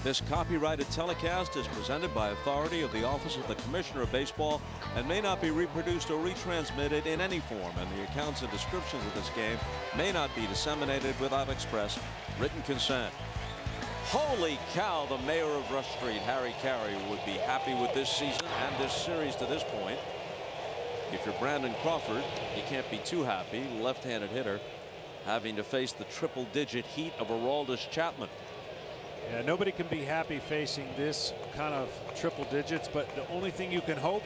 This copyrighted telecast is presented by authority of the Office of the Commissioner of Baseball and may not be reproduced or retransmitted in any form, and the accounts and descriptions of this game may not be disseminated without express written consent. Holy cow, the mayor of Rush Street, Harry Carey, would be happy with this season and this series to this point. If you're Brandon Crawford, you can't be too happy. Left-handed hitter having to face the triple-digit heat of Aroldis Chapman. Yeah, nobody can be happy facing this kind of triple digits, but the only thing you can hope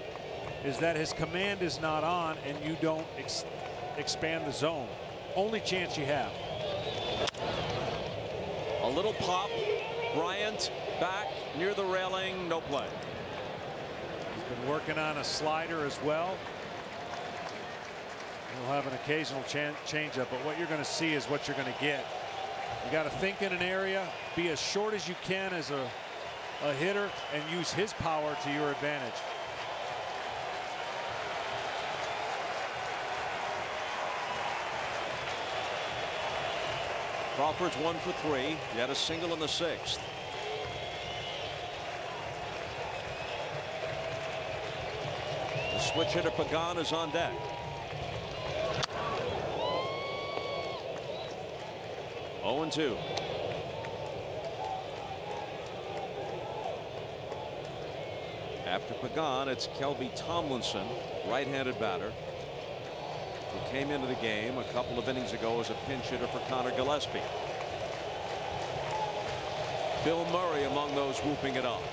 is that his command is not on and you don't expand the zone. Only chance you have. A little pop. Bryant back near the railing. No play. He's been working on a slider as well. He'll have an occasional changeup, but what you're going to see is what you're going to get. You got to think in an area, be as short as you can as a hitter, and use his power to your advantage. Crawford's 1 for 3. He had a single in the 6th. The switch hitter Pagan is on deck. Oh, 0-2. After Pagan, it's Kelby Tomlinson, right-handed batter, who came into the game a couple of innings ago as a pinch hitter for Connor Gillespie. Bill Murray among those whooping it up.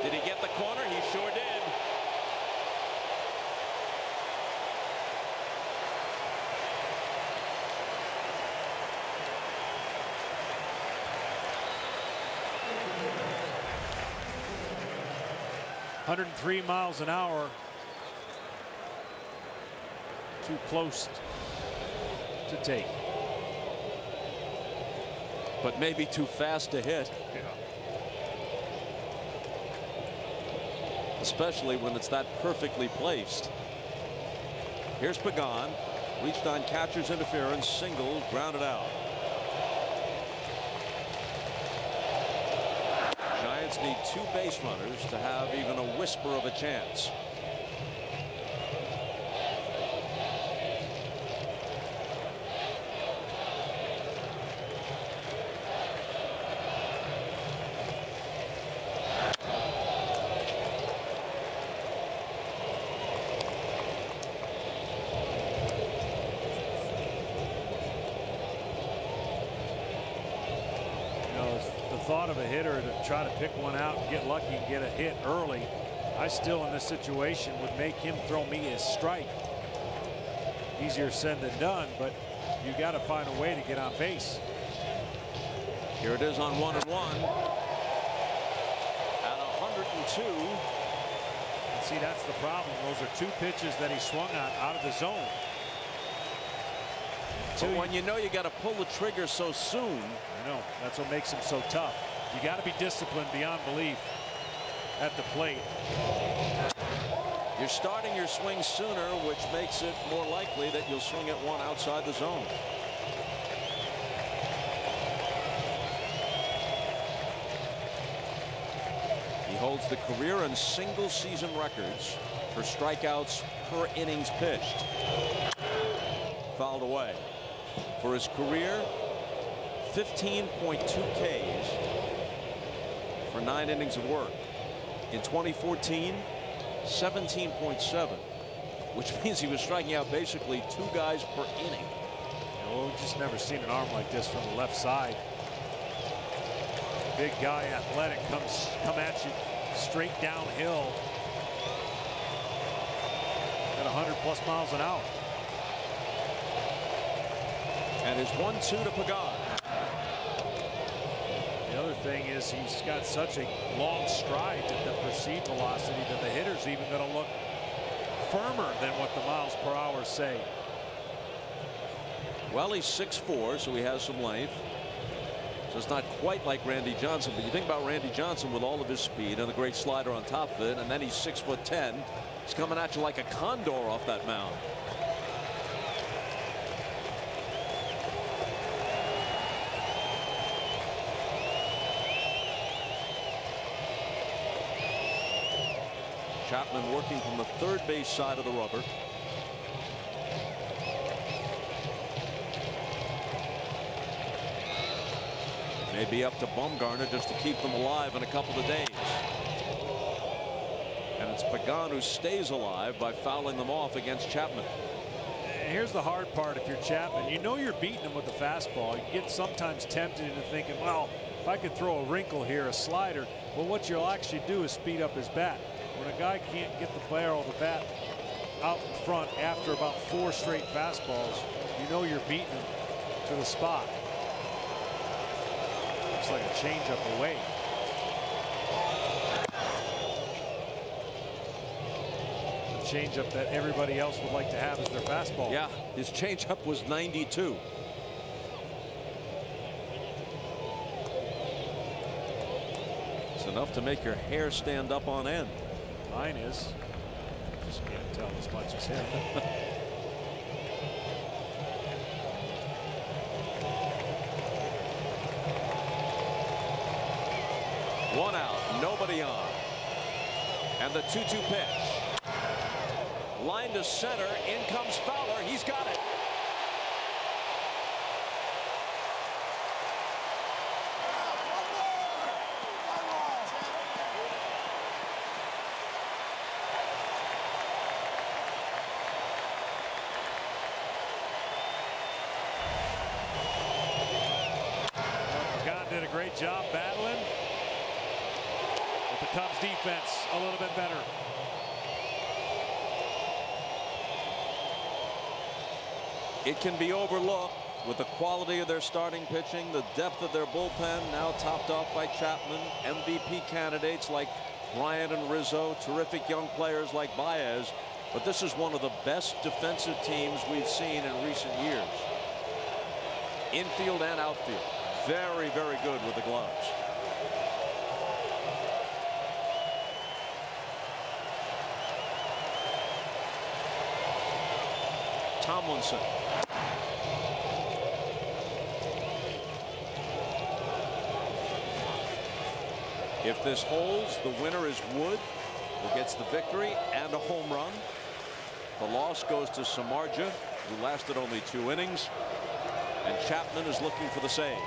Did he get the corner? He sure did. .103 miles an hour. Too close to take. But maybe too fast to hit. Yeah. Especially when it's that perfectly placed. Here's Pagan. Reached on catcher's interference. Single. Grounded out. Giants need 2 base runners to have even a whisper of a chance. Thought of a hitter to try to pick one out and get lucky and get a hit early. I still in this situation would make him throw me a strike. Easier said than done, but you got to find a way to get on base. Here it is on 1-1 at 102. And see, that's the problem. Those are 2 pitches that he swung on out of the zone. But when you know you got to pull the trigger so soon. I know, that's what makes him so tough. You got to be disciplined beyond belief at the plate. You're starting your swing sooner, which makes it more likely that you'll swing at one outside the zone. He holds the career and single season records for strikeouts per innings pitched. Fouled away. For his career, 15.2 Ks for 9 innings of work. In 2014, 17.7, which means he was striking out basically 2 guys per inning. Well, we've just never seen an arm like this from the left side. Big guy, athletic, come at you straight downhill at 100+ miles an hour. And his 1-2 to Pagan. The other thing is he's got such a long stride that the perceived velocity that the hitter's even going to look firmer than what the miles per hour say. Well, he's 6'4", so he has some length. So it's not quite like Randy Johnson, but you think about Randy Johnson with all of his speed and the great slider on top of it, and then he's 6'10". He's coming at you like a condor off that mound. Chapman working from the third base side of the rubber. Maybe up to Bumgarner just to keep them alive in a couple of days. And it's Pagan who stays alive by fouling them off against Chapman. And here's the hard part if you're Chapman. You know you're beating him with the fastball. You get sometimes tempted into thinking, well, if I could throw a wrinkle here, a slider. Well, what you'll actually do is speed up his bat. When a guy can't get the barrel of the bat out in front after about 4 straight fastballs, you know you're beating him to the spot. Looks like a changeup away. The changeup that everybody else would like to have as their fastball. Yeah, his changeup was 92. It's enough to make your hair stand up on end. Mine is. Just can't tell as much as him. One out, nobody on. And the 2-2 pitch. Line to center, in comes Fowler, he's got it. Pagan did a great job battling. The Cubs defense a little bit better. It can be overlooked with the quality of their starting pitching, the depth of their bullpen, now topped off by Chapman, MVP candidates like Bryant and Rizzo, terrific young players like Baez. But this is one of the best defensive teams we've seen in recent years. Infield and outfield. Very, very good with the gloves. Tomlinson. If this holds, the winner is Wood, who gets the victory and a home run. The loss goes to Samardzija, who lasted only 2 innings. And Chapman is looking for the save.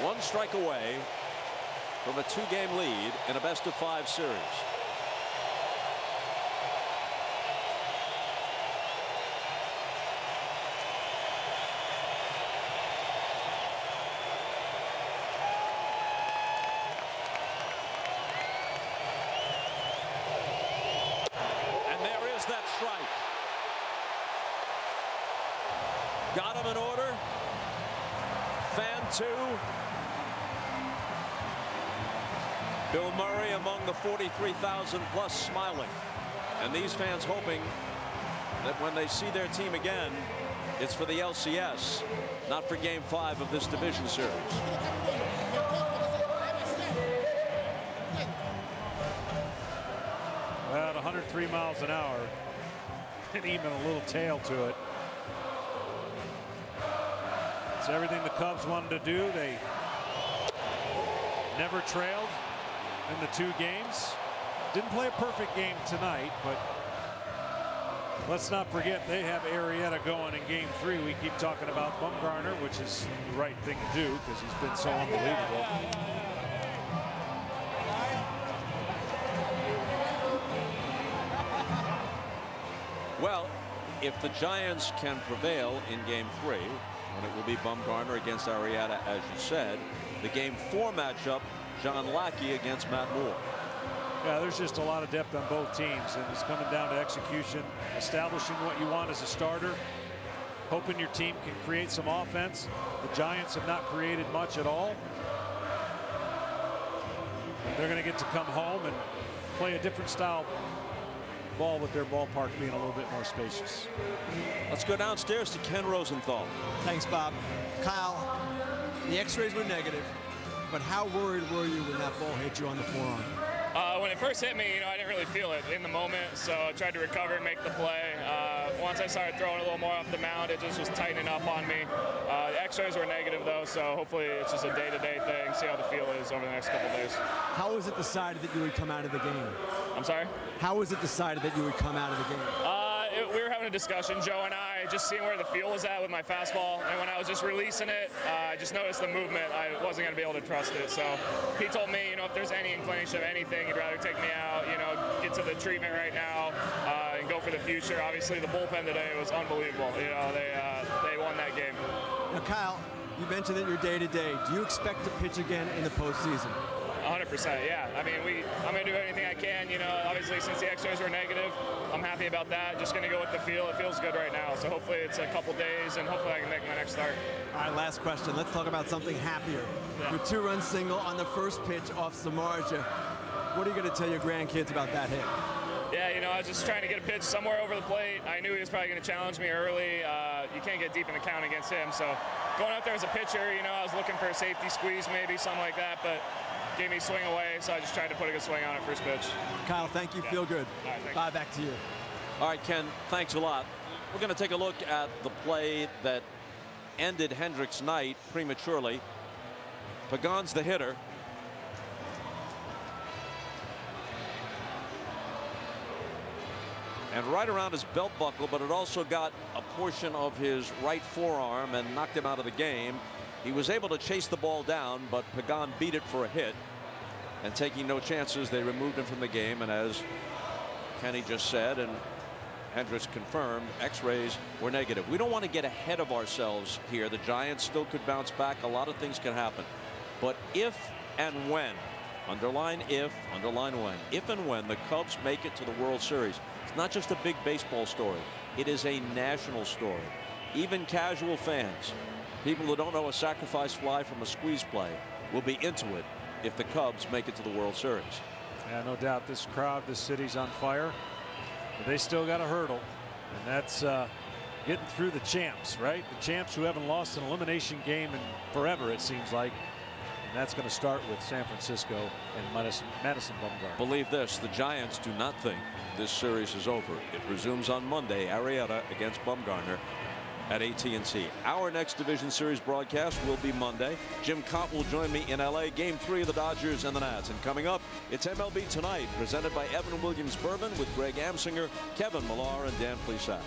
One strike away from a 2-game lead in a best-of-5 series. And there is that strike. Got him in order. Fan 2. Bill Murray among the 43,000 plus smiling. And these fans hoping that when they see their team again, it's for the LCS, not for Game 5 of this division series. Well, at 103 miles an hour, and even a little tail to it. It's everything the Cubs wanted to do. They never trailed in the 2 games. Didn't play a perfect game tonight, but let's not forget they have Arrieta going in Game 3. We keep talking about Bumgarner, which is the right thing to do because he's been so unbelievable. Well, if the Giants can prevail in Game 3, when it will be Bumgarner against Arrieta, as you said, the Game 4 matchup, John Lackey against Matt Moore. Yeah, there's just a lot of depth on both teams, and it's coming down to execution, establishing what you want as a starter, hoping your team can create some offense. The Giants have not created much at all. They're going to get to come home and play a different style ball with their ballpark being a little bit more spacious. Let's go downstairs to Ken Rosenthal. Thanks, Bob. Kyle, the x-rays were negative, but how worried were you when that ball hit you on the forearm? When it first hit me, I didn't really feel it in the moment, so I tried to recover and make the play. Once I started throwing a little more off the mound, it just was tightening up on me. The x-rays were negative, though, so hopefully it's just a day-to-day thing, see how the feel is over the next couple days. How was it decided that you would come out of the game? I'm sorry? How was it decided that you would come out of the game? We were having a discussion, Joe and I, just seeing where the feel was at with my fastball, and when I was just releasing it, I just noticed the movement. I wasn't going to be able to trust it, so he told me, if there's any inclination of anything, he'd rather take me out, get to the treatment right now, and go for the future. Obviously, the bullpen today was unbelievable. They won that game. Now, Kyle, you mentioned that you're day-to-day. Do you expect to pitch again in the postseason? 100%, yeah. I mean, I'm going to do anything I can. Obviously, since the x-rays were negative, I'm happy about that. Just going to go with the feel. It feels good right now. So hopefully it's a couple days, and hopefully I can make my next start. All right, last question. Let's talk about something happier. Yeah. Your two-run single on the first pitch off Samardzija. What are you going to tell your grandkids about that hit? Yeah, I was just trying to get a pitch somewhere over the plate. I knew he was probably going to challenge me early. You can't get deep in the count against him. So going out there as a pitcher, I was looking for a safety squeeze, maybe something like that, but gave me swing away, so I just tried to put a good swing on it first pitch. Kyle, thank you. Yeah. Feel good. All right, bye, back to you. All right, Ken, thanks a lot. We're going to take a look at the play that ended Hendricks' night prematurely. Pagan's the hitter. And right around his belt buckle, but it also got a portion of his right forearm and knocked him out of the game. He was able to chase the ball down, but Pagan beat it for a hit. And taking no chances, they removed him from the game. And as Kenny just said, and Hendricks confirmed, x-rays were negative. We don't want to get ahead of ourselves here. The Giants still could bounce back. A lot of things can happen. But if and when, underline if, underline when, if and when the Cubs make it to the World Series, it's not just a big baseball story. It is a national story. Even casual fans, people who don't know a sacrifice fly from a squeeze play, will be into it if the Cubs make it to the World Series. Yeah, no doubt this crowd, this city's on fire. But they still got a hurdle, and that's getting through the champs, right? The champs who haven't lost an elimination game in forever, it seems like. And that's going to start with San Francisco and Madison Bumgarner. Believe this, the Giants do not think this series is over. It resumes on Monday, Arrieta against Bumgarner at AT&T. Our next Division Series broadcast will be Monday. Jim Cott will join me in LA. Game 3 of the Dodgers and the Nats. And coming up, it's MLB Tonight, presented by Evan Williams Bourbon with Greg Amsinger, Kevin Millar, and Dan Plesac.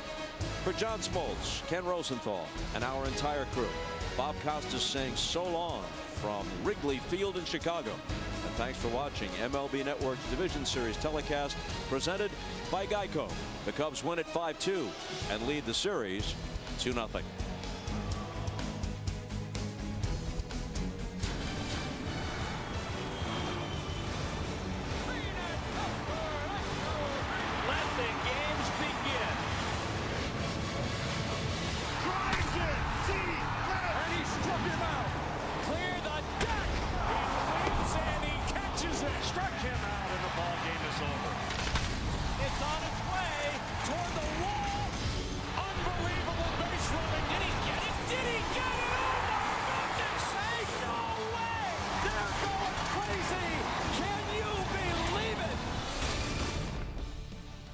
For John Smoltz, Ken Rosenthal, and our entire crew, Bob Costas saying so long from Wrigley Field in Chicago. And thanks for watching MLB Network's Division Series telecast presented by Geico. The Cubs win at 5-2 and lead the series 2-0. Let the games begin. Drives it deep, and he struck him out. Clear the deck. He wins and he catches it. Struck him out, and the ball game is over. It's on its way toward the wall. Unbelievable base running. Did he get it? Did he get it? Oh, my goodness sake. No way. They're going crazy. Can you believe it?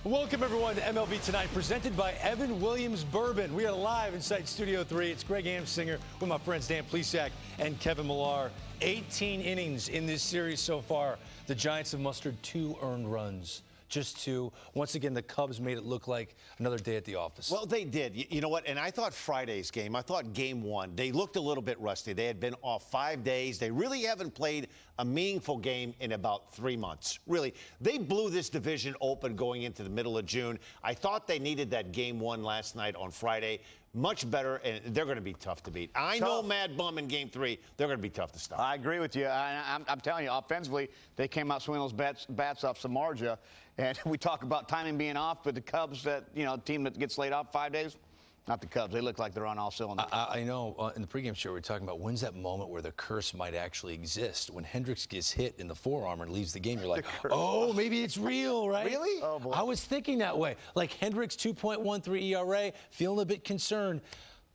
Welcome, everyone, to MLB Tonight, presented by Evan Williams Bourbon. We are live inside Studio 3. It's Greg Amsinger with my friends Dan Plesac and Kevin Millar. 18 innings in this series so far. The Giants have mustered 2 earned runs. Just 2. Once again, the Cubs made it look like another day at the office. Well, they did. You know what? And I thought Friday's game, I thought game 1, they looked a little bit rusty. They had been off 5 days. They really haven't played a meaningful game in about 3 months. Really, they blew this division open going into the middle of June. I thought they needed that game 1 last night on Friday. Much better, and they're going to be tough to beat. I know Mad Bum in game 3. They're going to be tough to stop. I agree with you. I'm telling you, offensively, they came out swinging those bats off Samardzija. And we talk about timing being off, but the Cubs, that team that gets laid off 5 days, Not the Cubs. They look like they're on all cylinders. I know in the pregame show we were talking about when's that moment where the curse might actually exist. When Hendricks gets hit in the forearm and leaves the game, you're like, oh, maybe it's real, right? Really? Oh, boy. I was thinking that way. Like Hendricks, 2.13 ERA, feeling a bit concerned.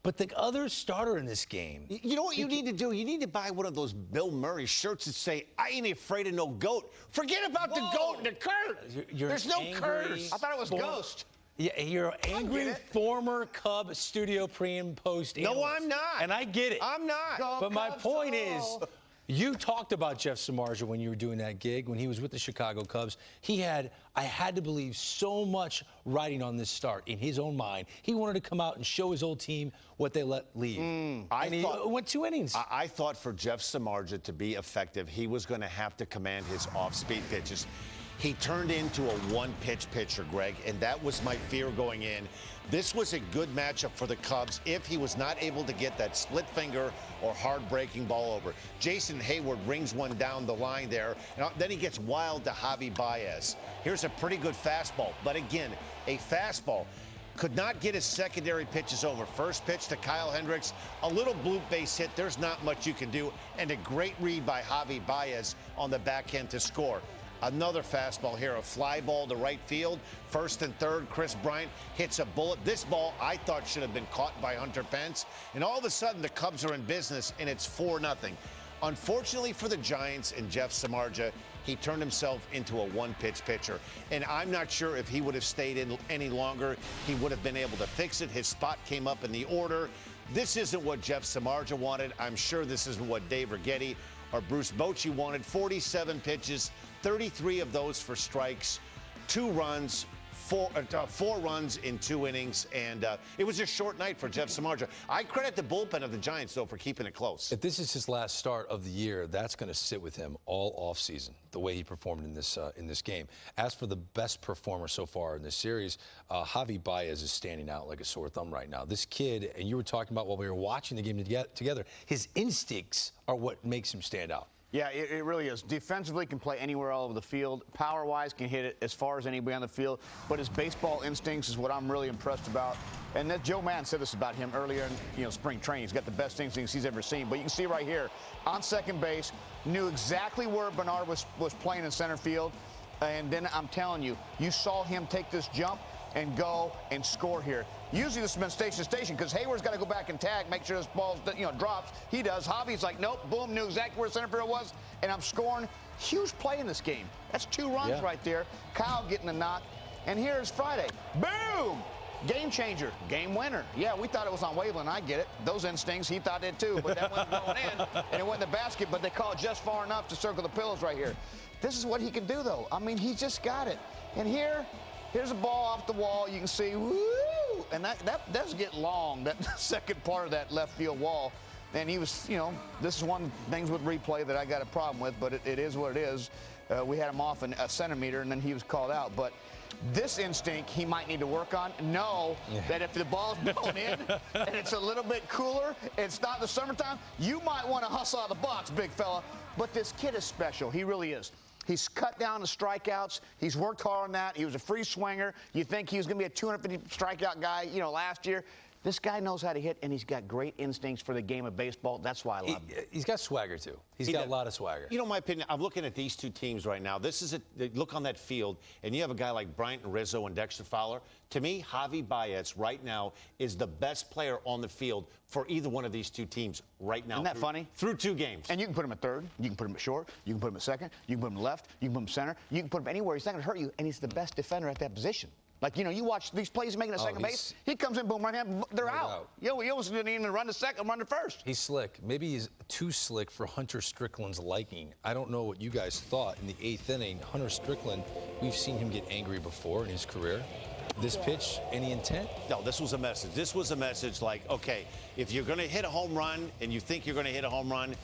But the other starter in this game. You know what you need to do? You need to buy one of those Bill Murray shirts that say, I ain't afraid of no goat. Forget about the goat and the curse. There's no curse. I thought it was Ghost. Yeah, you're an angry former Cub studio pre and post analyst. No, I'm not. And I get it. I'm not. But my point is, you talked about Jeff Samardzija when you were doing that gig, when he was with the Chicago Cubs. I had to believe, so much riding on this start in his own mind. He wanted to come out and show his old team what they let leave. He went 2 innings. I thought for Jeff Samardzija to be effective, he was going to have to command his off-speed pitches. He turned into a one-pitch pitcher, Greg, and that was my fear going in. This was a good matchup for the Cubs if he was not able to get that split finger or hard-breaking ball over. Jason Hayward rings one down the line there, and then he gets wild to Javi Baez. Here's a pretty good fastball, but again, a fastball. Could not get his secondary pitches over. First pitch to Kyle Hendricks, a little bloop base hit. There's not much you can do, and a great read by Javi Baez on the back end to score. Another fastball here, a fly ball to right field. First and third, Chris Bryant hits a bullet. This ball I thought should have been caught by Hunter Pence. And all of a sudden, the Cubs are in business, and it's 4-0. Unfortunately for the Giants and Jeff Samardzija, he turned himself into a one-pitch pitcher. And I'm not sure if he would have stayed in any longer. He would have been able to fix it. His spot came up in the order. This isn't what Jeff Samardzija wanted. I'm sure this isn't what Dave Righetti or Bruce Bochy wanted. 47 pitches, 33 of those for strikes, 2 runs, 4 runs in 2 innings, and it was a short night for Jeff Samardzija. I credit the bullpen of the Giants, though, for keeping it close. If this is his last start of the year, that's going to sit with him all offseason, the way he performed in this game. As for the best performer so far in this series, Javi Baez is standing out like a sore thumb right now. This kid, and you were talking about while we were watching the game together, his instincts are what makes him stand out. Yeah, it really is. Defensively, can play anywhere all over the field. Power-wise, can hit it as far as anybody on the field. But his baseball instincts is what I'm really impressed about. And that Joe Mann said this about him earlier in spring training. He's got the best instincts he's ever seen. But you can see right here, on second base, knew exactly where Bernard was playing in center field. And then I'm telling you, you saw him take this jump and go and score here. Usually this has been station to station because Hayward's got to go back and tag, make sure this ball drops. He does. Javi's like, nope, boom, knew exactly where center field was, and I'm scoring. Huge play in this game. That's 2 runs right there. Kyle getting the knock. And here's Friday. Boom! Game changer, game winner. Yeah, we thought it was on Waveland. I get it. Those instincts, he thought it too, but that went going in, and it went in the basket, but they call it just far enough to circle the pillows right here. This is what he can do, though. I mean, he just got it. And here's a ball off the wall. You can see, woo! And that does get long, that second part of that left field wall. And he was, this is one of the things with replay that I got a problem with, but it is what it is. We had him off a centimeter, and then he was called out. But this instinct he might need to work on. Know that if the ball's blown in and it's a little bit cooler, it's not the summertime, you might want to hustle out of the box, big fella. But this kid is special. He really is. He's cut down the strikeouts. He's worked hard on that. He was a free swinger. You think he was going to be a 250 strikeout guy, last year. This guy knows how to hit, and he's got great instincts for the game of baseball. That's why I love him. He's got swagger, too. He's got a lot of swagger. My opinion, I'm looking at these 2 teams right now. This is look on that field, and you have a guy like Bryant and Rizzo and Dexter Fowler. To me, Javi Baez right now is the best player on the field for either one of these 2 teams right now. Isn't that funny? Through 2 games. And you can put him at third. You can put him at short. You can put him at second. You can put him left. You can put him center. You can put him anywhere. He's not going to hurt you, and he's the best defender at that position. Like, you watch these plays making a second base. He comes in, boom, right hand, they're out. He almost didn't even run to second, run to first. He's slick. Maybe he's too slick for Hunter Strickland's liking. I don't know what you guys thought in the 8th inning. Hunter Strickland, we've seen him get angry before in his career. This pitch, any intent? No, this was a message. This was a message like, okay, if you're going to hit a home run and you think you're going to hit a home run,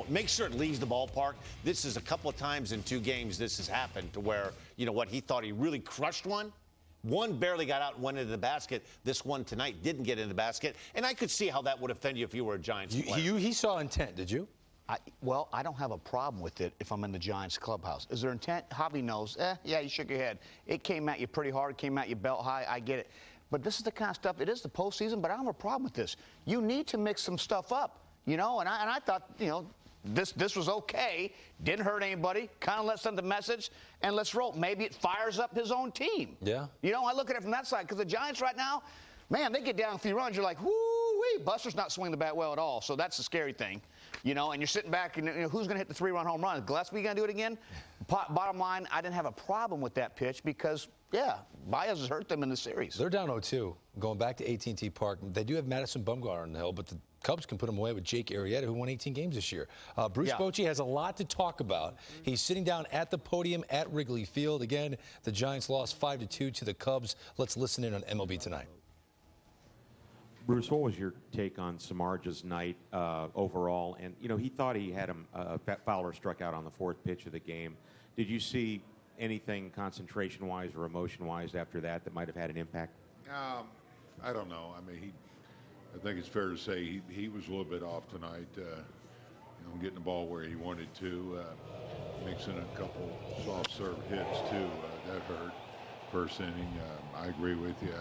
make sure it leaves the ballpark. This is a couple of times in 2 games this has happened to where, he thought he really crushed one. One barely got out and went into the basket. This one tonight didn't get in the basket. And I could see how that would offend you if you were a Giants player. He saw intent, did you? I don't have a problem with it if I'm in the Giants clubhouse. Is there intent? Javi knows. Yeah, you shook your head. It came at you pretty hard. It came at you belt high. I get it. But this is the kind of stuff, it is the postseason, but I don't have a problem with this. You need to mix some stuff up, you know, and I thought, you know, this was okay, didn't hurt anybody, kind of let send the message, and let's roll. Maybe it fires up his own team. Yeah. You know, I look at it from that side, because the Giants right now, man, they get down a few runs, you're like, whoo-wee, Buster's not swinging the bat well at all, so that's the scary thing. You know, and you're sitting back, and you know, who's going to hit the 3-run home run? Is Gillespie going to do it again? Bottom line, I didn't have a problem with that pitch because, yeah, Baez has hurt them in the series. They're down 0-2, going back to AT&T Park. They do have Madison Bumgarner on the hill, but the Cubs can put them away with Jake Arrieta, who won 18 games this year. Bruce Bochy has a lot to talk about. He's sitting down at the podium at Wrigley Field. Again, the Giants lost 5-2 to the Cubs. Let's listen in on MLB Tonight. Bruce, what was your take on Samardzij's night overall? And, you know, he thought he had him, Fowler struck out on the 4th pitch of the game. Did you see anything concentration-wise or emotion-wise after that that might have had an impact? I don't know. I mean, I think it's fair to say he was a little bit off tonight, you know, getting the ball where he wanted to, mixing a couple soft serve hits, too. That hurt. First inning, I agree with you.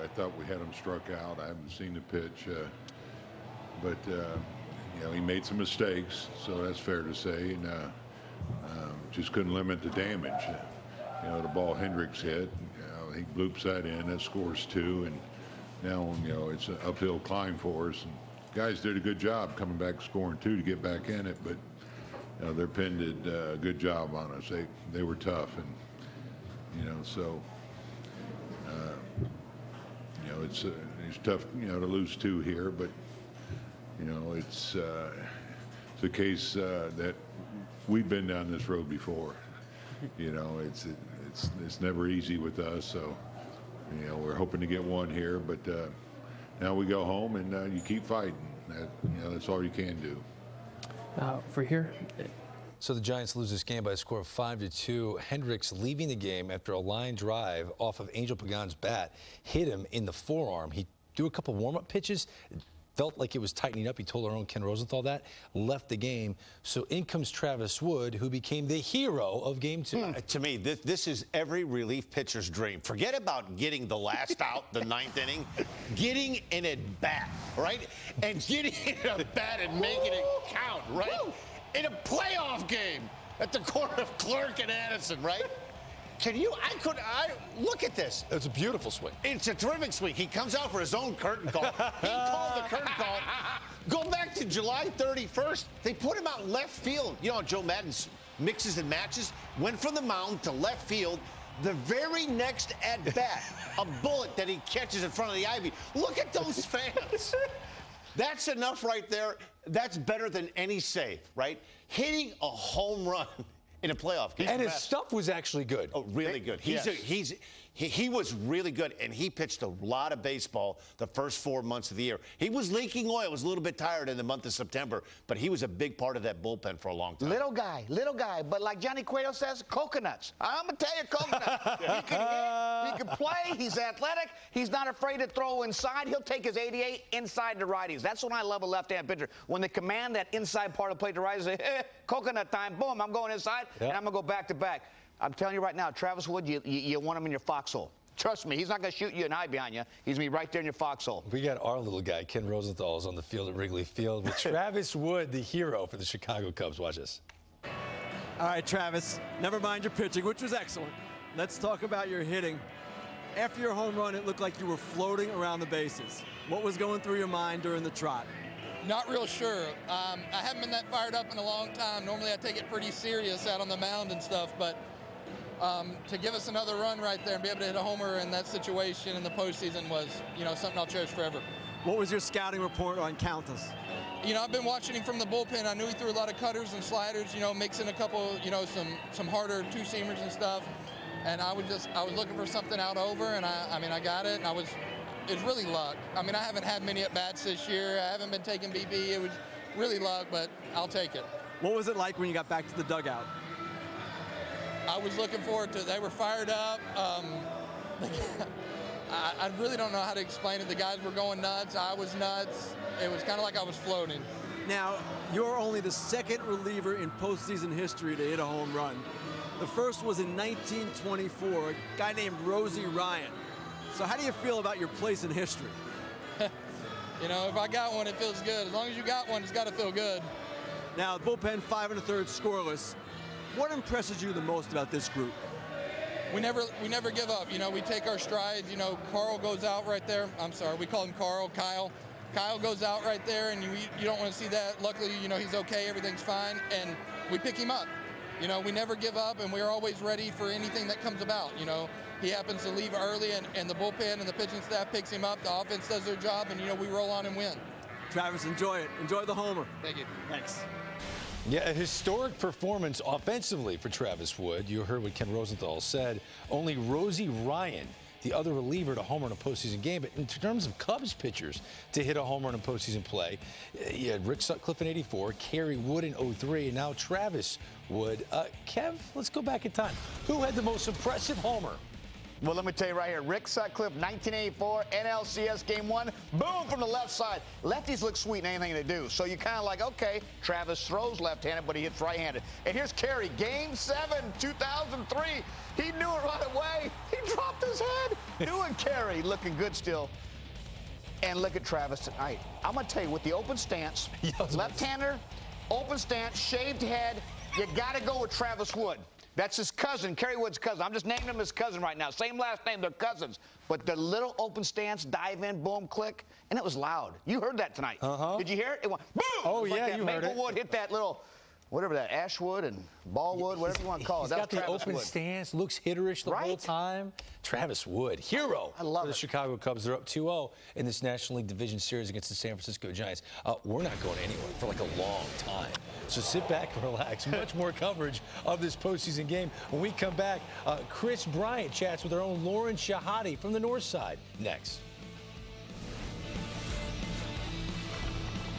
I thought we had him struck out. I haven't seen the pitch, but you know, he made some mistakes, so that's fair to say, and just couldn't limit the damage. You know, the ball Hendricks hit, you know, he bloops that in, that scores 2, and now, you know, it's an uphill climb for us. And guys did a good job coming back scoring 2 to get back in it, but you know, their pen did a good job on us. They were tough, and you know, so. You know, it's tough, you know, to lose 2 here, but you know, it's a case that we've been down this road before. You know, it's never easy with us, so you know, we're hoping to get 1 here, but now we go home and you keep fighting. You know, that's all you can do. For here. So the Giants lose this game by a score of 5-2. Hendricks leaving the game after a line drive off of Angel Pagan's bat hit him in the forearm. He threw a couple warm-up pitches. It felt like it was tightening up. He told our own Ken Rosenthal that. Left the game. So in comes Travis Wood, who became the hero of Game 2. To me, this is every relief pitcher's dream. Forget about getting the last out, the 9th inning. Getting in a bat, right? And getting in a bat and making it count, right? In a playoff game at the corner of Clark and Addison, right? Can you, look at this. It's a beautiful swing. It's a terrific swing. He comes out for his own curtain call. He called the curtain call. Go back to July 31st. They put him out left field. You know, Joe Madden mixes and matches. Went from the mound to left field. The very next at-bat, a bullet that he catches in front of the ivy. Look at those fans. That's enough right there. That's better than any save, right? Hitting a home run in a playoff game. And his stuff was actually good. Oh, really good. He was really good, and he pitched a lot of baseball the first 4 months of the year. He was leaking oil. Was a little bit tired in the month of September, but he was a big part of that bullpen for a long time. Little guy. But like Johnny Cueto says, coconuts. I'm going to tell you, coconuts. He can hit, he can play, he's athletic, he's not afraid to throw inside. He'll take his 88 inside the righties. That's what I love a left-hand pitcher. When they command that inside part of the plate to righties, say, hey, coconut time, boom, I'm going inside, and I'm going to go back-to-back. I'm telling you right now, Travis Wood, you want him in your foxhole. Trust me, he's not going to shoot you and hide behind you. He's going to be right there in your foxhole. We got our little guy, Ken Rosenthal, is on the field at Wrigley Field with Travis Wood, the hero for the Chicago Cubs. Watch this. All right, Travis, never mind your pitching, which was excellent. Let's talk about your hitting. After your home run, it looked like you were floating around the bases. What was going through your mind during the trot? Not real sure. I haven't been that fired up in a long time. Normally I take it pretty serious out on the mound and stuff, but to give us another run right there and be able to hit a homer in that situation in the postseason was, you know, something I'll cherish forever. What was your scouting report on Costas? You know, I've been watching him from the bullpen. I knew he threw a lot of cutters and sliders, you know, mixing a couple, you know, some harder two-seamers and stuff. And I was looking for something out over, and I mean, I got it, and it's really luck. I mean, I haven't had many at-bats this year. I haven't been taking BB. It was really luck, but I'll take it. What was it like when you got back to the dugout? I was looking forward to it. They were fired up. I really don't know how to explain it. The guys were going nuts. I was nuts. It was kind of like I was floating. Now, you're only the second reliever in postseason history to hit a home run. The first was in 1924, a guy named Rosie Ryan. So how do you feel about your place in history? You know, if I got one, it feels good. As long as you got one, it's got to feel good. Now, the bullpen 5 1/3 scoreless. What impresses you the most about this group? We never give up. You know, we take our strides. You know, Carl goes out right there. I'm sorry, we call him Kyle. Kyle goes out right there, and you don't want to see that. Luckily, you know, he's okay. Everything's fine, and we pick him up. You know, we never give up, and we're always ready for anything that comes about. You know, he happens to leave early, and the bullpen and the pitching staff picks him up. The offense does their job, and, you know, we roll on and win. Travis, enjoy it. Enjoy the homer. Thank you. Thanks. Yeah, a historic performance offensively for Travis Wood. You heard what Ken Rosenthal said. Only Rosie Ryan, the other reliever, to homer in a postseason game. But in terms of Cubs pitchers to hit a homer in a postseason play, you had Rick Sutcliffe in '84, Kerry Wood in '03, and now Travis Wood. Kev, let's go back in time. Who had the most impressive homer? Well, let me tell you right here, Rick Sutcliffe, 1984, NLCS Game 1, boom, from the left side. Lefties look sweet in anything they do. So you kind of like, okay, Travis throws left-handed, but he hits right-handed. And here's Kerry, Game 7, 2003. He knew it right away. He dropped his head. Doing Kerry, looking good still. And look at Travis tonight. I'm going to tell you, with the open stance, left-hander, open stance, shaved head, you got to go with Travis Wood. That's his cousin, Kerry Wood's cousin. I'm just naming him his cousin right now. Same last name, they're cousins. But the little open stance, dive in, boom, click, and it was loud. You heard that tonight. Did you hear it? It went boom! Oh, it was yeah, like that you heard it. Maplewood hit that little, whatever that, Ashwood and Ballwood, whatever you want to call it. He's That got was the Travis open Wood. stance, looks hitterish the whole time. Travis Wood, hero I love for the it. Chicago Cubs. They're up 2-0 in this National League Division Series against the San Francisco Giants. We're not going anywhere for like a long time. So sit back and relax. Much more coverage of this postseason game. When we come back, Chris Bryant chats with our own Lauren Shahadi from the North Side next.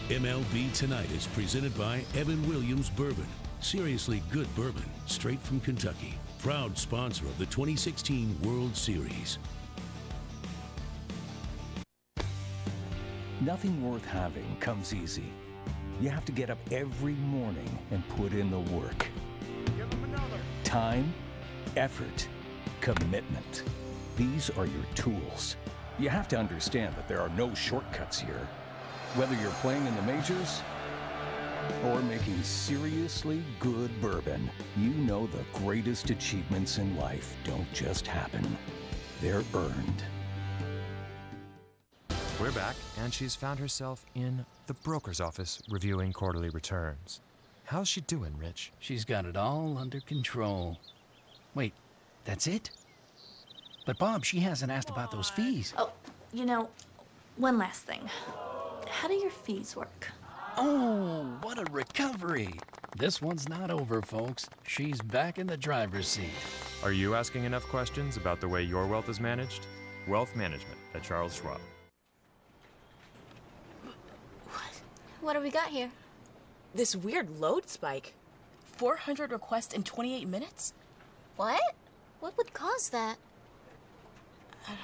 MLB Tonight is presented by Evan Williams Bourbon. Seriously good bourbon, straight from Kentucky. Proud sponsor of the 2016 World Series. Nothing worth having comes easy. You have to get up every morning and put in the work. Give him another. Time, effort, commitment. These are your tools. You have to understand that there are no shortcuts here. Whether you're playing in the majors or making seriously good bourbon, you know the greatest achievements in life don't just happen. They're earned. We're back, and she's found herself in the broker's office reviewing quarterly returns. How's she doing, Rich? She's got it all under control. Wait, that's it? But Bob, she hasn't asked about those fees. Oh, you know, one last thing. How do your fees work? Oh, what a recovery. This one's not over, folks. She's back in the driver's seat. Are you asking enough questions about the way your wealth is managed? Wealth Management at Charles Schwab. What do we got here? This weird load spike. 400 requests in 28 minutes? What? What would cause that? I don't know.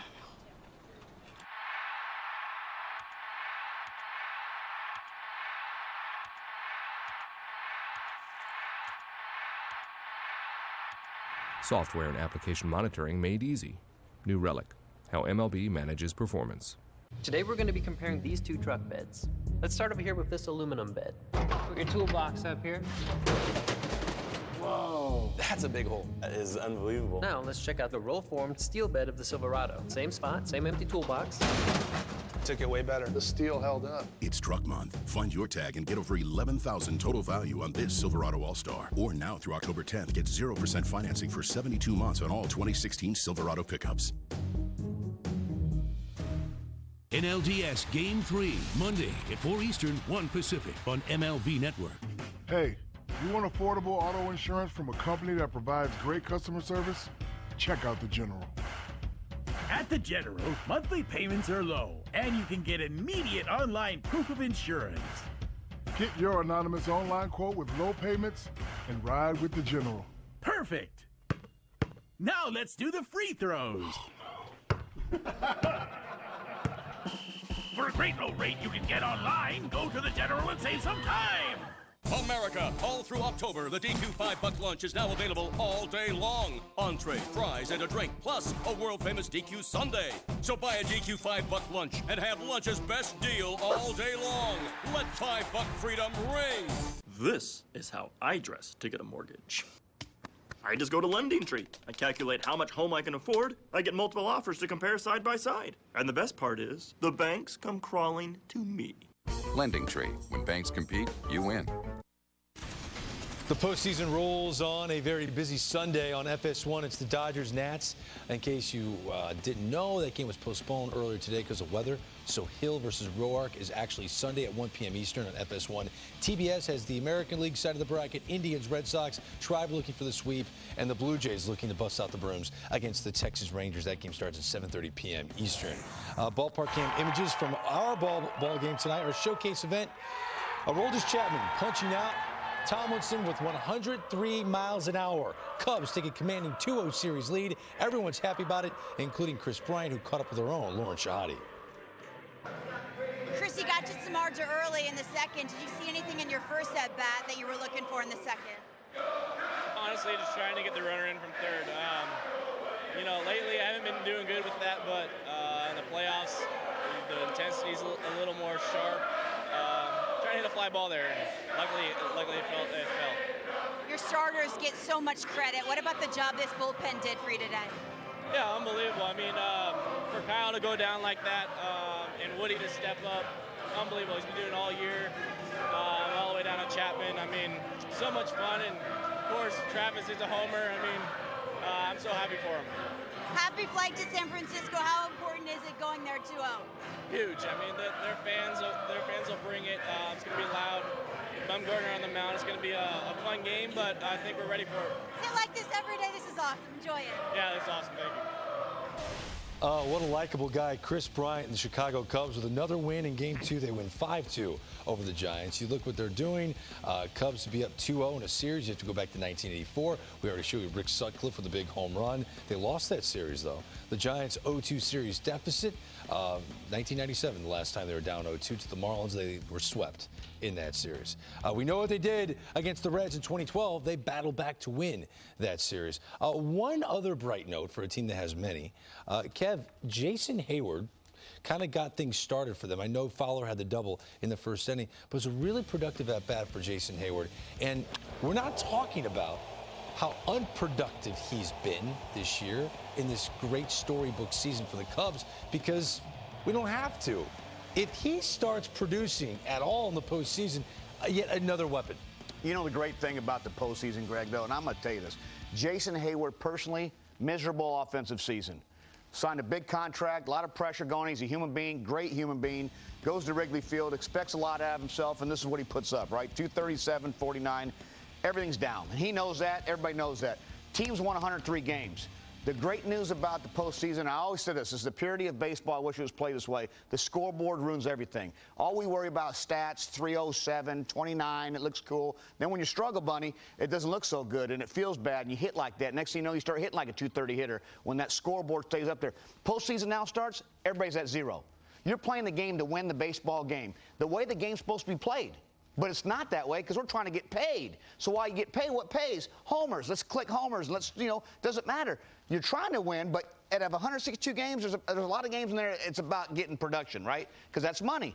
Software and application monitoring made easy. New Relic, how MLB manages performance. Today we're going to be comparing these two truck beds. Let's start over here with this aluminum bed. Put your toolbox up here. Whoa, that's a big hole. That is unbelievable. Now let's check out the roll-formed steel bed of the Silverado. Same spot, same empty toolbox. Took it way better. The steel held up. It's Truck Month. Find your tag and get over $11,000 total value on this Silverado All-Star. Or now through October 10th, get 0% financing for 72 months on all 2016 Silverado pickups. NLDS Game 3, Monday at 4 Eastern, 1 Pacific on MLB Network. Hey, you want affordable auto insurance from a company that provides great customer service? Check out The General. At The General, monthly payments are low, and you can get immediate online proof of insurance. Get your anonymous online quote with low payments and ride with The General. Perfect. Now let's do the free throws. For a great low rate you can get online, go to The General and save some time. America, all through October, the DQ $5 lunch is now available all day long. Entree, fries, and a drink, plus a world-famous DQ sundae. So buy a DQ $5 lunch and have lunch's best deal all day long. Let $5 freedom ring. This is how I dress to get a mortgage. I just go to Lending Tree. I calculate how much home I can afford. I get multiple offers to compare side by side. And the best part is, the banks come crawling to me. Lending Tree. When banks compete, you win. The postseason rolls on a very busy Sunday on FS1. It's the Dodgers-Nats. In case you didn't know, that game was postponed earlier today because of weather. So Hill versus Roark is actually Sunday at 1 p.m. Eastern on FS1. TBS has the American League side of the bracket. Indians, Red Sox, Tribe looking for the sweep, and the Blue Jays looking to bust out the brooms against the Texas Rangers. That game starts at 7:30 p.m. Eastern. Ballpark cam images from our ball game tonight. Our showcase event. Aroldis Chapman punching out Tomlinson with 103 miles an hour. Cubs take a commanding 2-0 series lead. Everyone's happy about it, including Chris Bryant, who caught up with her own Lauren Shahadi. Chris, you got you some margin early in the second. Did you see anything in your first at-bat that you were looking for in the second? Honestly, just trying to get the runner in from third. You know, lately I haven't been doing good with that, but in the playoffs, the intensity's a little more sharp. Trying to hit a fly ball there, and luckily it fell. Your starters get so much credit. What about the job this bullpen did for you today? Yeah, unbelievable. I mean, for Kyle to go down like that and Woody to step up, unbelievable. He's been doing it all year, all the way down to Chapman. I mean, so much fun, and of course, Travis is a homer. I mean, I'm so happy for him. Happy flight to San Francisco. How important is it going there 2-0? Huge. I mean, their fans will bring it. It's going to be loud. Bumgarner on the mound. It's going to be a fun game, but I think we're ready for it. Is it like this every day? This is awesome. Enjoy it. Yeah, that's awesome. Thank you. What a likable guy, Chris Bryant and the Chicago Cubs with another win in Game 2. They win 5-2 over the Giants. You look what they're doing. Cubs to be up 2-0 in a series. You have to go back to 1984. We already showed you Rick Sutcliffe with a big home run. They lost that series, though. The Giants' 0-2 series deficit. 1997, the last time they were down 0-2 to the Marlins. They were swept in that series. We know what they did against the Reds in 2012. They battled back to win that series. One other bright note for a team that has many. Kev, Jason Hayward kind of got things started for them. I know Fowler had the double in the first inning, but it was a really productive at-bat for Jason Hayward. And we're not talking about how unproductive he's been this year in this great storybook season for the Cubs, because we don't have to. If he starts producing at all in the postseason, yet another weapon. You know the great thing about the postseason, Greg, though, and I'm going to tell you this. Jason Hayward, personally, miserable offensive season. Signed a big contract, a lot of pressure going. He's a human being, great human being. Goes to Wrigley Field, expects a lot out of himself, and this is what he puts up, right? 237, 49. Everything's down. And he knows that. Everybody knows that. Teams won 103 games. The great news about the postseason, I always say this, is the purity of baseball. I wish it was played this way. The scoreboard ruins everything. All we worry about is stats, 307, 29, it looks cool. Then when you struggle, Bunny, it doesn't look so good, and it feels bad, and you hit like that. Next thing you know, you start hitting like a 230 hitter when that scoreboard stays up there. Postseason now starts, everybody's at zero. You're playing the game to win the baseball game, the way the game's supposed to be played. But it's not that way because we're trying to get paid. So while you get paid, what pays? Homers. Let's click homers. Let's, doesn't matter. You're trying to win, but out of 162 games, there's a lot of games in there. It's about getting production, right? Because that's money.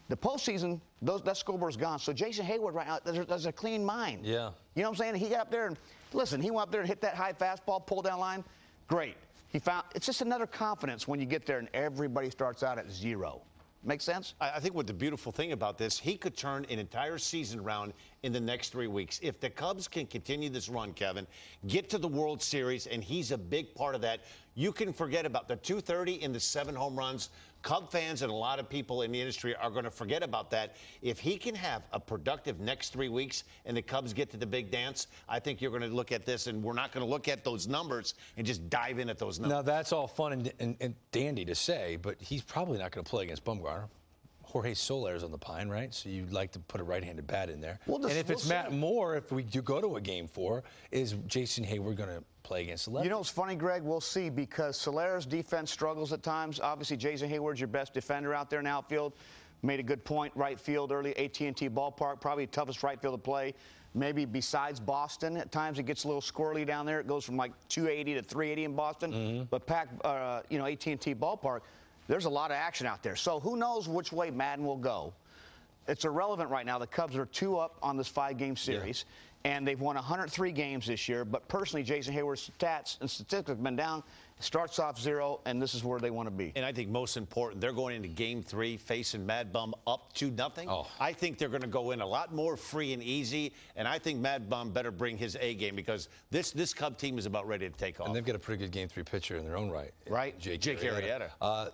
The postseason, that scoreboard's gone. So Jason Hayward right now, there's a clean mind. Yeah. You know what I'm saying? He got up there and, listen, he went up there and hit that high fastball, pull down line. Great. It's just another confidence when you get there and everybody starts out at zero. Make sense? I think what the beautiful thing about this, he could turn an entire season around in the next 3 weeks. If the Cubs can continue this run, Kevin, get to the World Series, and he's a big part of that, you can forget about the 230 and the 7 home runs. Cub fans and a lot of people in the industry are going to forget about that. If he can have a productive next 3 weeks and the Cubs get to the big dance, I think you're going to look at this, and we're not going to look at those numbers and just dive in at those numbers. Now, that's all fun and dandy to say, but he's probably not going to play against Bumgarner. Jorge Soler's on the pine, right? So you'd like to put a right-handed bat in there. And if it's Matt Moore, if we do go to a Game 4, is Jason Hayward going to play against the left? You know what's funny, Greg? We'll see, because Soler's defense struggles at times. Obviously, Jason Hayward's your best defender out there in the outfield. made a good point. Right field early, AT&T ballpark, probably toughest right field to play. Maybe besides Boston, at times it gets a little squirrely down there. It goes from like 280 to 380 in Boston. But AT&T ballpark, there's a lot of action out there. So who knows which way Madden will go. It's irrelevant right now. The Cubs are 2-up on this 5-game series, and they've won 103 games this year. But personally, Jason Hayward's stats and statistics have been down. Starts off 0, and this is where they want to be. And I think most important, they're going into Game 3 facing Mad Bum up 2-0. Oh. I think they're going to go in a lot more free and easy, and I think Mad Bum better bring his A game because this Cub team is about ready to take off. And they've got a pretty good Game 3 pitcher in their own right. Right? Jake Arrieta.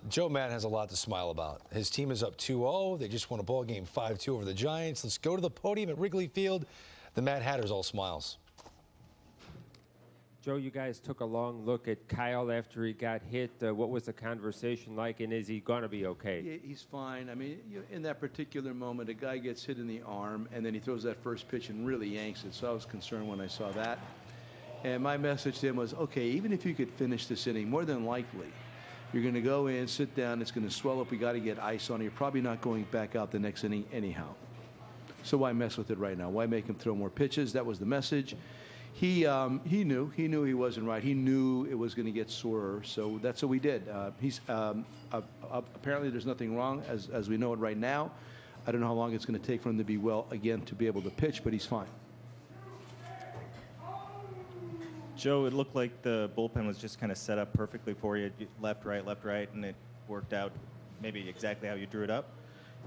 Joe Madden has a lot to smile about. His team is up 2-0. They just won a ball game 5-2 over the Giants. Let's go to the podium at Wrigley Field. The Mad Hatter's all smiles. Joe, you guys took a long look at Kyle after he got hit. What was the conversation like, and is he going to be okay? Yeah, he's fine. I mean, in that particular moment, a guy gets hit in the arm, and then he throws that first pitch and really yanks it. So I was concerned when I saw that. And my message to him was, okay, even if you could finish this inning, more than likely, you're going to go in, sit down, it's going to swell up, we got to get ice on it. You're probably not going back out the next inning anyhow. So why mess with it right now? Why make him throw more pitches? That was the message. He knew he wasn't right. He knew it was going to get sorer, so that's what we did. Apparently there's nothing wrong as we know it right now. I don't know how long it's going to take for him to be well again to be able to pitch, but he's fine. Joe, it looked like the bullpen was just kind of set up perfectly for you, left, right, and it worked out maybe exactly how you drew it up.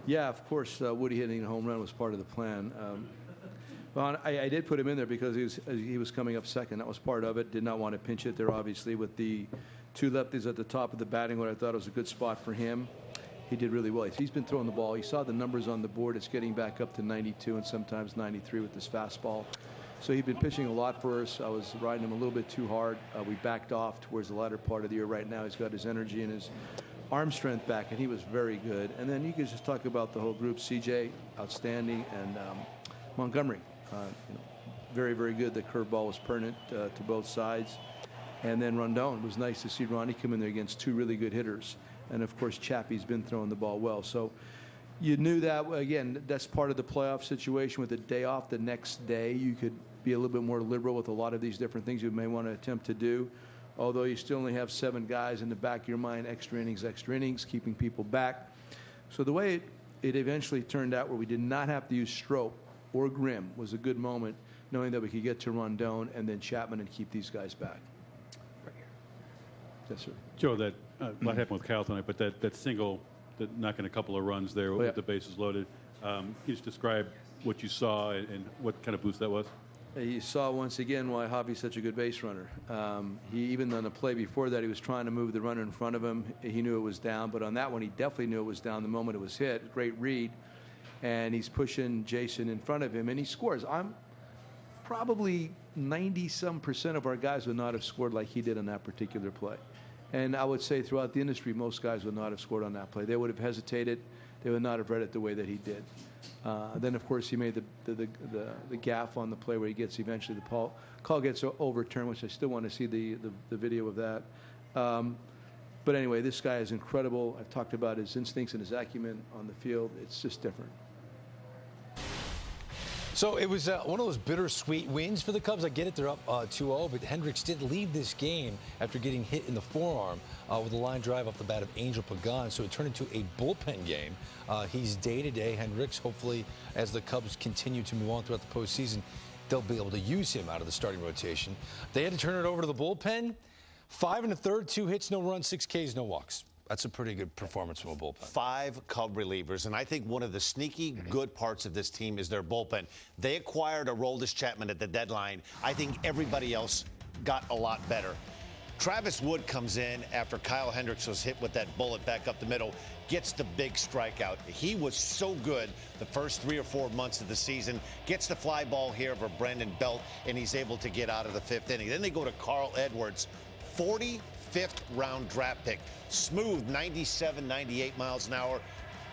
Yeah, of course, Woody hitting a home run was part of the plan. Well, I did put him in there because he was coming up second. That was part of it. Did not want to pinch hit there, obviously, with the 2 lefties at the top of the batting order. I thought it was a good spot for him. He did really well. He's been throwing the ball. You saw the numbers on the board. It's getting back up to 92 and sometimes 93 with this fastball. So he'd been pitching a lot for us. I was riding him a little bit too hard. We backed off towards the latter part of the year. Right now he's got his energy and his arm strength back, and he was very good. And then you could just talk about the whole group. CJ, outstanding, and Montgomery. Very, very good. The curveball was pertinent to both sides. And then Rondon. It was nice to see Ronnie come in there against 2 really good hitters. And, of course, Chappie's been throwing the ball well. So you knew that, again, that's part of the playoff situation. With a day off the next day, you could be a little bit more liberal with a lot of these different things you may want to attempt to do. Although you still only have 7 guys in the back of your mind, extra innings, keeping people back. So the way it eventually turned out where we did not have to use Strope or Grimm was a good moment, knowing that we could get to Rondon and then Chapman and keep these guys back. Right here. Yes, sir. Joe, that what happened with Kyle tonight, but that single, knocking a couple of runs there with the bases loaded. Can you just describe what you saw and what kind of boost that was? You saw once again why Javi's such a good base runner. He even on the play before that, he was trying to move the runner in front of him. He knew it was down, but on that one, he definitely knew it was down the moment it was hit. Great read. And he's pushing Jason in front of him, and he scores. I'm probably 90-some% of our guys would not have scored like he did on that particular play. And I would say throughout the industry, most guys would not have scored on that play. They would have hesitated. They would not have read it the way that he did. Then, of course, he made the gaffe on the play where he gets eventually the call gets overturned, which I still want to see the video of that. But anyway, this guy is incredible. I've talked about his instincts and his acumen on the field. It's just different. So it was one of those bittersweet wins for the Cubs. I get it, they're up 2-0, but Hendricks did lead this game after getting hit in the forearm with a line drive off the bat of Angel Pagan. So it turned into a bullpen game. He's day-to-day, Hendricks. Hopefully, as the Cubs continue to move on throughout the postseason, they'll be able to use him out of the starting rotation. They had to turn it over to the bullpen. 5 1/3, 2 hits, no runs, 6 Ks, no walks. That's a pretty good performance from a bullpen. 5 Cub relievers, and I think one of the sneaky good parts of this team is their bullpen. They acquired Aroldis Chapman at the deadline. I think everybody else got a lot better. Travis Wood comes in after Kyle Hendricks was hit with that bullet back up the middle, gets the big strikeout. He was so good the first 3 or 4 months of the season, gets the fly ball here for Brandon Belt, and he's able to get out of the 5th inning. Then they go to Carl Edwards, 45th round draft pick. Smooth 97, 98 miles an hour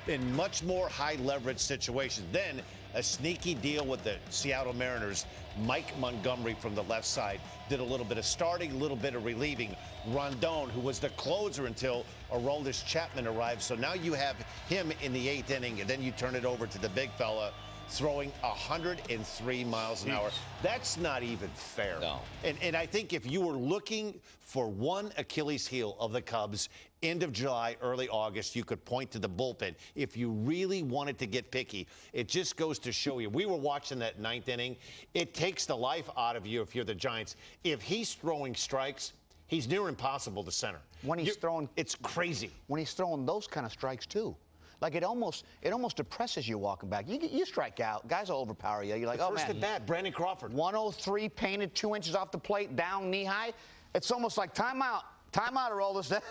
in much more high leverage situations. Then a sneaky deal with the Seattle Mariners. Mike Montgomery from the left side did a little bit of starting, a little bit of relieving. Rondon, who was the closer until Aroldis Chapman arrived. So now you have him in the 8th inning, and then you turn it over to the big fella throwing 103 miles an hour. That's not even fair. No. And I think if you were looking for one Achilles heel of the Cubs, end of July, early August, you could point to the bullpen. If you really wanted to get picky, it just goes to show you. We were watching that 9th inning. It takes the life out of you if you're the Giants. If he's throwing strikes, he's near impossible to center. When he's throwing, it's crazy. When he's throwing those kind of strikes too. Like it almost depresses you walking back. You strike out. Guys will overpower you. You're like, oh, man. First at bat, Brandon Crawford. 103, painted 2 inches off the plate, down knee high. It's almost like timeout. Timeout, Aroldis.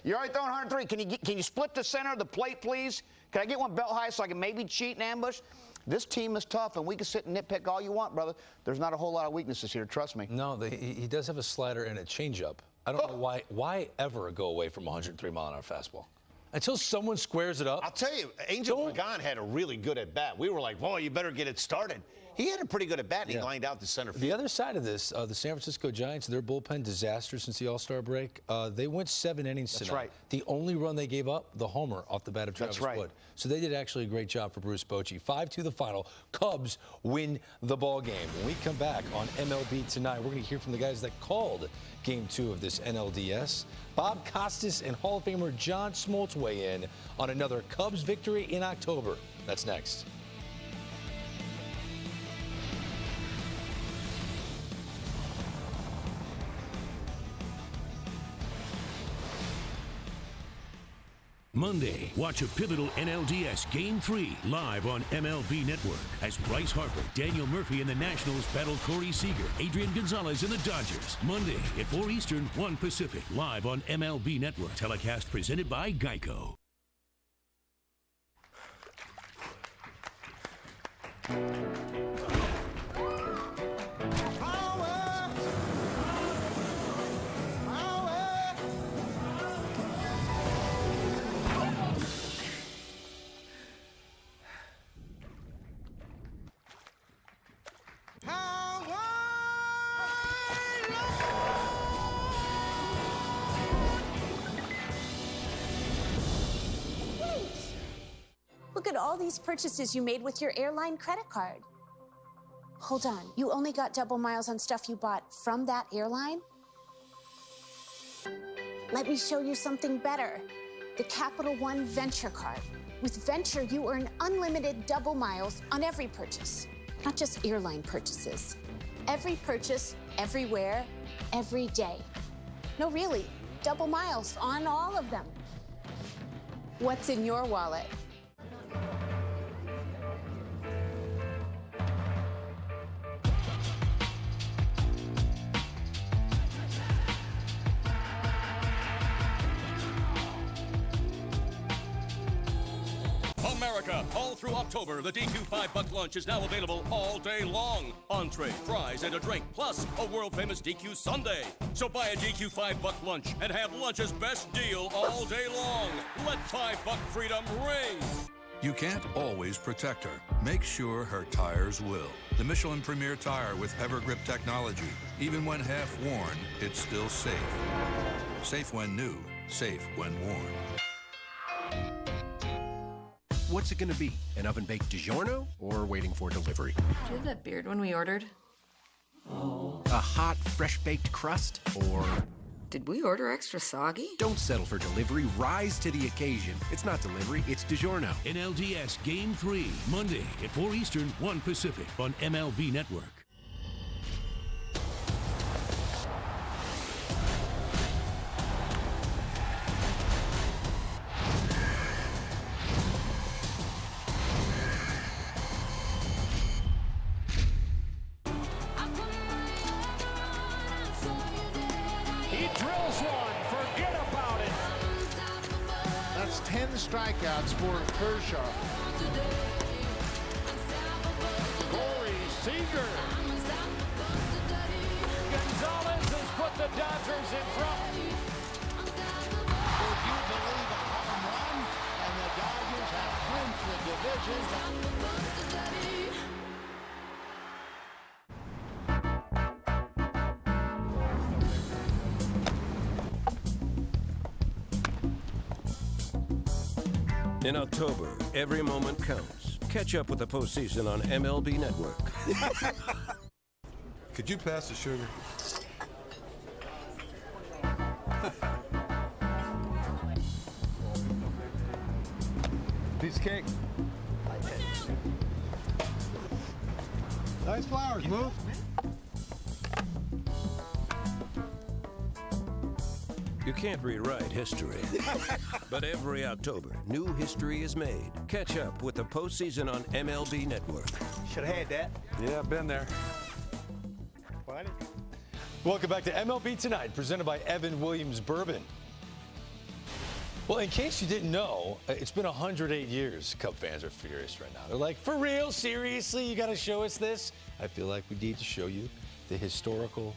You're already throwing 103. Can you split the center of the plate, please? Can I get one belt high so I can maybe cheat and ambush? This team is tough, and we can sit and nitpick all you want, brother. There's not a whole lot of weaknesses here, trust me. No, he does have a slider and a changeup. I don't know why ever go away from 103-mile-an-hour fastball. Until someone squares it up. I'll tell you, Angel Pagan had a really good at-bat. We were like, boy, you better get it started. He had a pretty good at-bat, and he lined out to center field. The other side of this, the San Francisco Giants, their bullpen disaster since the All-Star break. They went 7 innings tonight. That's right. The only run they gave up, the homer off the bat of Travis Wood. So they did actually a great job for Bruce Bochy. 5-2 the final. Cubs win the ball game. When we come back on MLB Tonight, we're going to hear from the guys that called Game 2 of this NLDS. Bob Costas and Hall of Famer John Smoltz weigh in on another Cubs victory in October. That's next. Monday, watch a pivotal NLDS Game 3 live on MLB Network as Bryce Harper, Daniel Murphy, and the Nationals battle Corey Seager, Adrian Gonzalez, and the Dodgers. Monday at 4 Eastern, 1 Pacific, live on MLB Network. Telecast presented by Geico. Look at all these purchases you made with your airline credit card. Hold on, you only got double miles on stuff you bought from that airline? Let me show you something better. The Capital One Venture Card. With Venture, you earn unlimited double miles on every purchase, not just airline purchases. Every purchase, everywhere, every day. No, really, double miles on all of them. What's in your wallet? America, all through October, the DQ $5 lunch is now available all day long. Entree, fries, and a drink, plus a world-famous DQ sundae. So buy a DQ $5 lunch and have lunch's best deal all day long. Let $5 freedom ring. You can't always protect her. Make sure her tires will. The Michelin Premier Tire with EverGrip technology. Even when half worn, it's still safe. Safe when new, safe when worn. What's it going to be? An oven-baked DiGiorno or waiting for delivery? Did you have that beard when we ordered? A hot, fresh-baked crust or... Did we order extra soggy? Don't settle for delivery. Rise to the occasion. It's not delivery, it's DiGiorno. NLDS Game 3, Monday at 4 Eastern, 1 Pacific on MLB Network. That's 10 strikeouts for Kershaw. Corey Seager. Gonzalez has put the Dodgers in front. Would you believe a home run? And the Dodgers have clinched the division. In October, every moment counts. Catch up with the postseason on MLB Network. Could you pass the sugar? Piece of cake. Nice flowers, move. You can't rewrite history. But every October, new history is made. Catch up with the postseason on MLB Network. Should have had that. Yeah, been there. Welcome back to MLB Tonight, presented by Evan Williams Bourbon. Well, in case you didn't know, it's been 108 years. Cub fans are furious right now. They're like, for real? Seriously? You got to show us this? I feel like we need to show you the historical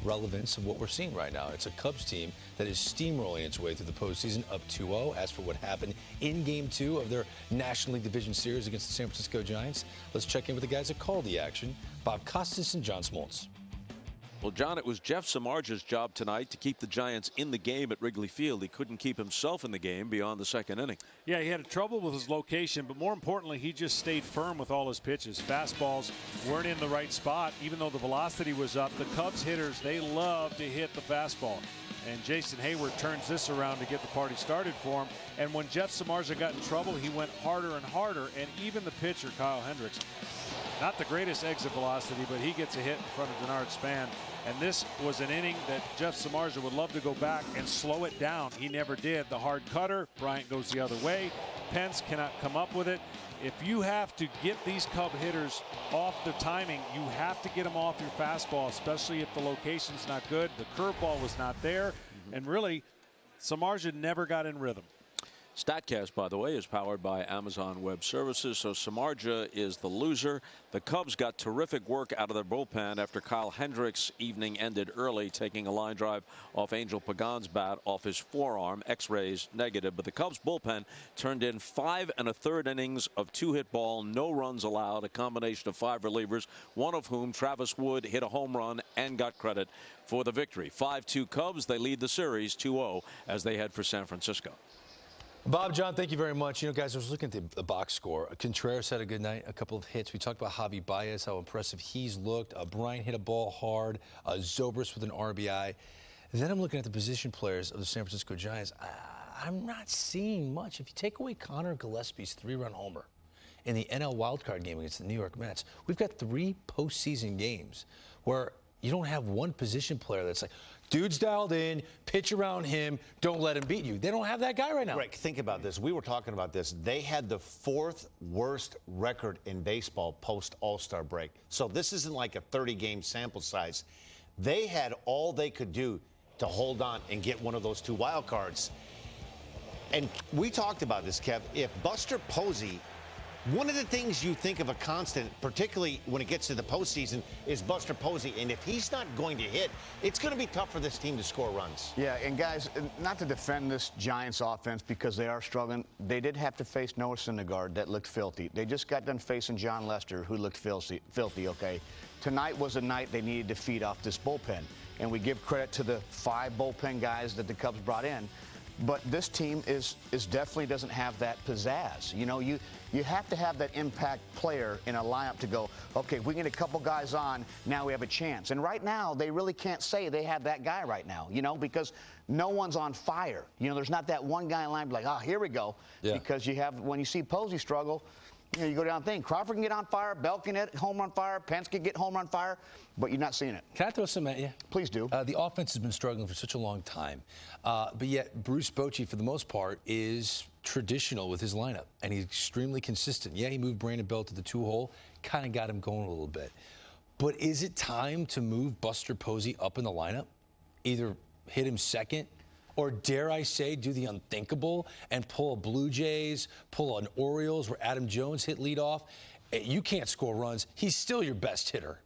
relevance of what we're seeing right now. It's a Cubs team that is steamrolling its way through the postseason up 2-0. As for what happened in Game 2 of their National League Division Series against the San Francisco Giants, let's check in with the guys that called the action, Bob Costas and John Smoltz. Well, John, it was Jeff Samardzij's job tonight to keep the Giants in the game at Wrigley Field. He couldn't keep himself in the game beyond the second inning. Yeah, he had trouble with his location, but more importantly, he just stayed firm with all his pitches. Fastballs weren't in the right spot, even though the velocity was up. The Cubs hitters, they love to hit the fastball. And Jason Hayward turns this around to get the party started for him. And when Jeff Samardzij got in trouble, he went harder and harder. And even the pitcher, Kyle Hendricks, not the greatest exit velocity, but he gets a hit in front of Denard Span. And this was an inning that Jeff Samardzij would love to go back and slow it down. He never did. The hard cutter, Bryant goes the other way. Pence cannot come up with it. If you have to get these Cub hitters off the timing, you have to get them off your fastball, especially if the location's not good. The curveball was not there. And really, Samardzij never got in rhythm. StatCast, by the way, is powered by Amazon Web Services, so Samardzij is the loser. The Cubs got terrific work out of their bullpen after Kyle Hendricks' evening ended early, taking a line drive off Angel Pagan's bat off his forearm, X-rays negative. But the Cubs bullpen turned in 5 1/3 innings of 2-hit ball, no runs allowed, a combination of 5 relievers, one of whom, Travis Wood, hit a home run and got credit for the victory. 5-2 Cubs. They lead the series 2-0 as they head for San Francisco. Bob, John, thank you very much. You know, guys, I was looking at the box score. Contreras had a good night, a couple of hits. We talked about Javi Baez, how impressive he's looked. Bryant hit a ball hard. Zobrist with an RBI. And then I'm looking at the position players of the San Francisco Giants. I'm not seeing much. If you take away Connor Gillespie's 3-run homer in the NL wildcard game against the New York Mets, we've got 3 postseason games where you don't have one position player that's like, dude's dialed in, pitch around him, don't let him beat you. They don't have that guy right now. Rick, think about this. We were talking about this. They had the 4th worst record in baseball post All-Star break. So this isn't like a 30-game sample size. They had all they could do to hold on and get one of those 2 wild cards. And we talked about this, Kev. If Buster Posey, one of the things you think of a constant, particularly when it gets to the postseason, is Buster Posey. And if he's not going to hit, it's going to be tough for this team to score runs. Yeah, and guys, not to defend this Giants offense because they are struggling, they did have to face Noah Syndergaard that looked filthy. They just got done facing John Lester, who looked filthy, okay? Tonight was a night they needed to feed off this bullpen. And we give credit to the 5 bullpen guys that the Cubs brought in. But this team is definitely doesn't have that pizzazz. You know, you have to have that impact player in a lineup to go, okay, if we get a couple guys on, now we have a chance. And right now, they really can't say they have that guy right now, you know, because no one's on fire. You know, there's not that one guy in line like, oh, here we go. Yeah. Because you have, when you see Posey struggle, you know, you go down and think, Crawford can get on fire, Bell can get home run fire, Pence can get home run fire, but you're not seeing it. Can I throw some at you? Please do. The offense has been struggling for such a long time, but yet Bruce Bochy, for the most part, is traditional with his lineup, and he's extremely consistent. Yeah, he moved Brandon Bell to the 2-hole, kind of got him going a little bit. But is it time to move Buster Posey up in the lineup? Either hit him second, or dare I say, do the unthinkable and pull a Blue Jays, pull an Orioles where Adam Jones hit leadoff. You can't score runs. He's still your best hitter.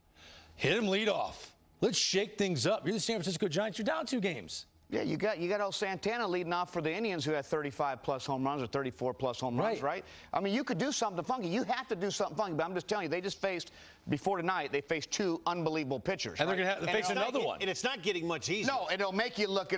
Hit him leadoff. Let's shake things up. You're the San Francisco Giants. You're down 2 games. Yeah, you got old Santana leading off for the Indians, who had 35-plus home runs or 34-plus home runs, right? I mean, you could do something funky. You have to do something funky. But I'm just telling you, they just faced, before tonight, they faced 2 unbelievable pitchers. And they're going to have to face another one. And it's not getting much easier. No, it'll make you look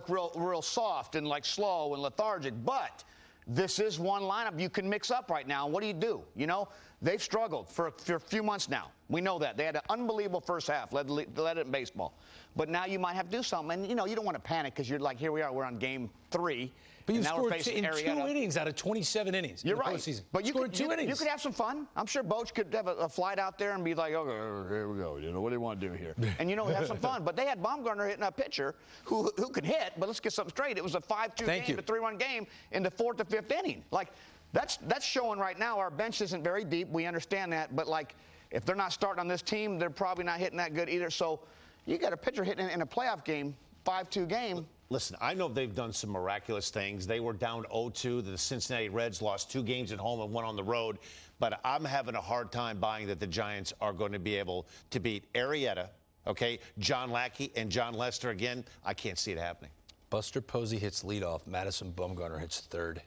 real soft and like slow and lethargic. But this is one lineup you can mix up right now. And what do you do? You know, they've struggled for a few months now. We know that. They had an unbelievable first half, led it in baseball. But now you might have to do something. And, you know, you don't want to panic because you're like, here we are, we're on game 3. But you scored in 2 innings out of 27 innings. You're right. Postseason. But you scored could, 2 innings. You could have some fun. I'm sure Boch could have a flight out there and be like, okay, here we go. You know, what do you want to do here? And, you know, have some fun. But they had Baumgartner hitting a pitcher who could hit. But let's get something straight. It was a 5-2 game, a 3-run game in the 4th to 5th inning. Like, that's showing right now our bench isn't very deep. We understand that. But, like, if they're not starting on this team, they're probably not hitting that good either. So you got a pitcher hitting in a playoff game, 5-2 game. Listen, I know they've done some miraculous things. They were down 0-2. The Cincinnati Reds lost 2 games at home and 1 on the road. But I'm having a hard time buying that the Giants are going to be able to beat Arrieta, okay, John Lackey, and John Lester again. I can't see it happening. Buster Posey hits leadoff. Madison Bumgarner hits third.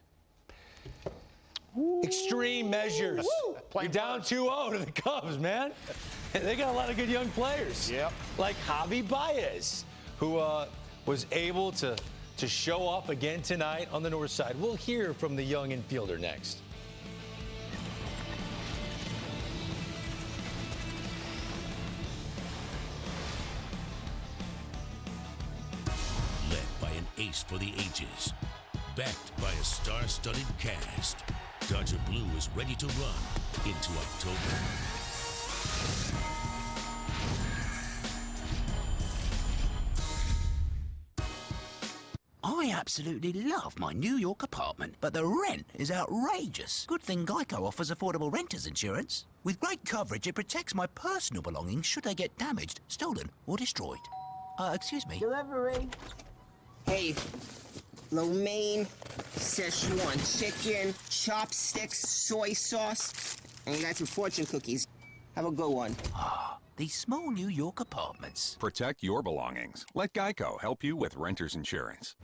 Woo. Extreme measures. Woo. You're down 2-0 to the Cubs, man. They got a lot of good young players. Yep. Like Javi Baez, who was able to show up again tonight on the north side. We'll hear from the young infielder next. Led by an ace for the ages, backed by a star-studded cast, Dodger Blue is ready to run into October. I absolutely love my New York apartment, but the rent is outrageous. Good thing Geico offers affordable renter's insurance. With great coverage, it protects my personal belongings should they get damaged, stolen, or destroyed. Excuse me. Delivery. Hey, lo mein, Szechuan chicken, chopsticks, soy sauce, and you got some fortune cookies. Have a good one. These small New York apartments. Protect your belongings. Let Geico help you with renter's insurance.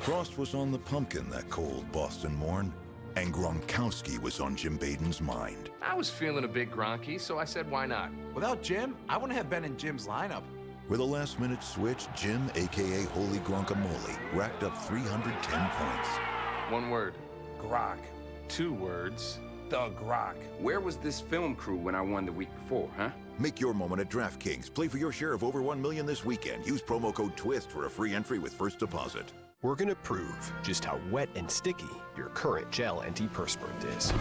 Frost was on the pumpkin that cold Boston morn, and Gronkowski was on Jim Baden's mind. I was feeling a bit Gronky, so I said, why not? Without Jim, I wouldn't have been in Jim's lineup. With a last-minute switch, Jim, a.k.a. Holy Gronkamole, racked up 310 points. One word, Grok. 2 words, the Grok. Where was this film crew when I won the week before, huh? Make your moment at DraftKings. Play for your share of over $1 million this weekend. Use promo code TWIST for a free entry with first deposit. We're going to prove just how wet and sticky your current gel antiperspirant is.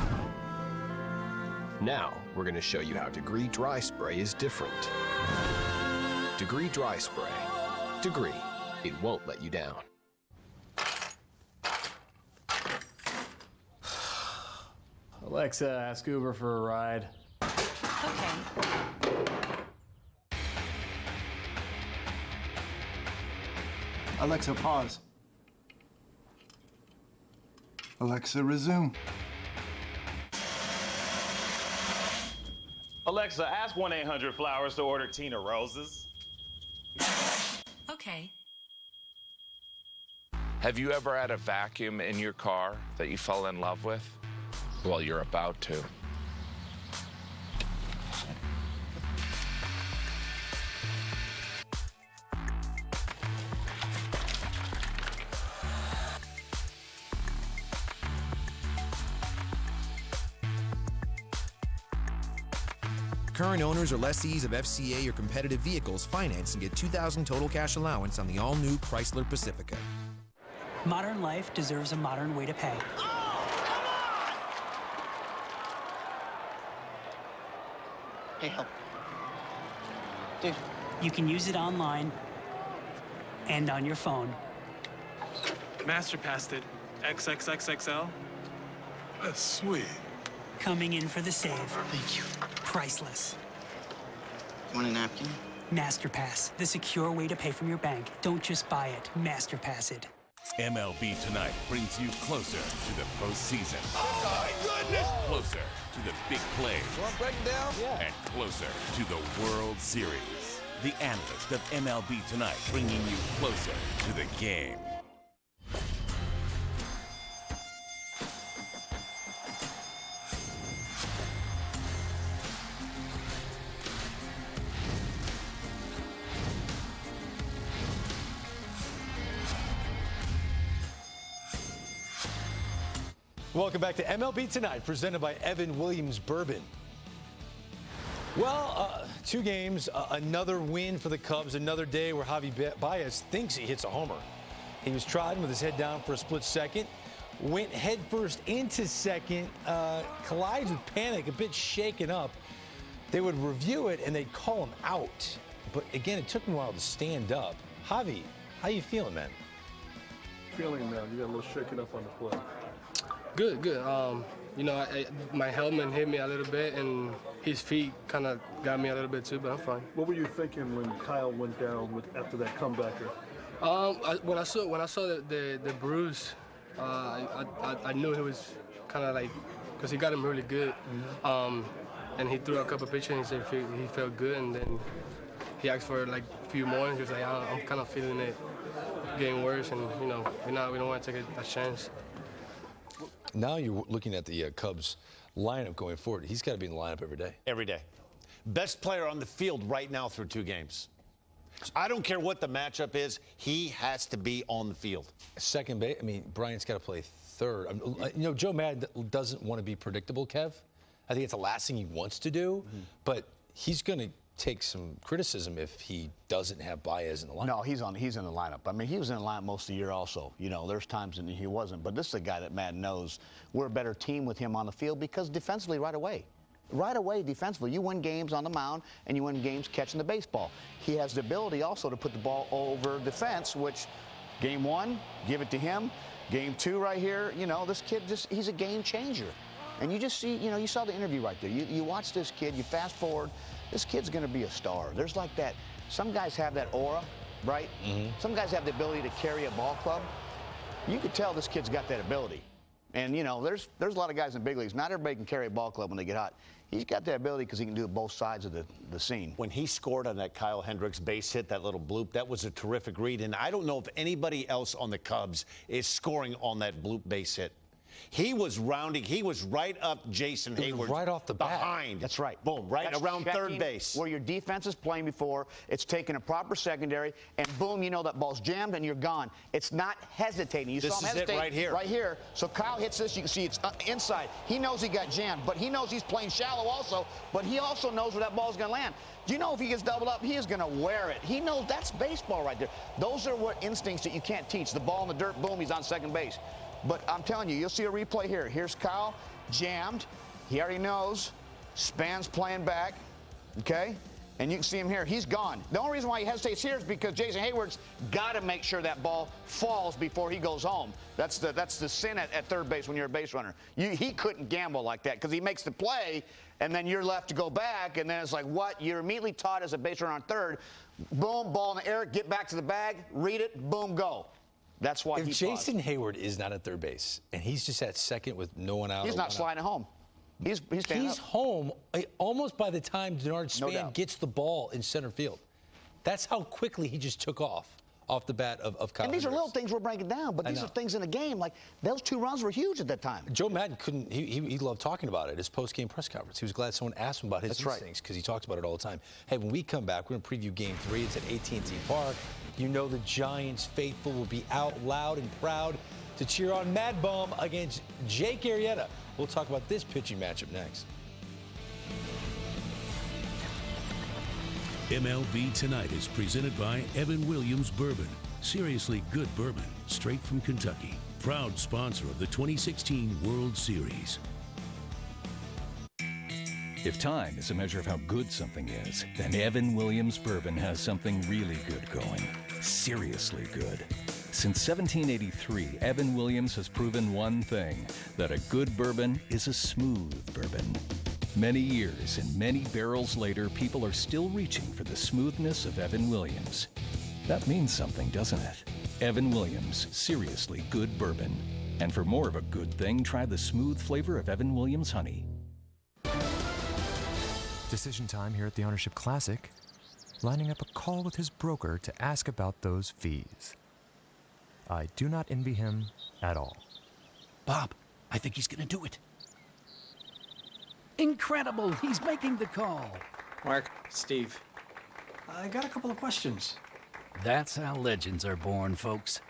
Now, we're going to show you how Degree Dry Spray is different. Degree Dry Spray. Degree. It won't let you down. Alexa, ask Uber for a ride. Alexa, pause. Alexa, resume. Alexa, ask 1-800-Flowers to order Tina Roses. Okay. Have you ever had a vacuum in your car that you fell in love with? Well, you're about to. Current owners or lessees of FCA or competitive vehicles finance and get $2,000 total cash allowance on the all-new Chrysler Pacifica. Modern life deserves a modern way to pay. Hey, help. Dude. You can use it online and on your phone. Masterpassed it. XXXXL. That's sweet. Coming in for the save. Thank you. Priceless. Want a napkin? Masterpass, the secure way to pay from your bank. Don't just buy it, Masterpass it. MLB Tonight brings you closer to the postseason. Oh, my goodness! Closer to the big plays. Want to break it down? Yeah. And closer to the World Series. The analyst of MLB Tonight bringing you closer to the game. Welcome back to MLB Tonight, presented by Evan Williams Bourbon. Well, 2 games, another win for the Cubs, another day where Javi Baez thinks he hits a homer. He was trotting with his head down for a split second, went headfirst into second, collides with panic, a bit shaken up. They would review it and they'd call him out. But again, it took him a while to stand up. Javi, how you feeling, man? Feeling, man. You got a little shaken up on the play. Good, good. You know, my helmet hit me a little bit, and his feet kind of got me a little bit too, but I'm fine. What were you thinking when Kyle went down after that comebacker? When I saw the bruise, I knew he was kind of like, because he got him really good, and he threw a couple pitches and he said he felt good, and then he asked for like a few more, and he was like, I'm kind of feeling it getting worse, and you know, we don't want to take a chance. Now you're looking at the Cubs lineup going forward. He's got to be in the lineup every day. Every day. Best player on the field right now through 2 games. I don't care what the matchup is. He has to be on the field. Second base, I mean, Bryant's got to play third. You know, Joe Madden doesn't want to be predictable, Kev. I think it's the last thing he wants to do, but he's going to take some criticism if he doesn't have Baez in the lineup. No, he's in the lineup. I mean, he was in the lineup most of the year also. You know, there's times when he wasn't. But this is a guy that Madden knows we're a better team with him on the field because defensively right away defensively, you win games on the mound and you win games catching the baseball. He has the ability also to put the ball over defense, which game 1, give it to him. Game 2 right here, you know, this kid he's a game changer. And you just see, you know, you saw the interview right there. You watch this kid, you fast forward, this kid's going to be a star. There's like that, some guys have that aura, right? Some guys have the ability to carry a ball club. You could tell this kid's got that ability. And, you know, there's a lot of guys in big leagues. Not everybody can carry a ball club when they get hot. He's got that ability because he can do it both sides of the scene. When he scored on that Kyle Hendricks base hit, that little bloop, that was a terrific read. And I don't know if anybody else on the Cubs is scoring on that bloop base hit. He was rounding. He was right up Jason Hayward. Right off the bat. Behind. That's right. Boom, right That's around third base. Where your defense is playing before, it's taking a proper secondary, and boom, you know that ball's jammed and you're gone. It's not hesitating. You This saw him is it hesitate right here. Right here. So Kyle hits this. You can see it's inside. He knows he got jammed, but he knows he's playing shallow also, but he also knows where that ball's going to land. Do you know if he gets doubled up, he is going to wear it. He knows that's baseball right there. Those are what instincts that you can't teach. The ball in the dirt, boom, he's on second base. But I'm telling you, you'll see a replay here. Here's Kyle, jammed. He already knows. Span's playing back, okay? And you can see him here. He's gone. The only reason why he hesitates here is because Jason Hayward's got to make sure that ball falls before he goes home. That's the sin at third base when you're a base runner. He couldn't gamble like that because he makes the play, and then you're left to go back, and then it's like, what? You're immediately taught as a base runner on third. Boom, ball in the air, get back to the bag, read it, boom, go. That's why if Jason Hayward is not at third base and he's just at second with no one out, he's not sliding home. He's home almost by the time Denard Span gets the ball in center field. That's how quickly he just took off the bat of Kyle. And these are little things we're breaking down, but these are things in the game. Like those 2 runs were huge at that time. Joe Madden couldn't. He loved talking about it. His post-game press conference. He was glad someone asked him about his instincts because he talks about it all the time. Hey, when we come back, we're going to preview Game 3. It's at AT&T Park. You know the Giants faithful will be out loud and proud to cheer on Mad Bum against Jake Arrieta. We'll talk about this pitching matchup next. MLB Tonight is presented by Evan Williams Bourbon. Seriously good bourbon, straight from Kentucky. Proud sponsor of the 2016 World Series. If time is a measure of how good something is, then Evan Williams Bourbon has something really good going. Seriously good. Since 1783, Evan Williams has proven one thing, that a good bourbon is a smooth bourbon. Many years and many barrels later, people are still reaching for the smoothness of Evan Williams. That means something, doesn't it? Evan Williams, seriously good bourbon. And for more of a good thing, try the smooth flavor of Evan Williams Honey. Decision time here at the Ownership Classic. Lining up a call with his broker to ask about those fees. I do not envy him at all. Bob, I think he's going to do it. Incredible! He's making the call. Mark, Steve, I got a couple of questions. That's how legends are born, folks.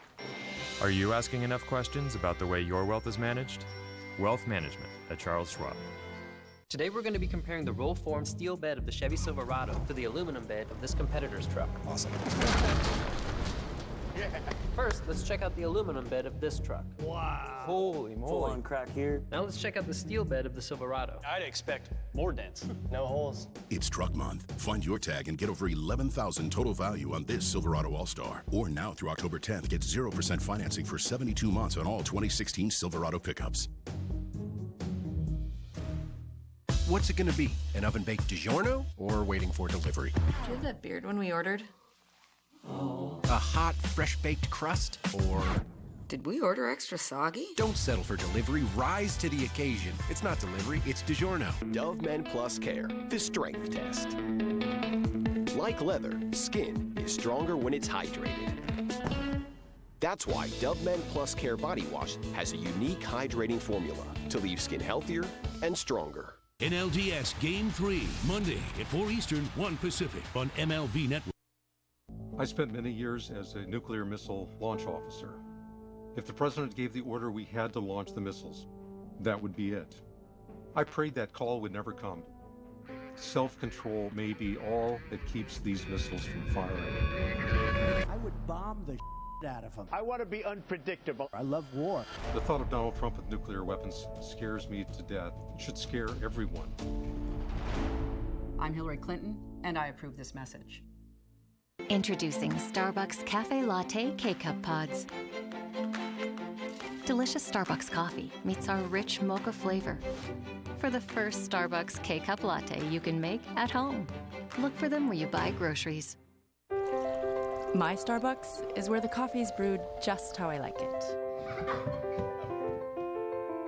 Are you asking enough questions about the way your wealth is managed? Wealth Management at Charles Schwab. Today we're going to be comparing the roll-form steel bed of the Chevy Silverado to the aluminum bed of this competitor's truck. Awesome. First, let's check out the aluminum bed of this truck. Wow. Holy moly. Full on crack here. Now let's check out the steel bed of the Silverado. I'd expect more dents. No holes. It's Truck Month. Find your tag and get over $11,000 total value on this Silverado All-Star. Or now through October 10th, get 0% financing for 72 months on all 2016 Silverado pickups. What's it gonna be? An oven-baked DiGiorno or waiting for delivery? Did you have that beard when we ordered? A hot, fresh-baked crust or... Did we order extra soggy? Don't settle for delivery. Rise to the occasion. It's not delivery, it's DiGiorno. Dove Men Plus Care, the strength test. Like leather, skin is stronger when it's hydrated. That's why Dove Men Plus Care Body Wash has a unique hydrating formula to leave skin healthier and stronger. NLDS Game 3, Monday at 4 Eastern, 1 Pacific on MLB Network. I spent many years as a nuclear missile launch officer. If the president gave the order we had to launch the missiles, that would be it. I prayed that call would never come. Self-control may be all that keeps these missiles from firing. I would bomb the out of them. I want to be unpredictable. I love war. The thought of Donald Trump with nuclear weapons scares me to death. It should scare everyone. I'm Hillary Clinton, and I approve this message. Introducing Starbucks Cafe Latte K-Cup Pods. Delicious Starbucks coffee meets our rich mocha flavor. For the first Starbucks K-Cup Latte you can make at home. Look for them where you buy groceries. My Starbucks is where the coffee is brewed just how I like it.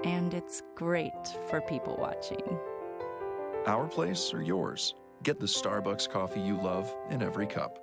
And it's great for people watching. Our place or yours? Get the Starbucks coffee you love in every cup.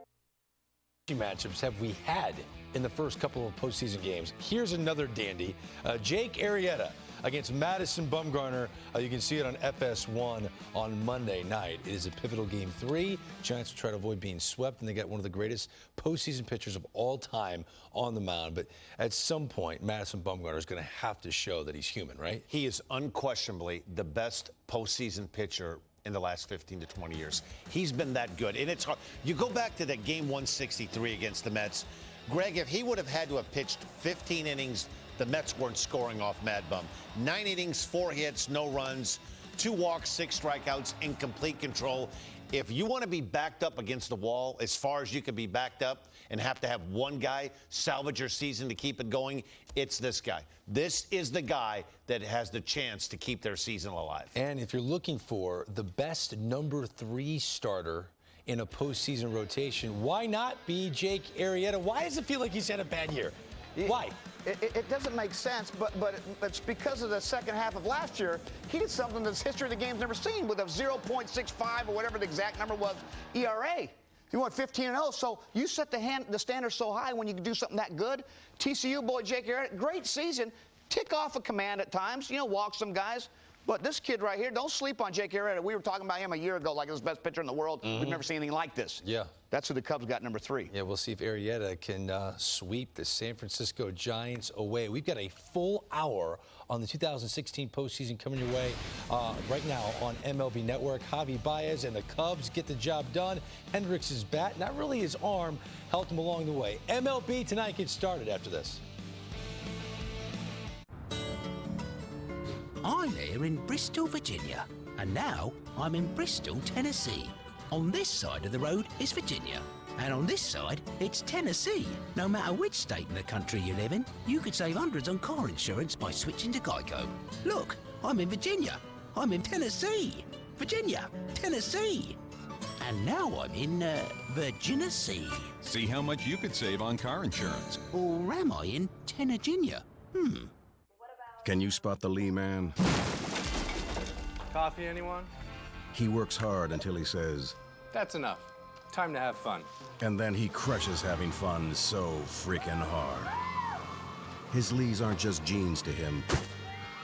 Matchups have we had in the first couple of postseason games? Here's another dandy. Jake Arrieta against Madison Bumgarner. You can see it on FS1 on Monday night. It is a pivotal Game 3. Giants will try to avoid being swept, and they got one of the greatest postseason pitchers of all time on the mound. But at some point, Madison Bumgarner is going to have to show that he's human, right? He is unquestionably the best postseason pitcher in the last 15 to 20 years. He's been that good. And it's hard. You go back to that Game 163 against the Mets. Greg, if he would have had to have pitched 15 innings, the Mets weren't scoring off Mad Bum. 9 innings, 4 hits, no runs, 2 walks, 6 strikeouts, in complete control. If you want to be backed up against the wall as far as you can be backed up and have to have one guy salvage your season to keep it going, it's this guy. This is the guy that has the chance to keep their season alive. And if you're looking for the best number 3 starter in a postseason rotation, why not be Jake Arrieta? Why does it feel like he's had a bad year? Why? It doesn't make sense, but it's because of the second half of last year. He did something that's history of the game's never seen with a 0.65 or whatever the exact number was ERA. You went 15-0, so you set the standard so high when you can do something that good. TCU boy Jake Arrieta, great season. Tick off a command at times, walk some guys. But this kid right here, don't sleep on Jake Arrieta. We were talking about him a year ago like he was the best pitcher in the world. We've never seen anything like this. Yeah. That's who the Cubs got, number 3. Yeah, we'll see if Arrieta can sweep the San Francisco Giants away. We've got a full hour on the 2016 postseason coming your way right now on MLB Network. Javi Baez and the Cubs get the job done. Hendricks' bat, not really his arm, helped him along the way. MLB Tonight gets started after this. I'm here in Bristol, Virginia, and now I'm in Bristol, Tennessee. On this side of the road is Virginia, and on this side, it's Tennessee. No matter which state in the country you live in, you could save hundreds on car insurance by switching to Geico. Look, I'm in Virginia. I'm in Tennessee. Virginia, Tennessee. And now I'm in Virginia Sea. See how much you could save on car insurance. Or am I in Tennessee? Can you spot the Lee man? Coffee, anyone? He works hard until he says, That's enough. Time to have fun. and then he crushes having fun so freaking hard. His Lees aren't just jeans to him,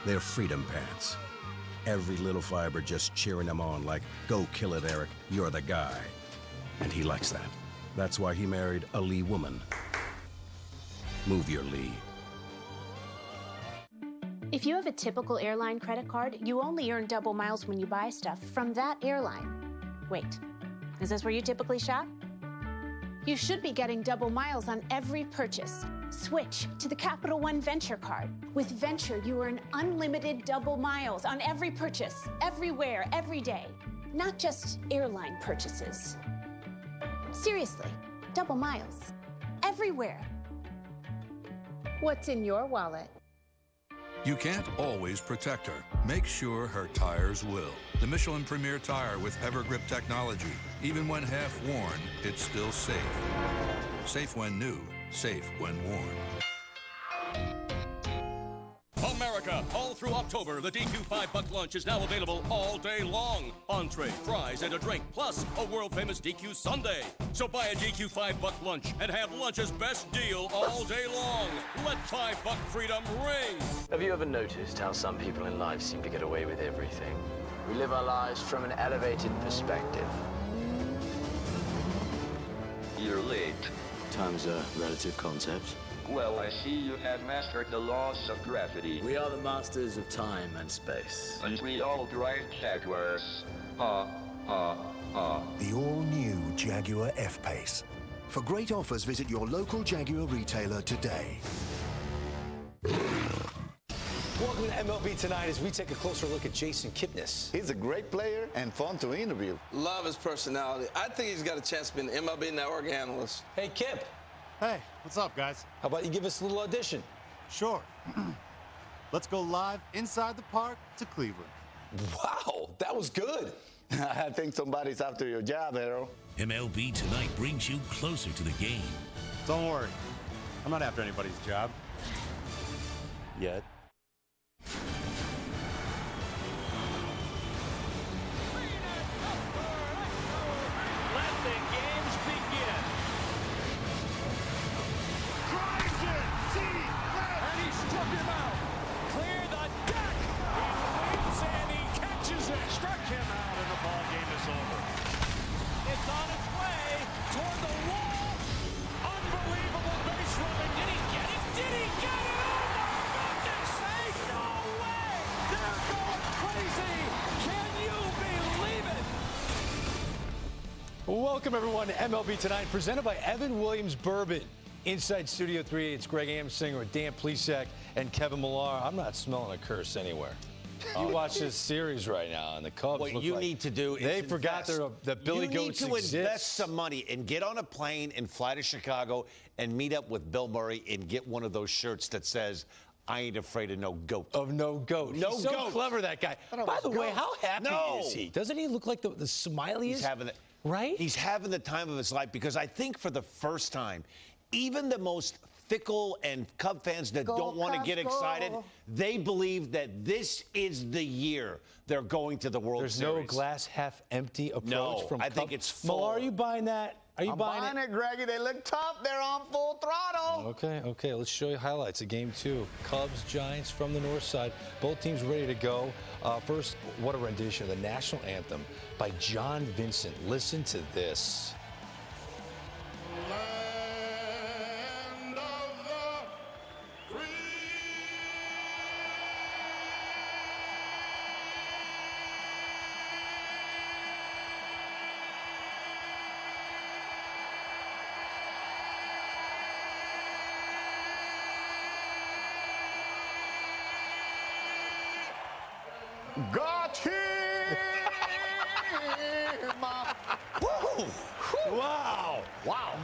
they're freedom pants. Every little fiber just cheering him on like, go kill it, Eric, you're the guy. And he likes that. That's why he married a Lee woman. Move your Lee. If you have a typical airline credit card, you only earn double miles when you buy stuff from that airline. Wait, is this where you typically shop? You should be getting double miles on every purchase. Switch to the Capital One Venture card. With Venture, you earn unlimited double miles on every purchase, everywhere, every day. Not just airline purchases. Seriously, double miles. Everywhere. What's in your wallet? You can't always protect her. Make sure her tires will. The Michelin Premier Tire with Evergrip technology. Even when half worn, it's still safe. Safe when new, safe when worn. America, all through October, the DQ $5 lunch is now available all day long. Entree, fries, and a drink, plus a world-famous DQ sundae. So buy a DQ $5 lunch and have lunch's best deal all day long. Let $5 freedom ring. Have you ever noticed how some people in life seem to get away with everything? We live our lives from an elevated perspective. You're late. Time's a relative concept. Well, I see you have mastered the laws of gravity. We are the masters of time and space. And we all drive Jaguars. The all-new Jaguar F-Pace. For great offers, visit your local Jaguar retailer today. Welcome to MLB Tonight as we take a closer look at Jason Kipnis. He's a great player and fun to interview. Love his personality. I think he's got a chance to be an MLB Network analyst. Hey, Kip. Hey, what's up, guys? How about you give us a little audition? Sure. Let's go live inside the park to Cleveland. Wow, that was good. I think somebody's after your job, Harold. MLB Tonight brings you closer to the game. Don't worry. I'm not after anybody's job. Yet. Let the games begin. Drives it, deep left, and he struck him out. Clear the deck. He wins and he catches it. Struck him out, and the ball game is over. It's on its way toward the wall. Unbelievable base running. Did he get it? Did he get it? Oh my goodness sake! No way! They're going crazy. Can you believe it? Welcome, everyone, to MLB Tonight, presented by Evan Williams Bourbon. Inside Studio 3, it's Greg Amsinger with Dan Plesac and Kevin Millar. I'm not smelling a curse anywhere. You watch this series right now, and the Cubs What look you like need to do is they forgot that Billy Goats You need to exists. invest some money and get on a plane and fly to Chicago and meet up with Bill Murray and get one of those shirts that says, I ain't afraid of no goat. Of no goat. No He's so goat. clever, that guy. By the way, how happy is he? Doesn't he look like the smiliest? He's having right? He's having the time of his life because I think for the first time, even the most fickle and Cub fans that don't want to get excited, they believe that this is the year they're going to the World Series. There's no glass half empty approach from I think Cub. it's full. Millar, are you buying that? Are you I'm buying it, Greggy. They look tough. They're on full throttle. Okay. Let's show you highlights of Game 2. Cubs, Giants from the north side. Both teams ready to go. First, what a rendition of the national anthem by John Vincent. Listen to this. Got him! Woo! Wow.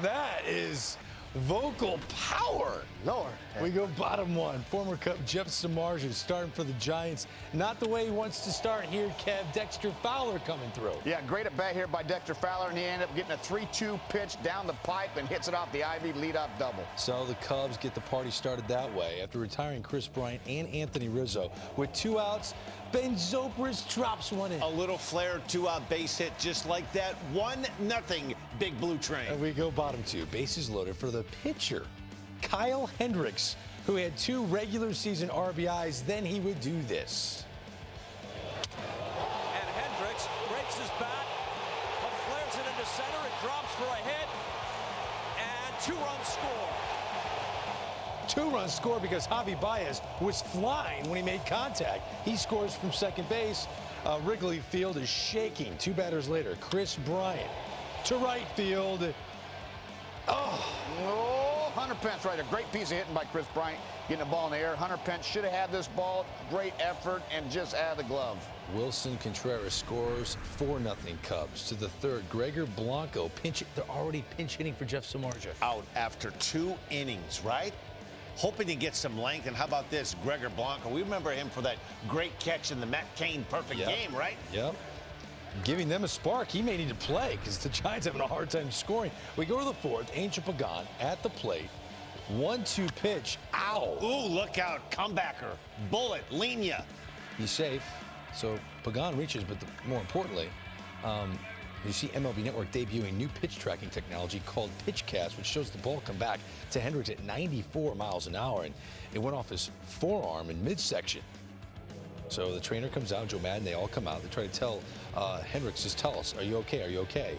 That is vocal power. Lord. We go bottom one. Former Cub Jeff Samardzija starting for the Giants. Not the way he wants to start here, Kev. Dexter Fowler coming through. Yeah, great at bat here by Dexter Fowler, and he ended up getting a 3-2 pitch down the pipe and hits it off the Ivy leadoff double. So the Cubs get the party started that way. After retiring Chris Bryant and Anthony Rizzo, with 2 outs, Ben Zobrist drops one in. A little flare, 2-out base hit just like that. 1-0, Big Blue Train. And we go bottom 2. Bases loaded for the pitcher, Kyle Hendricks, who had 2 regular season RBIs. Then he would do this. And Hendricks breaks his bat, but flares it into center. It drops for a hit, and 2 runs score. 2 runs scored because Javi Baez was flying when he made contact. He scores from second base. Wrigley Field is shaking. 2 batters later, Chris Bryant to right field. Oh, Hunter Pence, right. A great piece of hitting by Chris Bryant, getting the ball in the air. Hunter Pence should have had this ball. Great effort and just out of the glove. Wilson Contreras scores 4-0 Cubs. To the third, Gregor Blanco they're already pinch hitting for Jeff Samardzija. Out after 2 innings, right? Hoping to get some length. And how about this, Gregor Blanco? We remember him for that great catch in the Matt Cain perfect game, right? Yep. Giving them a spark. He may need to play because the Giants having a hard time scoring. We go to the 4th. Angel Pagan at the plate. 1-2 pitch. Ow. Ooh, look out. Comebacker. Bullet. Linia. He's safe. So Pagan reaches, but more importantly, you see MLB Network debuting new pitch tracking technology called PitchCast, which shows the ball come back to Hendricks at 94 miles an hour, and it went off his forearm in midsection. So the trainer comes out, Joe Madden, they all come out. They try to tell Hendricks, just tell us, are you okay? Are you okay?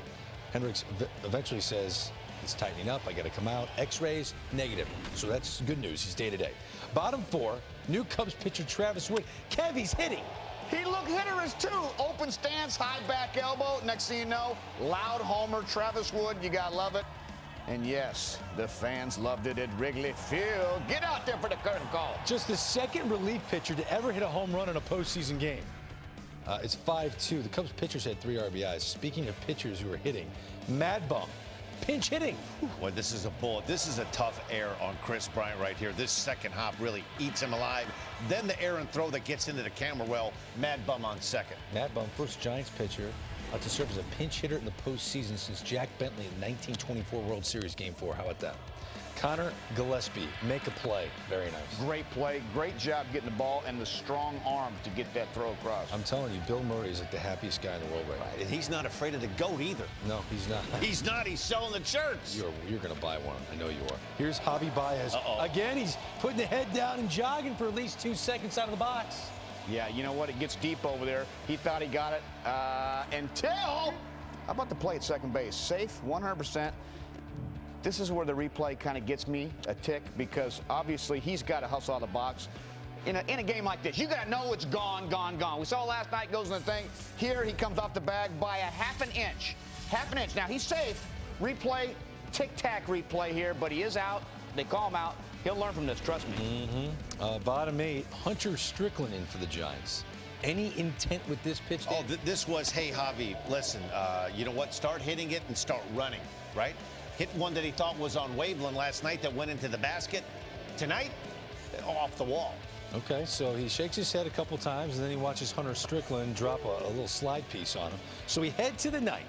Hendricks eventually says, it's tightening up, I got to come out. X-rays, negative. So that's good news. He's day-to-day. Bottom 4, new Cubs pitcher Travis Wood. Kev, he's hitting. He looked hitters too. Open stance, high back elbow. Next thing you know, loud homer. Travis Wood, you gotta love it. And yes, the fans loved it at Wrigley Field. Get out there for the curtain call. Just the second relief pitcher to ever hit a home run in a postseason game. It's 5-2. The Cubs pitchers had 3 RBIs. Speaking of pitchers who are hitting, Mad Bum, pinch hitting. Boy, this is a bullet. This is a tough error on Chris Bryant right here. This second hop really eats him alive. Then the errant throw that gets into the camera well. Mad Bum on second. Mad Bum, first Giants pitcher to serve as a pinch hitter in the postseason since Jack Bentley in 1924 World Series Game 4. How about that? Connor Gillespie, make a play. Very nice. Great play. Great job getting the ball and the strong arm to get that throw across. I'm telling you, Bill Murray is like the happiest guy in the world right now. And he's not afraid of the GOAT either. No, he's not. He's not. He's selling the shirts. You're going to buy one. I know you are. Here's Javi Baez. Again, he's putting the head down and jogging for at least 2 seconds out of the box. Yeah, you know what? It gets deep over there. He thought he got it until... How about the play at second base? Safe, 100%. This is where the replay kind of gets me a tick because obviously he's got to hustle out of the box. In a game like this, you got to know it's gone, gone, gone. We saw last night goes in the thing. Here he comes off the bag by a half an inch. Half an inch. Now he's safe. Replay, tic-tac replay here, but he is out. They call him out. He'll learn from this, trust me. Bottom 8, Hunter Strickland in for the Giants. Any intent with this pitch? Oh, this was, hey, Javi, listen, you know what? Start hitting it and start running, right? Hit one that he thought was on Waveland last night that went into the basket. Tonight, off the wall. Okay, so he shakes his head a couple times, and then he watches Hunter Strickland drop a little slide piece on him. So we head to the 9th.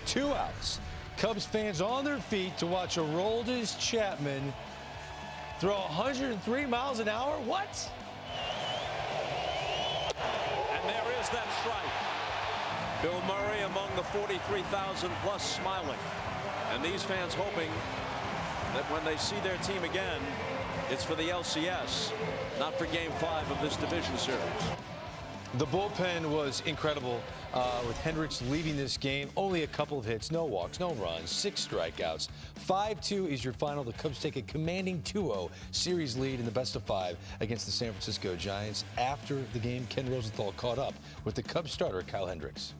2 outs. Cubs fans on their feet to watch Aroldis Chapman throw 103 miles an hour. What? And there is that strike. Bill Murray among the 43,000 plus smiling. And these fans hoping that when they see their team again, it's for the LCS, not for Game 5 of this division series. The bullpen was incredible with Hendricks leading this game. Only a couple of hits, no walks, no runs, 6 strikeouts. 5-2 is your final. The Cubs take a commanding 2-0 series lead in the best-of-5 against the San Francisco Giants. After the game, Ken Rosenthal caught up with the Cubs starter, Kyle Hendricks.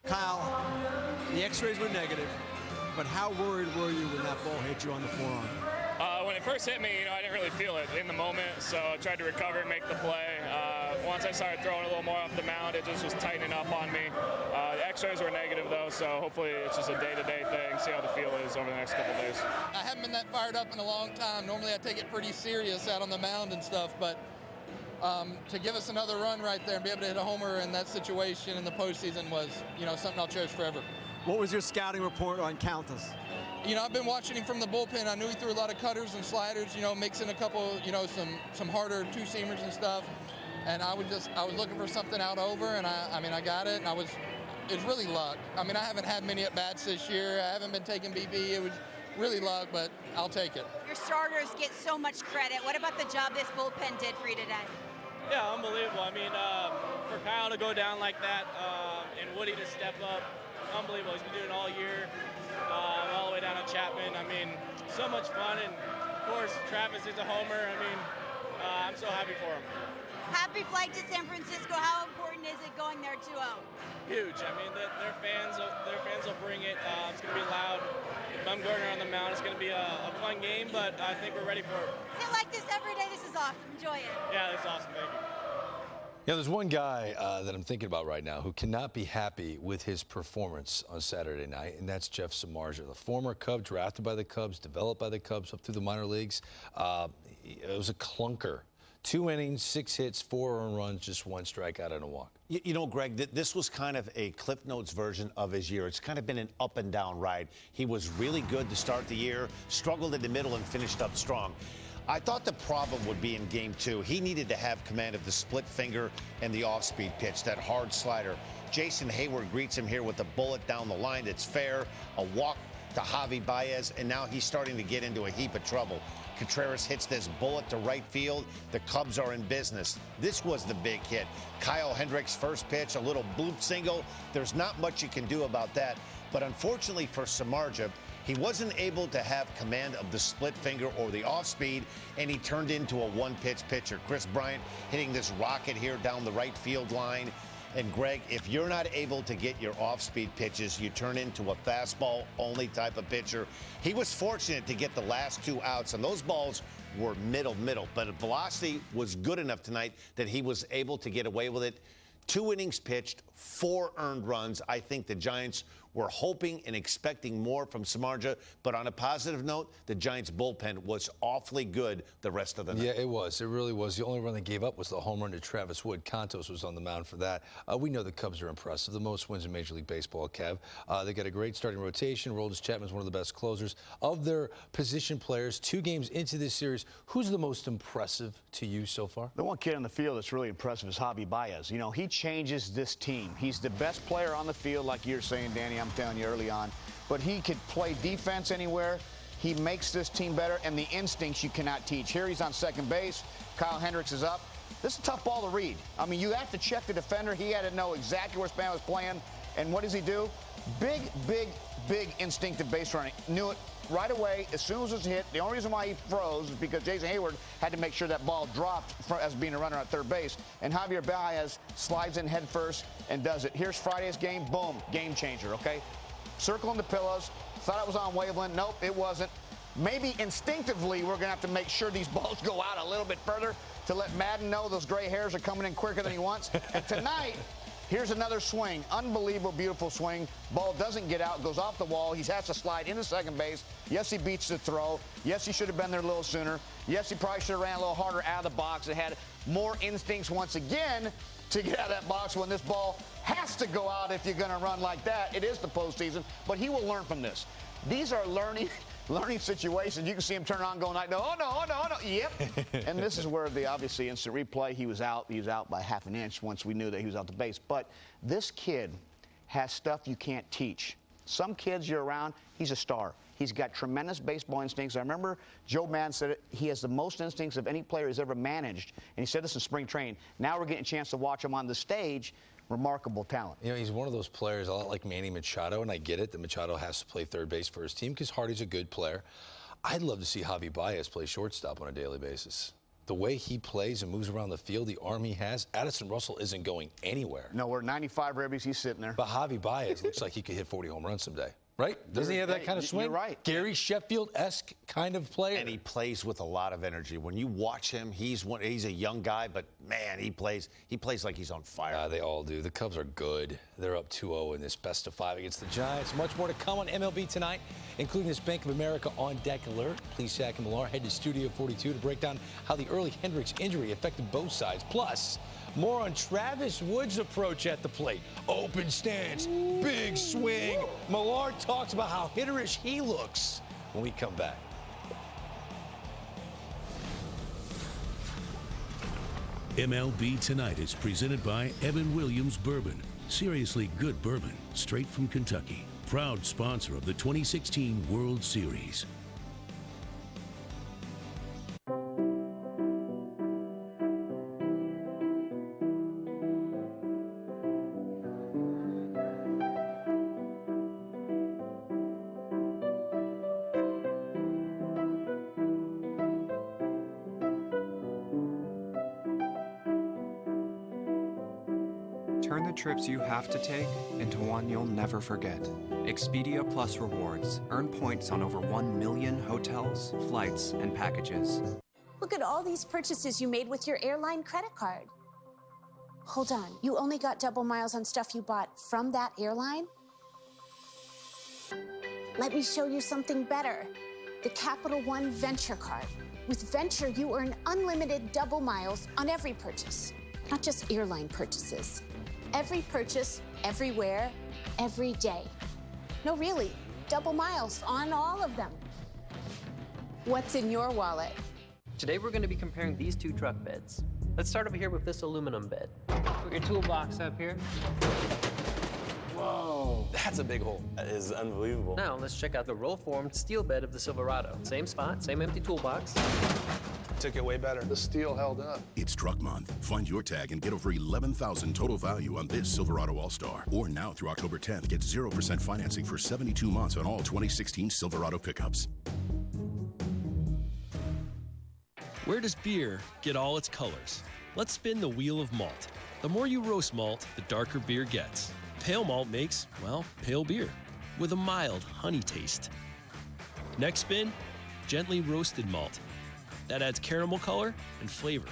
Kyle, the X-rays were negative, but how worried were you when that ball hit you on the forearm? When it first hit me, I didn't really feel it in the moment, so I tried to recover and make the play. Once I started throwing a little more off the mound, it just was tightening up on me. The X-rays were negative, though, so hopefully it's just a day-to-day thing, see how the feel is over the next couple of days. I haven't been that fired up in a long time. Normally I take it pretty serious out on the mound and stuff, but to give us another run right there and be able to hit a homer in that situation in the postseason was, something I'll cherish forever. What was your scouting report on Costas? I've been watching him from the bullpen. I knew he threw a lot of cutters and sliders, mixing a couple, some harder two-seamers and stuff. And I was looking for something out over, and I got it, and it's really luck. I haven't had many at-bats this year. I haven't been taking BB. It was really luck, but I'll take it. Your starters get so much credit. What about the job this bullpen did for you today? Yeah, unbelievable. For Kyle to go down like that and Woody to step up, unbelievable. He's been doing it all year, all the way down to Chapman. So much fun, and of course, Travis is a homer. I mean, I'm so happy for him. Happy flight to San Francisco. How important is it going there 2-0? Huge. I mean, their fans will bring it. It's going to be loud. Bumgarner on the mound. It's going to be a fun game, but I think we're ready for it. Is it like this every day? This is awesome. Enjoy it. Yeah, that's awesome. Thank you. Yeah, there's one guy that I'm thinking about right now who cannot be happy with his performance on Saturday night, and that's Jeff Samardzija, the former Cub, drafted by the Cubs, developed by the Cubs up through the minor leagues. It was a clunker. 2 innings, 6 hits, 4 earned runs, just 1 strikeout and a walk. You know, Greg, this was kind of a Cliff Notes version of his year. It's kind of been an up and down ride. He was really good to start the year, struggled in the middle, and finished up strong. I thought the problem would be in Game 2. He needed to have command of the split finger and the off-speed pitch, that hard slider. Jason Hayward greets him here with a bullet down the line that's fair, a walk to Javi Baez, and now he's starting to get into a heap of trouble. Contreras hits this bullet to right field. The Cubs are in business. This was the big hit. Kyle Hendricks' first pitch, a little bloop single. There's not much you can do about that. But unfortunately for Samardzija, he wasn't able to have command of the split finger or the off-speed, and he turned into a one-pitch pitcher. Chris Bryant hitting this rocket here down the right field line. And, Greg, if you're not able to get your off-speed pitches, you turn into a fastball-only type of pitcher. He was fortunate to get the last 2 outs, and those balls were middle. But velocity was good enough tonight that he was able to get away with it. 2 innings pitched, 4 earned runs. I think the Giants were hoping and expecting more from Samardzija, but on a positive note, the Giants' bullpen was awfully good the rest of the night. Yeah, it was. It really was. The only run they gave up was the home run to Travis Wood. Contos was on the mound for that. We know the Cubs are impressive. The most wins in Major League Baseball, Kev. They got a great starting rotation. Aroldis Chapman's one of the best closers. Of their position players, 2 games into this series, who's the most impressive to you so far? The one kid on the field that's really impressive is Javi Baez. You know, he changes this team. He's the best player on the field, like you're saying, Danny, I'm telling you early on. But he could play defense anywhere. He makes this team better, and the instincts you cannot teach. Here he's on second base. Kyle Hendricks is up. This is a tough ball to read. I mean, you have to check the defender. He had to know exactly where Span was playing. And what does he do? Big instinctive base running. Knew it right away as soon as it was hit. The only reason why he froze is because Jason Hayward had to make sure that ball dropped as being a runner at third base. And Javier Baez slides in head first and does it. Here's Friday's game. Boom. Game changer, okay? Circling the pillows. Thought it was on Waveland. Nope, it wasn't. Maybe instinctively we're going to have to make sure these balls go out a little bit further to let Madden know those gray hairs are coming in quicker than he wants. And tonight, here's another swing. Unbelievable, beautiful swing. Ball doesn't get out, goes off the wall. He has to slide into second base. Yes, he beats the throw. Yes, he should have been there a little sooner. Yes, he probably should have ran a little harder out of the box and had more instincts once again to get out of that box when this ball has to go out if you're going to run like that. It is the postseason, but he will learn from this. These are learning situations. You can see him turn on going like, no. Yep. And this is where the obviously instant replay, he was out by half an inch once we knew that he was out the base. But this kid has stuff you can't teach. Some kids you're around, he's a star. He's got tremendous baseball instincts. I remember Joe Madden said it, he has the most instincts of any player he's ever managed. And he said this in spring training. Now we're getting a chance to watch him on the stage. Remarkable talent. You know, he's one of those players a lot like Manny Machado, and I get it that Machado has to play third base for his team because Hardy's a good player. I'd love to see Javi Baez play shortstop on a daily basis. The way he plays and moves around the field, the arm he has, Addison Russell isn't going anywhere. No, we're 95 ribbies, he's sitting there. But Javi Baez looks like he could hit 40 home runs someday. Right? Doesn't he have that kind of swing? You're right. Gary Sheffield-esque kind of player. And he plays with a lot of energy. When you watch him, he's a young guy, but man, he plays like he's on fire. They all do. The Cubs are good. They're up 2-0 in this best of 5 against the Giants. Much more to come on MLB Tonight, including this Bank of America on deck alert. Please, Shaq and Millar head to Studio 42 to break down how the early Hendricks injury affected both sides. Plus, more on Travis Wood's approach at the plate. Open stance, big swing. Millar talks about how hitterish he looks when we come back. MLB Tonight is presented by Evan Williams Bourbon. Seriously good bourbon, straight from Kentucky. Proud sponsor of the 2016 World Series. Turn the trips you have to take into one you'll never forget. Expedia Plus Rewards. Earn points on over 1 million hotels, flights, and packages. Look at all these purchases you made with your airline credit card. Hold on, you only got double miles on stuff you bought from that airline? Let me show you something better. The Capital One Venture Card. With Venture, you earn unlimited double miles on every purchase, not just airline purchases. Every purchase, everywhere, every day. No, really, double miles on all of them. What's in your wallet? Today we're going to be comparing these two truck beds. Let's start over here with this aluminum bed. Put your toolbox up here. Whoa, that's a big hole. That is unbelievable. Now let's check out the roll-formed steel bed of the Silverado. Same spot, same empty toolbox. Took it way better. The steel held up. It's Truck Month. Find your tag and get over $11,000 total value on this Silverado All-Star. Or now through October 10th, get 0% financing for 72 months on all 2016 Silverado pickups. Where does beer get all its colors? Let's spin the wheel of malt. The more you roast malt, the darker beer gets. Pale malt makes, well, pale beer with a mild honey taste. Next spin, gently roasted malt. That adds caramel color and flavor.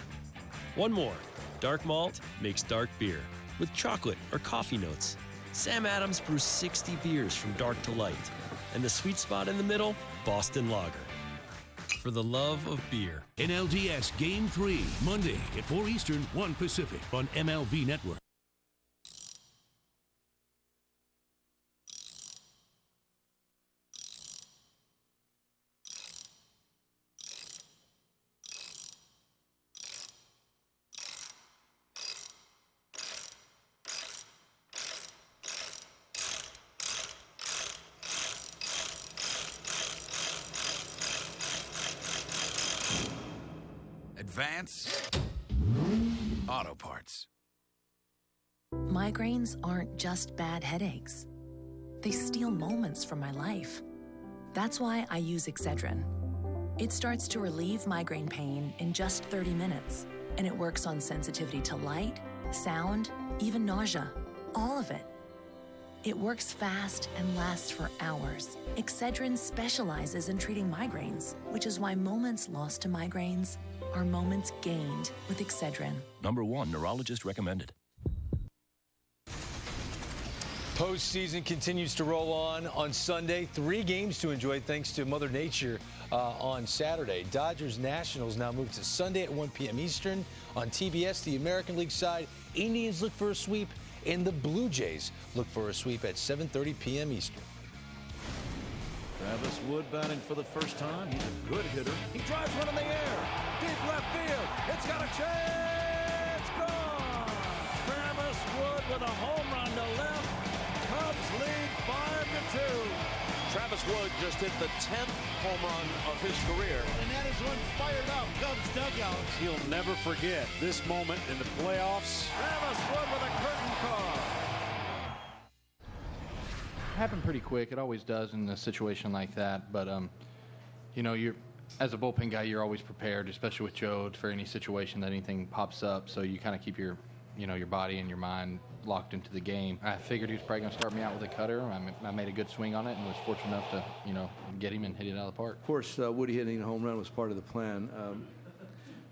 One more, dark malt makes dark beer with chocolate or coffee notes. Sam Adams brews 60 beers from dark to light. And the sweet spot in the middle, Boston Lager. For the love of beer. NLDS Game 3, Monday at 4 Eastern, 1 Pacific on MLB Network. Advance Auto Parts. Migraines aren't just bad headaches. They steal moments from my life. That's why I use Excedrin. It starts to relieve migraine pain in just 30 minutes, and it works on sensitivity to light, sound, even nausea, all of it. It works fast and lasts for hours. Excedrin specializes in treating migraines, which is why moments lost to migraines are moments gained with Excedrin. #1 neurologist recommended. Postseason continues to roll on Sunday. 3 games to enjoy thanks to Mother Nature on Saturday. Dodgers-Nationals now move to Sunday at 1 p.m. Eastern. On TBS, the American League side, Indians look for a sweep, and the Blue Jays look for a sweep at 7:30 p.m. Eastern. Travis Wood batting for the first time. He's a good hitter. He drives one in the air. Deep left field. It's got a chance. Gone. Travis Wood with a home run to left. Cubs lead 5-2. Travis Wood just hit the 10th home run of his career. And that is one fired up Cubs dugout. He'll never forget this moment in the playoffs. Travis Wood with a curtain call. Happened pretty quick. It always does in a situation like that. But, you know, you're as a bullpen guy, you're always prepared, especially with Joe, for any situation that anything pops up. So you kind of keep your, you know, your body and your mind locked into the game. I figured he was probably going to start me out with a cutter. I made a good swing on it and was fortunate enough to, you know, get him and hit it out of the park. Of course, Woody hitting a home run was part of the plan.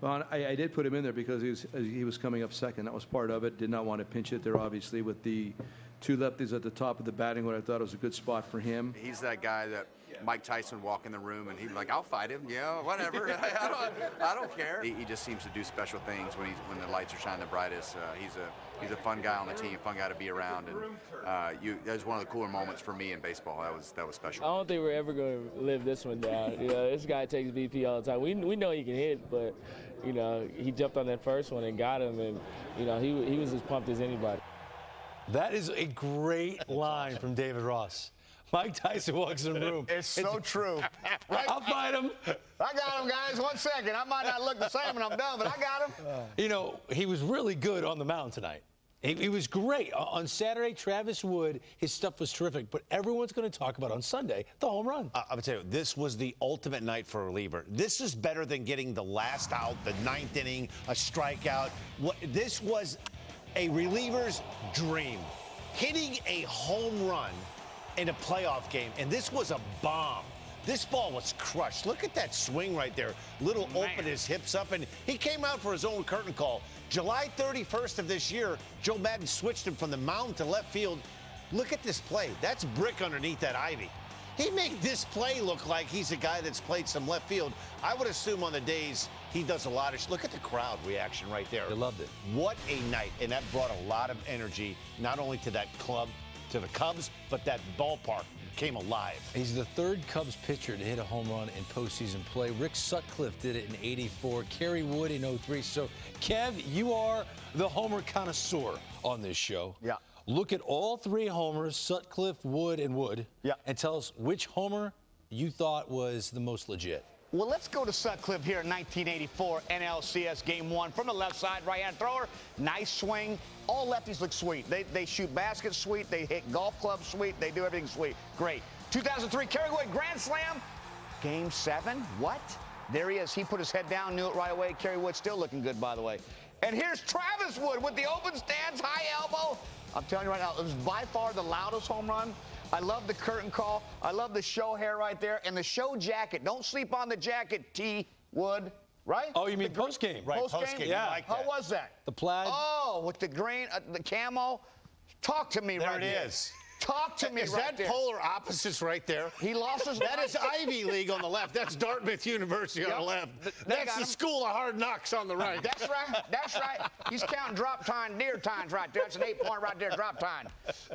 Well, I did put him in there because he was coming up second. That was part of it. Did not want to pinch it there, obviously, with the 2 lefties at the top of the batting order. I thought it was a good spot for him. He's that guy that Mike Tyson walk in the room and he'd be like, "I'll fight him, yeah, whatever. I don't care." He just seems to do special things when the lights are shining the brightest. He's a fun guy on the team, fun guy to be around, and that was one of the cooler moments for me in baseball. That was special. I don't think we're ever going to live this one down. You know, this guy takes BP all the time. We know he can hit, but you know, he jumped on that first one and got him, and you know, he was as pumped as anybody. That is a great line from David Ross. Mike Tyson walks in the room. It's so true. Right? I'll fight him. I got him, guys. 1 second. I might not look the same when I'm done, but I got him. You know, he was really good on the mound tonight. He was great. On Saturday, Travis Wood, his stuff was terrific. But everyone's going to talk about on Sunday the home run. I'll tell you, this was the ultimate night for a reliever. This is better than getting the last out, the 9th inning, a strikeout. This was a reliever's dream. Hitting a home run in a playoff game, and this was a bomb. This ball was crushed. Look at that swing right there. Little open his hips up, and he came out for his own curtain call. July 31st of this year, Joe Maddon switched him from the mound to left field. Look at this play. That's brick underneath that ivy. He made this play look like he's a guy that's played some left field. I would assume on the days he does a lot of look at the crowd reaction right there. They loved it. What a night, and that brought a lot of energy, not only to that club, to the Cubs, but that ballpark came alive. He's the third Cubs pitcher to hit a home run in postseason play. Rick Sutcliffe did it in '84, Kerry Wood in '03. So, Kev, you are the homer connoisseur on this show. Yeah. Look at all three homers, Sutcliffe, Wood, and Wood, and tell us which homer you thought was the most legit. Well, let's go to Sutcliffe here in 1984 NLCS Game 1 from the left side, right-hand thrower. Nice swing. All lefties look sweet. They shoot baskets sweet. They hit golf clubs sweet. They do everything sweet. Great. 2003 Kerry Wood Grand Slam. Game 7. What? There he is. He put his head down, knew it right away. Kerry Wood still looking good, by the way. And here's Travis Wood with the open stance, high elbow. I'm telling you right now, it was by far the loudest home run. I love the curtain call. I love the show hair right there and the show jacket. Don't sleep on the jacket, T. Wood, right? Oh, you mean post-game? Right, post-game. Yeah. Like that. How was that? The plaid. Oh, with the green, the camo. Talk to me right there. There it is. Talk to me is right there. Is that polar opposites right there? He lost his That is Ivy League on the left. That's Dartmouth University on the left. That's the School of Hard Knocks on the right. That's right. That's right. He's counting drop time, near times right there. That's an 8-point right there, drop time.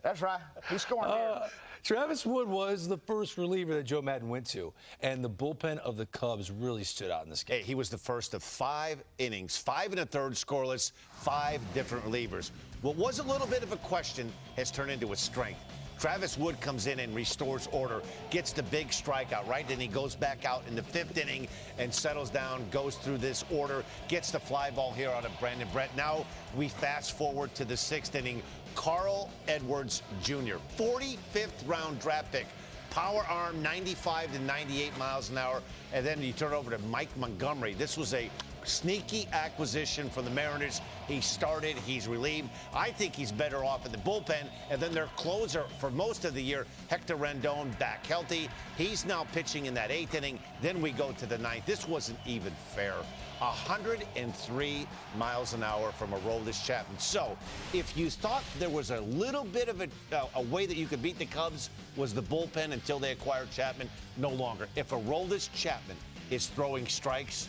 That's right. He's scoring there. Travis Wood was the first reliever that Joe Maddon went to, and the bullpen of the Cubs really stood out in this game. Hey, he was the first of 5 innings, 5 1/3 scoreless, 5 different relievers. What was a little bit of a question has turned into a strength. Travis Wood comes in and restores order, gets the big strikeout, right? Then he goes back out in the 5th inning and settles down, goes through this order, gets the fly ball here out of Brandon Brett. Now we fast forward to the 6th inning. Carl Edwards Jr., 45th round draft pick. Power arm, 95 to 98 miles an hour. And then you turn over to Mike Montgomery. This was a sneaky acquisition from the Mariners. He started, he's relieved. I think he's better off in the bullpen. And then their closer for most of the year, Hector Rendon, back healthy. He's now pitching in that 8th inning. Then we go to the 9th. This wasn't even fair. 103 miles an hour from Aroldis Chapman. So if you thought there was a little bit of a way that you could beat the Cubs was the bullpen until they acquired Chapman, no longer. If Aroldis Chapman is throwing strikes,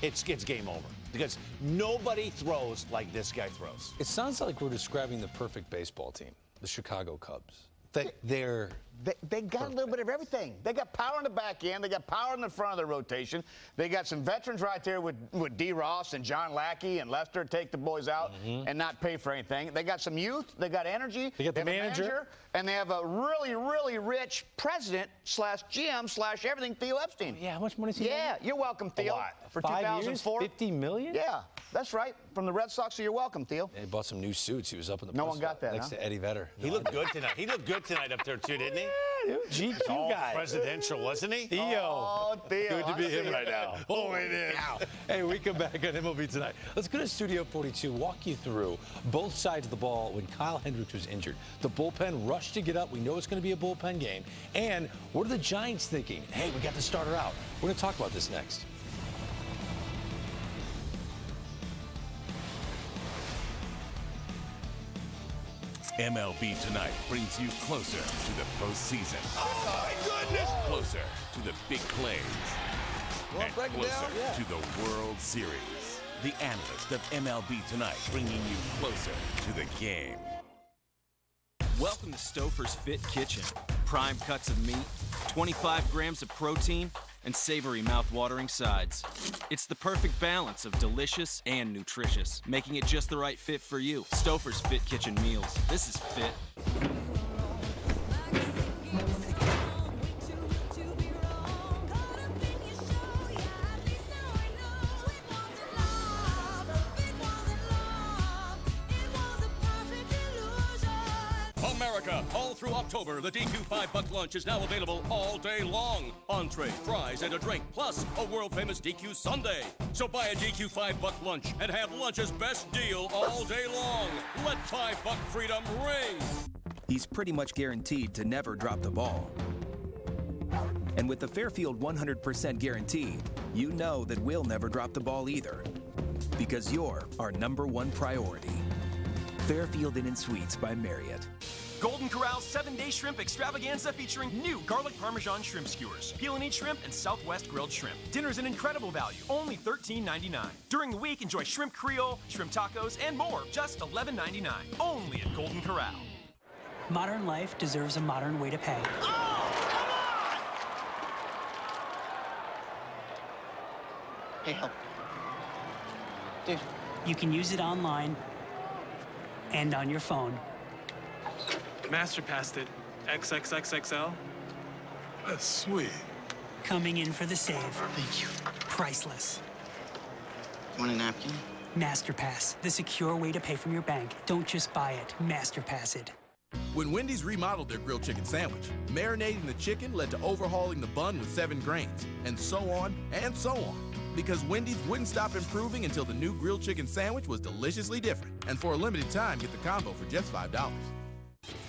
it's game over. Because nobody throws like this guy throws. It sounds like we're describing the perfect baseball team, the Chicago Cubs. They got a little bit of everything. They got power in the back end. They got power in the front of the rotation. They got some veterans right there with D. Ross and John Lackey and Lester take the boys out and not pay for anything. They got some youth. They got energy. They got the manager. And they have a really, really rich president / GM / everything, Theo Epstein. Yeah, how much money is he? Yeah, you're welcome, Theo. A lot. For 5 years, 2004. $50 million? Yeah, that's right. From the Red Sox, so you're welcome, Theo. Yeah, he bought some new suits. He was up in the No one got that, next to Eddie Vedder. He looked good tonight. He looked good tonight up there, too, didn't he? Yeah, dude, GQ all guy. Presidential, wasn't he? Theo. Oh, Theo. Good to be him right now. Oh, it is. Hey, we come back on MLB Tonight. Let's go to Studio 42, walk you through both sides of the ball when Kyle Hendricks was injured. The bullpen rushed to get up. We know it's going to be a bullpen game. And what are the Giants thinking? Hey, we got the starter out. We're going to talk about this next. MLB Tonight brings you closer to the postseason. Oh, my goodness! Closer to the big plays. And closer to the World Series. The analyst of MLB Tonight bringing you closer to the game. Welcome to Stouffer's Fit Kitchen. Prime cuts of meat, 25 grams of protein, and savory mouth-watering sides. It's the perfect balance of delicious and nutritious, making it just the right fit for you. Stouffer's Fit Kitchen meals. This is fit. A America. All through October, the DQ $5 lunch is now available all day long. Entree, fries, and a drink, plus a world-famous DQ sundae. So buy a DQ $5 lunch and have lunch's best deal all day long. Let $5 freedom ring. He's pretty much guaranteed to never drop the ball. And with the Fairfield 100% guarantee, you know that we'll never drop the ball either. Because you're our #1 priority. Fairfield Inn & Suites by Marriott. Golden Corral 7-Day Shrimp Extravaganza featuring new garlic parmesan shrimp skewers, peel and eat shrimp, and Southwest grilled shrimp. Dinner's an incredible value, only $13.99. During the week, enjoy shrimp Creole, shrimp tacos, and more, just $11.99. Only at Golden Corral. Modern life deserves a modern way to pay. Hey, help. Dude. You can use it online and on your phone. Masterpassed it. XXXXL. That's sweet. Coming in for the save. Thank you. Priceless. Want a napkin? Masterpass, the secure way to pay from your bank. Don't just buy it, Masterpass it. When Wendy's remodeled their grilled chicken sandwich, marinating the chicken led to overhauling the bun with 7 grains, and so on and so on. Because Wendy's wouldn't stop improving until the new grilled chicken sandwich was deliciously different. And for a limited time, get the combo for just $5.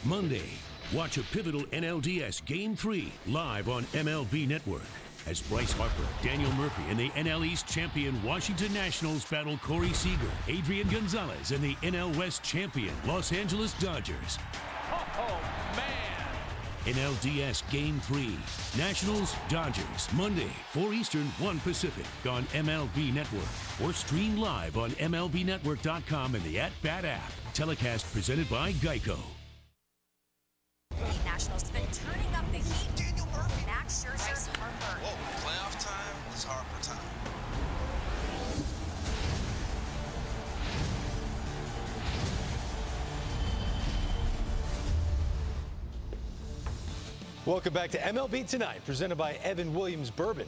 Monday, watch a pivotal NLDS Game 3 live on MLB Network as Bryce Harper, Daniel Murphy, and the NL East champion Washington Nationals battle Corey Seager, Adrian Gonzalez, and the NL West champion Los Angeles Dodgers. Oh, man. NLDS Game 3, Nationals, Dodgers, Monday, 4 Eastern, 1 Pacific on MLB Network. Or stream live on MLBNetwork.com and the @Bat app. Telecast presented by Geico. Nationals been turning up the heat. Daniel Murphy, Max Scherzer's Harper. Whoa, playoff time is Harper time. Welcome back to MLB Tonight, presented by Evan Williams Bourbon.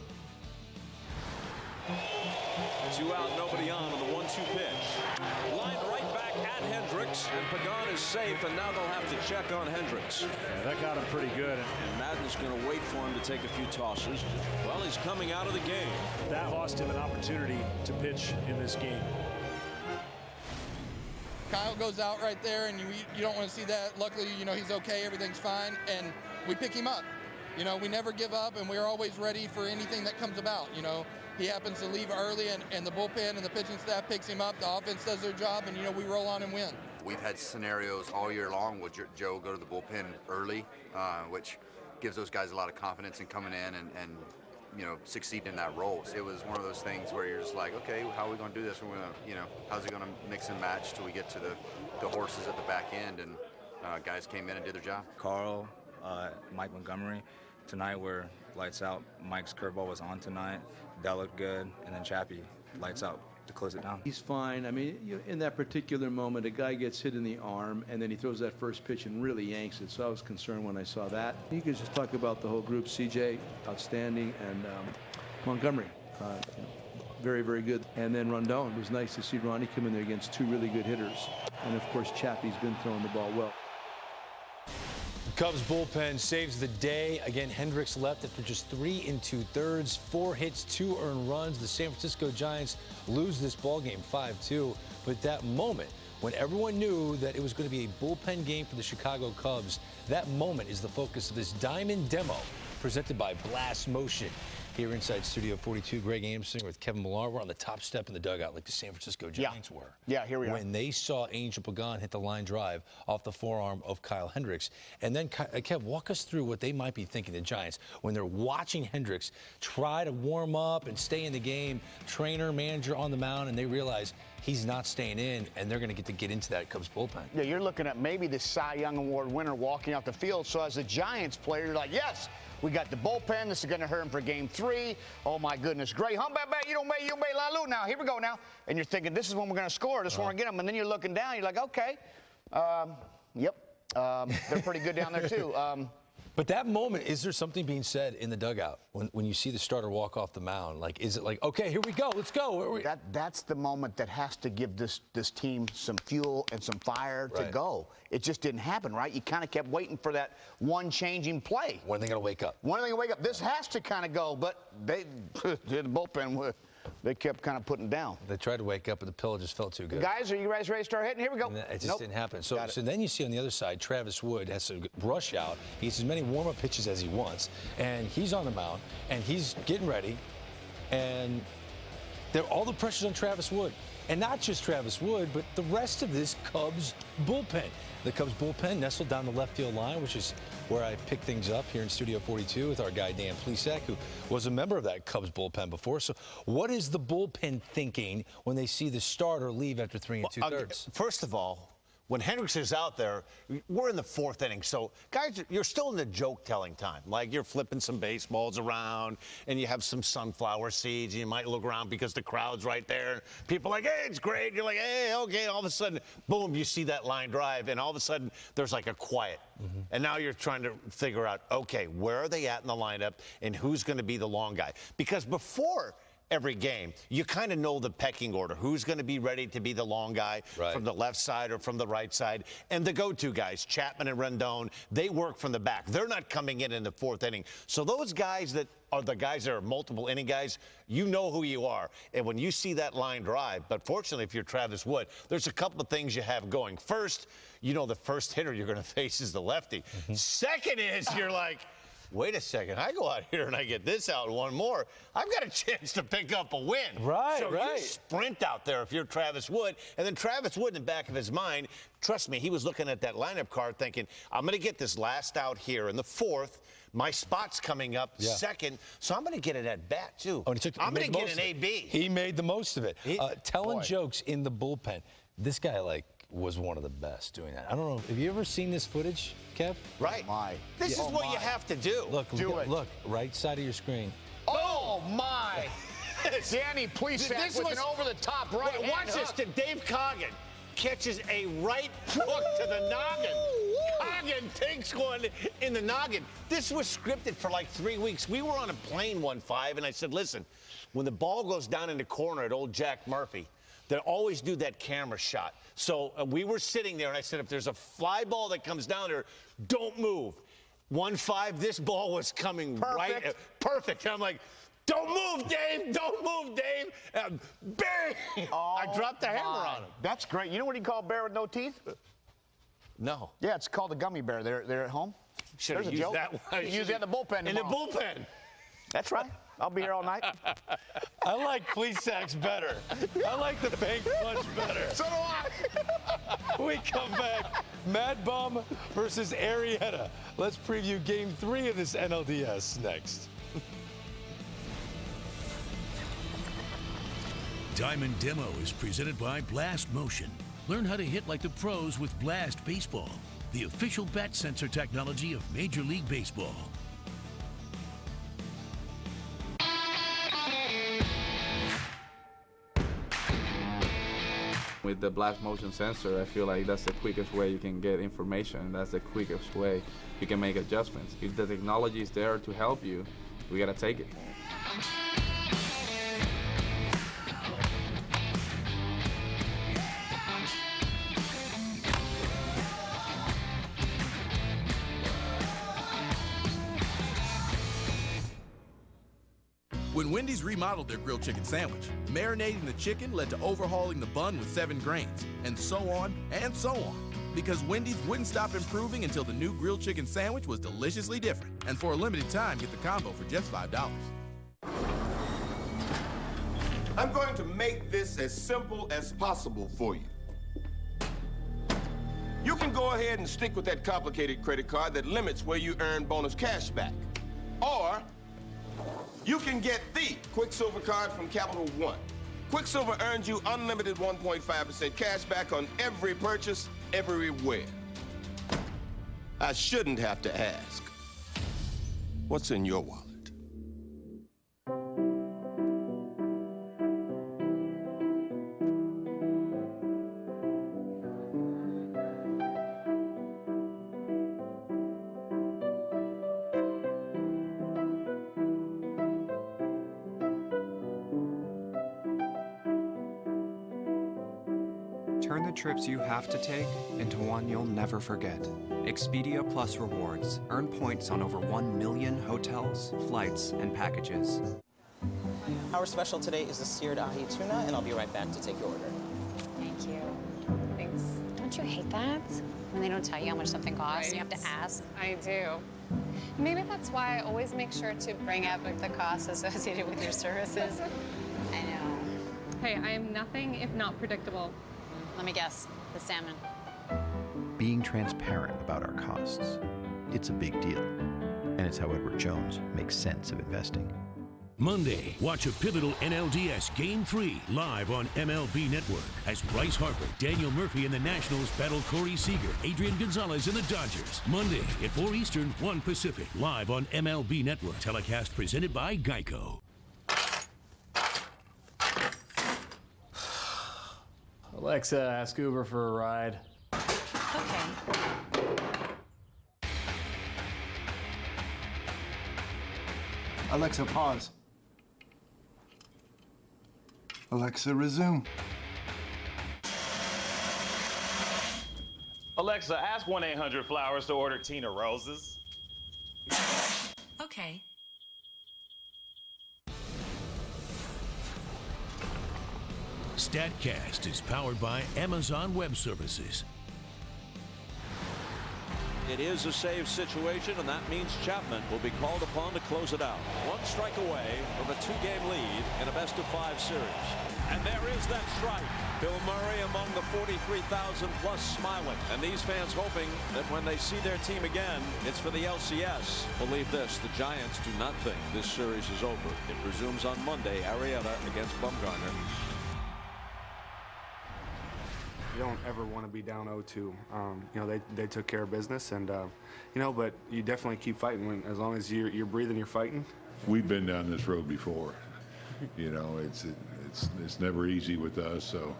2 out, nobody on the 1-2 pitch. Line right back at Hendricks, and Pagan is safe, and now they'll have to check on Hendricks. Yeah, that got him pretty good. And Madden's going to wait for him to take a few tosses. Well, he's coming out of the game. That lost him an opportunity to pitch in this game. Kyle goes out right there, and you don't want to see that. Luckily, he's okay, everything's fine, and we pick him up. We never give up, and we're always ready for anything that comes about. He happens to leave early, and the bullpen and the pitching staff picks him up. The offense does their job, and, we roll on and win. We've had scenarios all year long with Joe go to the bullpen early, which gives those guys a lot of confidence in coming in and succeed in that role. So it was one of those things where you're just like, okay, how are we going to do this? We're going to, how's it going to mix and match till we get to the horses at the back end? And guys came in and did their job. Carl, Mike Montgomery, tonight we're lights out. Mike's curveball was on tonight. That looked good. And then Chappie, lights out to close it down. He's fine. I mean, in that particular moment, a guy gets hit in the arm, and then he throws that first pitch and really yanks it. So I was concerned when I saw that. You could just talk about the whole group. CJ, outstanding, and Montgomery, very, very good. And then Rondon. It was nice to see Ronnie come in there against 2 really good hitters. And, of course, Chappie's been throwing the ball well. Cubs bullpen saves the day. Again, Hendricks left after just 3 2/3, 4 hits, 2 earned runs. The San Francisco Giants lose this ballgame 5-2. But that moment, when everyone knew that it was going to be a bullpen game for the Chicago Cubs, that moment is the focus of this Diamond demo presented by Blast Motion. Here inside Studio 42, Greg Amsinger with Kevin Millar. We're on the top step in the dugout like the San Francisco Giants were. Yeah, here we are. When they saw Angel Pagan hit the line drive off the forearm of Kyle Hendricks. And then, Kev, walk us through what they might be thinking, the Giants, when they're watching Hendricks try to warm up and stay in the game, trainer, manager on the mound, and they realize he's not staying in, and they're going to get into that Cubs bullpen. Yeah, you're looking at maybe the Cy Young Award winner walking out the field. So as a Giants player, you're like, yes, we got the bullpen. This is going to hurt him for game 3. Oh, my goodness. Great. You don't la now. Here we go now. And you're thinking, this is when we're going to score. This is when we're going to get them. And then you're looking down. You're like, okay. Yep. They're pretty good down there, too. But that moment, is there something being said in the dugout when you see the starter walk off the mound? Like, is it like, okay, here we go, let's go? That's the moment that has to give this team some fuel and some fire to go. It just didn't happen, right? You kind of kept waiting for that one changing play. When are they going to wake up? When are they going to wake up? This has to kind of go, but the bullpen, they kept kind of putting down. They tried to wake up, but the pillow just felt too good. Guys, are you guys ready to start hitting? Here we go. It just didn't happen. So then you see on the other side, Travis Wood has to rush out. He gets as many warm-up pitches as he wants, and he's on the mound, and he's getting ready, and all the pressure's on Travis Wood. And not just Travis Wood, but the rest of this Cubs bullpen. The Cubs bullpen nestled down the left field line, which is where I pick things up here in Studio 42 with our guy Dan Plesac, who was a member of that Cubs bullpen before. So what is the bullpen thinking when they see the starter leave after 3 2/3? First of all, when Hendricks is out there, we're in the 4th inning. So, guys, you're still in the joke-telling time. Like, you're flipping some baseballs around, and you have some sunflower seeds, and you might look around because the crowd's right there. People are like, hey, it's great. And you're like, hey, okay. All of a sudden, boom, you see that line drive, and all of a sudden, there's like a quiet. And now you're trying to figure out, okay, where are they at in the lineup, and who's going to be the long guy? Because before every game, you kind of know the pecking order. Who's going to be ready to be the long guy from the left side or from the right side? And the go-to guys, Chapman and Rendon, they work from the back. They're not coming in the 4th inning. So those guys that are the guys that are multiple inning guys, you know who you are. And when you see that line drive, but fortunately if you're Travis Wood, there's a couple of things you have going. First, you know the first hitter you're going to face is the lefty. Second is you're like, wait a second, I go out here and I get this out, one more, I've got a chance to pick up a win. So you sprint out there if you're Travis Wood. And then Travis Wood, in the back of his mind, trust me, he was looking at that lineup card thinking, I'm going to get this last out here in the 4th. My spot's coming up second, so I'm going to get it at bat, too. Oh, I'm going to get an AB. He made the most of it. Telling jokes in the bullpen. This guy, was one of the best doing that. I don't know. Have you ever seen this footage, Kev? Right. This is what you have to do. Look, right side of your screen. Oh, my. Danny Plesac with an over-the-top right. Watch this. Dave Coggin catches a right hook to the noggin. Coggin takes one in the noggin. This was scripted for like 3 weeks. We were on a plane 1-5, and I said, listen, when the ball goes down in the corner at old Jack Murphy, they always do that camera shot. So we were sitting there, and I said, if there's a fly ball that comes down there, don't move. 1-5, this ball was coming right. Perfect. And I'm like, don't move, Dave. Don't move, Dave. Bang! I dropped the hammer on him. That's great. You know what you call a bear with no teeth? No. Yeah, it's called a gummy bear. They're at home. Should have used that one. You use that in the bullpen In the bullpen. That's right. I'll be here all night. I like Plesac's better. I like the bank punch better. So do I. We come back. Mad Bum versus Arrieta. Let's preview Game 3 of this NLDS next. Diamond Demo is presented by Blast Motion. Learn how to hit like the pros with Blast Baseball, the official bat sensor technology of Major League Baseball. With the blast motion sensor, I feel like that's the quickest way you can get information. That's the quickest way you can make adjustments. If the technology is there to help you, we gotta take it. When Wendy's remodeled their grilled chicken sandwich, marinating the chicken led to overhauling the bun with 7 grains, and so on and so on. Because Wendy's wouldn't stop improving until the new grilled chicken sandwich was deliciously different. And for a limited time, get the combo for just $5. I'm going to make this as simple as possible for you. You can go ahead and stick with that complicated credit card that limits where you earn bonus cash back. Or you can get the Quicksilver card from Capital One. Quicksilver earns you unlimited 1.5% cash back on every purchase, everywhere. I shouldn't have to ask. What's in your wallet? Turn the trips you have to take into one you'll never forget. Expedia Plus Rewards. Earn points on over 1 million hotels, flights, and packages. Our special today is the seared ahi tuna, and I'll be right back to take your order. Thank you. Thanks. Don't you hate that? When they don't tell you how much something costs, Right. you have to ask. I do. Maybe that's why I always make sure to Bring up the costs associated with your services. I know. Hey, I am nothing if not predictable. Let me guess, the salmon. Being transparent about our costs, it's a big deal. And it's how Edward Jones makes sense of investing. Monday, watch a pivotal NLDS Game 3 live on MLB Network as Bryce Harper, Daniel Murphy, and the Nationals battle Corey Seager, Adrian Gonzalez, and the Dodgers. Monday at 4 Eastern, 1 Pacific, live on MLB Network. Telecast presented by Geico. Alexa, ask Uber for a ride. Okay. Alexa, pause. Alexa, resume. Alexa, ask 1-800-Flowers to order Tina Roses. Okay. StatCast is powered by Amazon Web Services. It is a save situation, and that means Chapman will be called upon to close it out. 1 strike away from a 2-game lead in a best-of-5 series. And there is that strike. Bill Murray among the 43,000 plus smiling. And these fans hoping that when they see their team again, it's for the LCS. Believe this, the Giants do not think this series is over. It resumes on Monday, Arrieta against Bumgarner. You don't ever want to be down 0-2. You know, they took care of business, and you know, but you definitely keep fighting. As long as you're breathing, you're fighting. We've been down this road before. You know, it's never easy with us. So,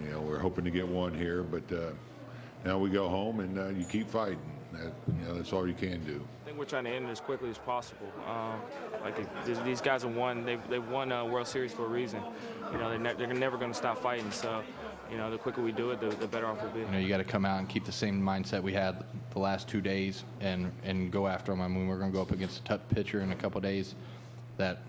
you know, we're hoping to get one here, but now we go home and you keep fighting. You know, that's all you can do. I think we're trying to end it as quickly as possible. These guys have won. They've won a World Series for a reason. You know, they're never going to stop fighting. So, you know, the quicker we do it, the better off we'll be. You know, you got to come out and keep the same mindset we had the last 2 days and go after them. I mean, we're going to go up against a tough pitcher in a couple days that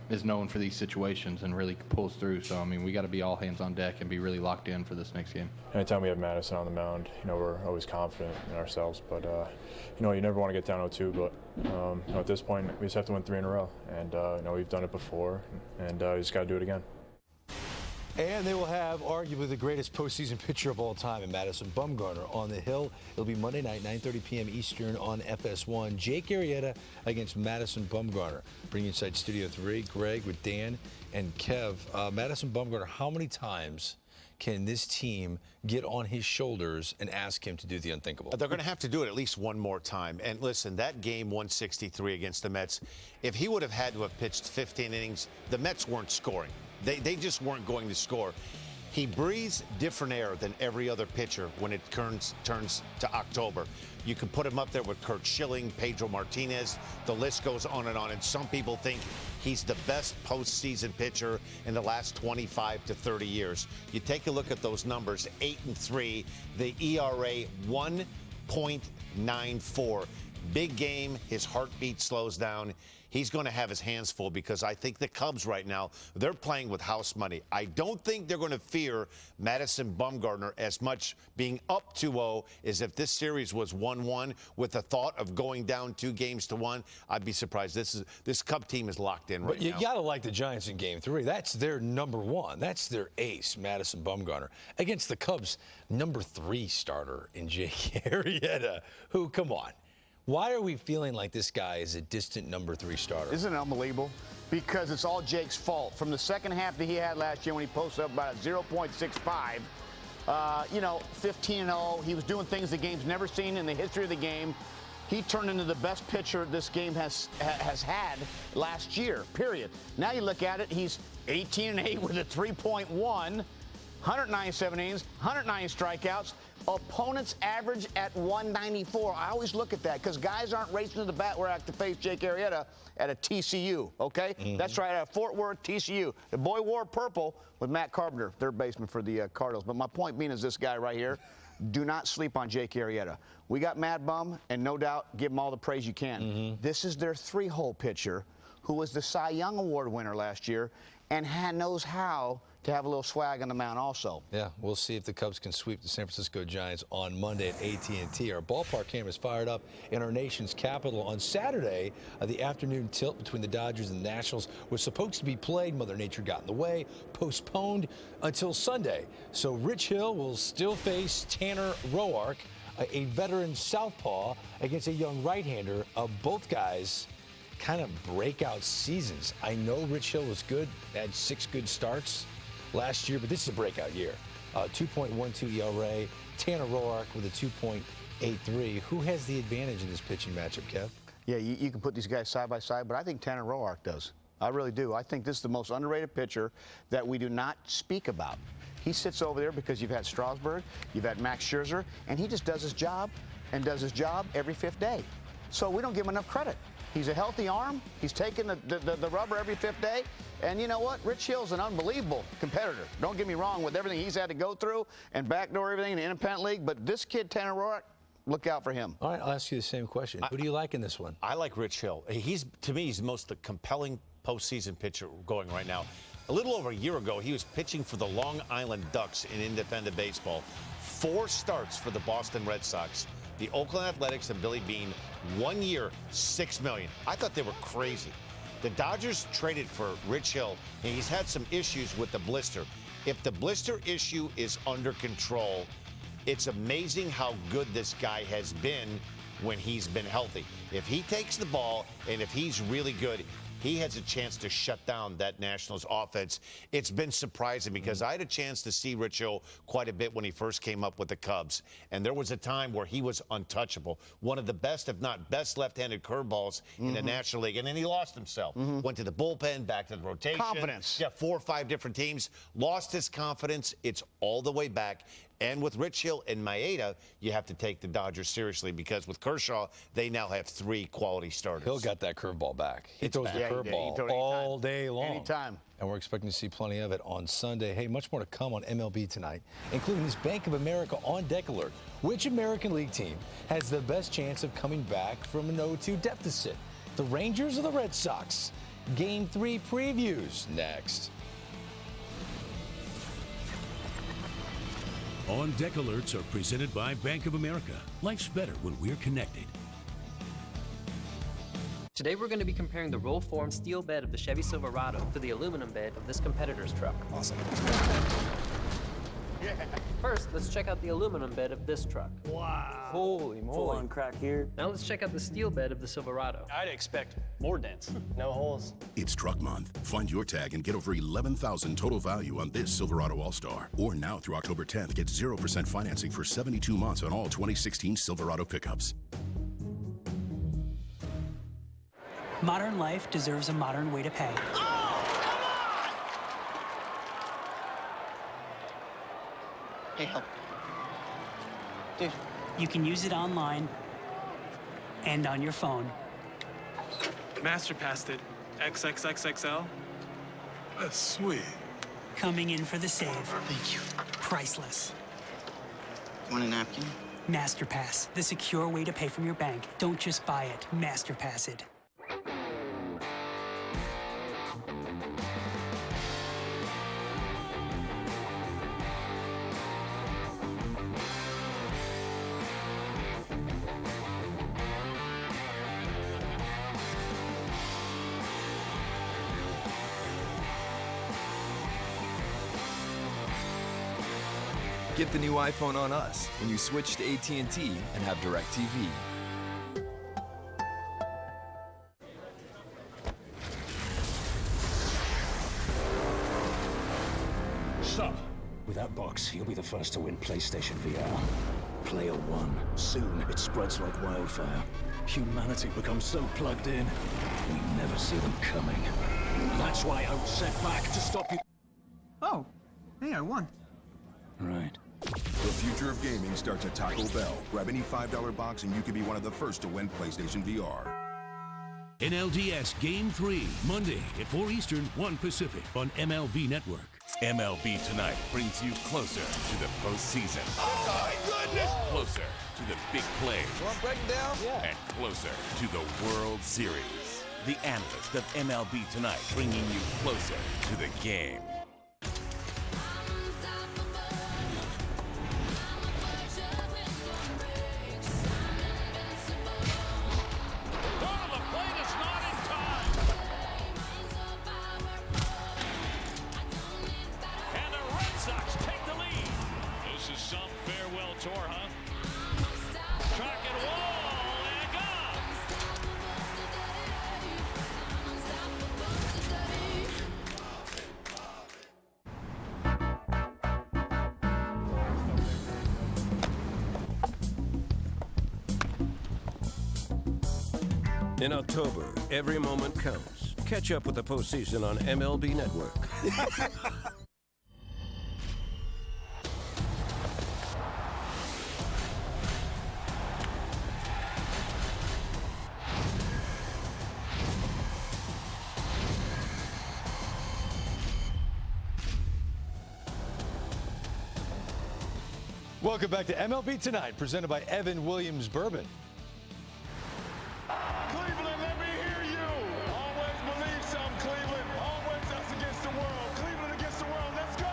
is known for these situations and really pulls through. So, I mean, we got to be all hands on deck and be really locked in for this next game. Anytime we have Madison on the mound, you know, we're always confident in ourselves. But, you know, you never want to get down 0-2. But, you know, at this point, we just have to win 3 in a row. And, you know, we've done it before, and we just got to do it again. And they will have arguably the greatest postseason pitcher of all time in Madison Bumgarner on the hill. It'll be Monday night, 9:30 p.m. Eastern on FS1. Jake Arrieta against Madison Bumgarner. Bring you inside Studio 3, Greg with Dan and Kev. Madison Bumgarner, how many times can this team get on his shoulders and ask him to do the unthinkable? They're going to have to do it at least one more time. And listen, that game 163 against the Mets, if he would have had to have pitched 15 innings, the Mets weren't scoring. They just weren't going to score. He breathes different air than every other pitcher when it turns to October. You can put him up there with Curt Schilling, Pedro Martinez. The list goes on. And some people think he's the best postseason pitcher in the last 25 to 30 years. You take a look at those numbers, 8-3, the ERA 1.94. Big game, his heartbeat slows down. He's going to have his hands full because I think the Cubs right now, they're playing with house money. I don't think they're going to fear Madison Bumgarner as much being up 2-0 as if this series was 1-1 with the thought of going down 2-1. I'd be surprised. This Cub team is locked in right now. But you got to like the Giants in Game 3. That's their number one. That's their ace, Madison Bumgarner, against the Cubs' number 3 starter in Jake Arrieta, who, come on. Why are we feeling like this guy is a distant number 3 starter? Isn't it unbelievable? Because it's all Jake's fault. From the second half that he had last year when he posted up about a 0.65, you know, 15-0. He was doing things the game's never seen in the history of the game. He turned into the best pitcher this game has had last year, period. Now you look at it, he's 18-8 with a 3.1. 197 innings, 190 strikeouts. Opponents average at 194. I always look at that because guys aren't racing to the bat where I have to face Jake Arrieta at a TCU, okay? That's right, at Fort Worth, TCU. The boy wore purple with Matt Carpenter, third baseman for the Cardinals. But my point being is this guy right here. Do not sleep on Jake Arrieta. We got Mad Bum, and no doubt, give him all the praise you can. This is their three-hole pitcher who was the Cy Young Award winner last year and knows how to have a little swag on the mound also. Yeah, we'll see if the Cubs can sweep the San Francisco Giants on Monday at AT&T. Our ballpark cameras fired up in our nation's capital. On Saturday, the afternoon tilt between the Dodgers and the Nationals was supposed to be played. Mother Nature got in the way, postponed until Sunday. So Rich Hill will still face Tanner Roark, a veteran southpaw, against a young right-hander. Both guys kind of breakout seasons. I know Rich Hill was good, had 6 good starts last year, but this is a breakout year. 2.12 ERA. Tanner Roark with a 2.83. Who has the advantage in this pitching matchup, Kev? Yeah, you can put these guys side by side, but I think Tanner Roark does. I really do. I think this is the most underrated pitcher that we do not speak about. He sits over there because you've had Strasburg, you've had Max Scherzer, and he just does his job and does his job every 5th day. So we don't give him enough credit. He's a healthy arm. He's taking the rubber every 5th day. And you know what? Rich Hill's an unbelievable competitor. Don't get me wrong with everything he's had to go through and backdoor everything in the independent league. But this kid, Tanner Roark, look out for him. All right, I'll ask you the same question. Who do you like in this one? I like Rich Hill. To me, he's the most compelling postseason pitcher going right now. A little over a year ago, he was pitching for the Long Island Ducks in independent baseball. 4 starts for the Boston Red Sox. The Oakland Athletics and Billy Beane, 1 year, $6 million. I thought they were crazy. The Dodgers traded for Rich Hill, and he's had some issues with the blister. If the blister issue is under control, it's amazing how good this guy has been when he's been healthy. If he takes the ball and if he's really good, he has a chance to shut down that Nationals offense. It's been surprising because I had a chance to see Rich Hill quite a bit when he first came up with the Cubs. And there was a time where he was untouchable. One of the best, if not best, left-handed curveballs in the National League. And then he lost himself. Went to the bullpen, back to the rotation. Confidence. Yeah, 4 or 5 different teams. Lost his confidence. It's all the way back. And with Rich Hill and Maeda, you have to take the Dodgers seriously because with Kershaw, they now have 3 quality starters. Hill got that curveball back. He throws the curveball all day long. Anytime. And we're expecting to see plenty of it on Sunday. Hey, much more to come on MLB Tonight, including this Bank of America on deck alert. Which American League team has the best chance of coming back from an 0-2 deficit? The Rangers or the Red Sox? Game 3 previews next. On Deck Alerts are presented by Bank of America. Life's better when we're connected. Today we're going to be comparing the roll-form steel bed of the Chevy Silverado to the aluminum bed of this competitor's truck. Awesome. Yeah. First, let's check out the aluminum bed of this truck. Wow. Holy moly. Full-on crack here. Now let's check out the steel bed of the Silverado. I'd expect more dents. No holes. It's Truck Month. Find your tag and get over $11,000 total value on this Silverado All-Star. Or now through October 10th, get 0% financing for 72 months on all 2016 Silverado pickups. Modern life deserves a modern way to pay. Hey, help. Dude. You can use it online and on your phone. Master-passed it. XXXXL. That's sweet. Coming in for the save. Thank you. Priceless. Want a napkin? MasterPass, the secure way to pay from your bank. Don't just buy it, MasterPass it. Get the new iPhone on us when you switch to AT&T and have DirecTV. Stop. With that box, you'll be the first to win PlayStation VR. Player One. Soon, it spreads like wildfire. Humanity becomes so plugged in, we never see them coming. That's why I was sent back to stop you. Oh, hey, I won. Right. The future of gaming starts at Taco Bell. Grab any $5 box and you could be one of the first to win PlayStation VR. NLDS Game 3, Monday at 4 Eastern, 1 Pacific on MLB Network. MLB Tonight brings you closer to the postseason. Oh, my goodness! Closer to the big plays. Well, I'm breaking down? Yeah. And closer to the World Series. The analyst of MLB Tonight bringing you closer to the game. In October, every moment counts. Catch up with the postseason on MLB Network. Welcome back to MLB Tonight, presented by Evan Williams Bourbon. Cleveland, let me hear you. Always believe some, Cleveland. Always us against the world. Cleveland against the world. Let's go.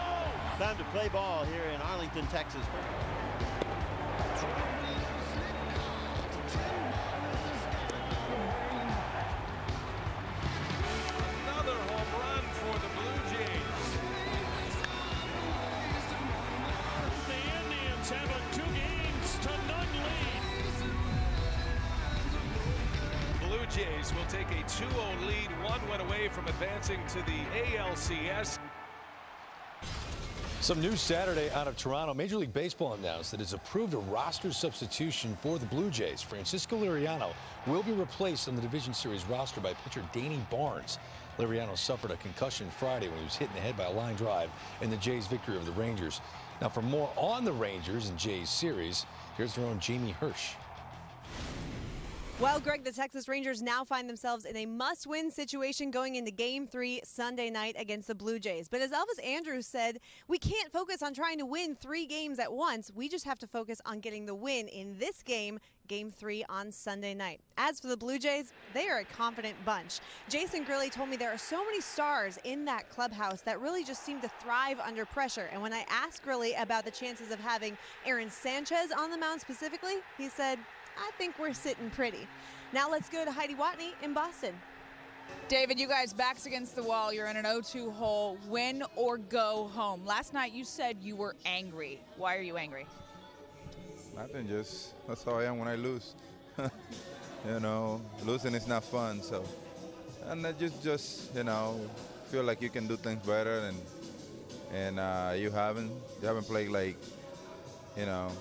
Time to play ball here in Arlington, Texas. Another home run for the Blue Jays. The Indians have a 2-0 lead. Blue Jays will take a 2-0 lead, 1 win away from advancing to the ALCS. Some news Saturday out of Toronto. Major League Baseball announced that it's approved a roster substitution for the Blue Jays. Francisco Liriano will be replaced on the Division Series roster by pitcher Danny Barnes. Liriano suffered a concussion Friday when he was hit in the head by a line drive in the Jays' victory over the Rangers. Now, for more on the Rangers and Jays series, here's their own Jamie Hirsch. Well, Greg, the Texas Rangers now find themselves in a must-win situation going into Game 3 Sunday night against the Blue Jays. But as Elvis Andrus said, we can't focus on trying to win 3 games at once. We just have to focus on getting the win in this game, Game 3 on Sunday night. As for the Blue Jays, they are a confident bunch. Jason Grilli told me there are so many stars in that clubhouse that really just seem to thrive under pressure. And when I asked Grilli about the chances of having Aaron Sanchez on the mound specifically, he said, I think we're sitting pretty. Now let's go to Heidi Watney in Boston. David, you guys backs against the wall. You're in an 0-2 hole. Win or go home. Last night you said you were angry. Why are you angry? Nothing, just that's how I am when I lose. You know, losing is not fun. So, and I just you know, feel like you can do things better, and you haven't played like, you know.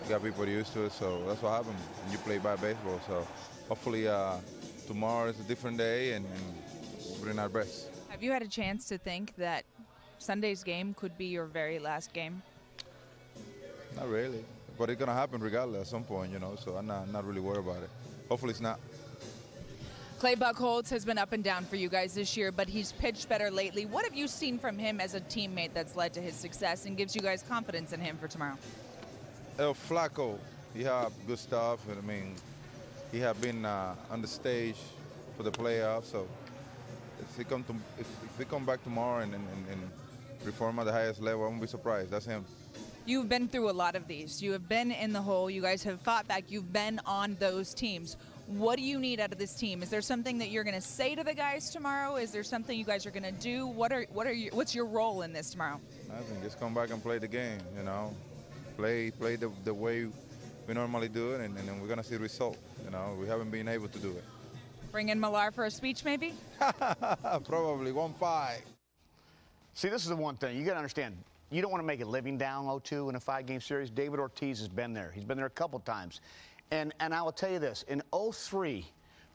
You got people used to it, so that's what happened when you play bad baseball. So hopefully tomorrow is a different day and we'll bring our best. Have you had a chance to think that Sunday's game could be your very last game? Not really, but it's going to happen regardless at some point, you know, so I'm not really worried about it. Hopefully it's not. Clay Buchholz has been up and down for you guys this year, but he's pitched better lately. What have you seen from him as a teammate that's led to his success and gives you guys confidence in him for tomorrow? El Flaco, he had good stuff. I mean, he had been on the stage for the playoffs. So if he come back tomorrow and perform at the highest level, I won't be surprised. That's him. You've been through a lot of these. You have been in the hole. You guys have fought back. You've been on those teams. What do you need out of this team? Is there something that you're going to say to the guys tomorrow? Is there something you guys are going to do? What's your role in this tomorrow? Nothing. Just come back and play the game. You know. Play the way we normally do it, and then we're going to see the result. You know, we haven't been able to do it. Bring in Millar for a speech, maybe? Probably 1-5. See, this is the one thing. You got to understand, you don't want to make a living down 0-2 in a 5-game series. David Ortiz has been there. He's been there a couple times. And I will tell you this. In 0-3,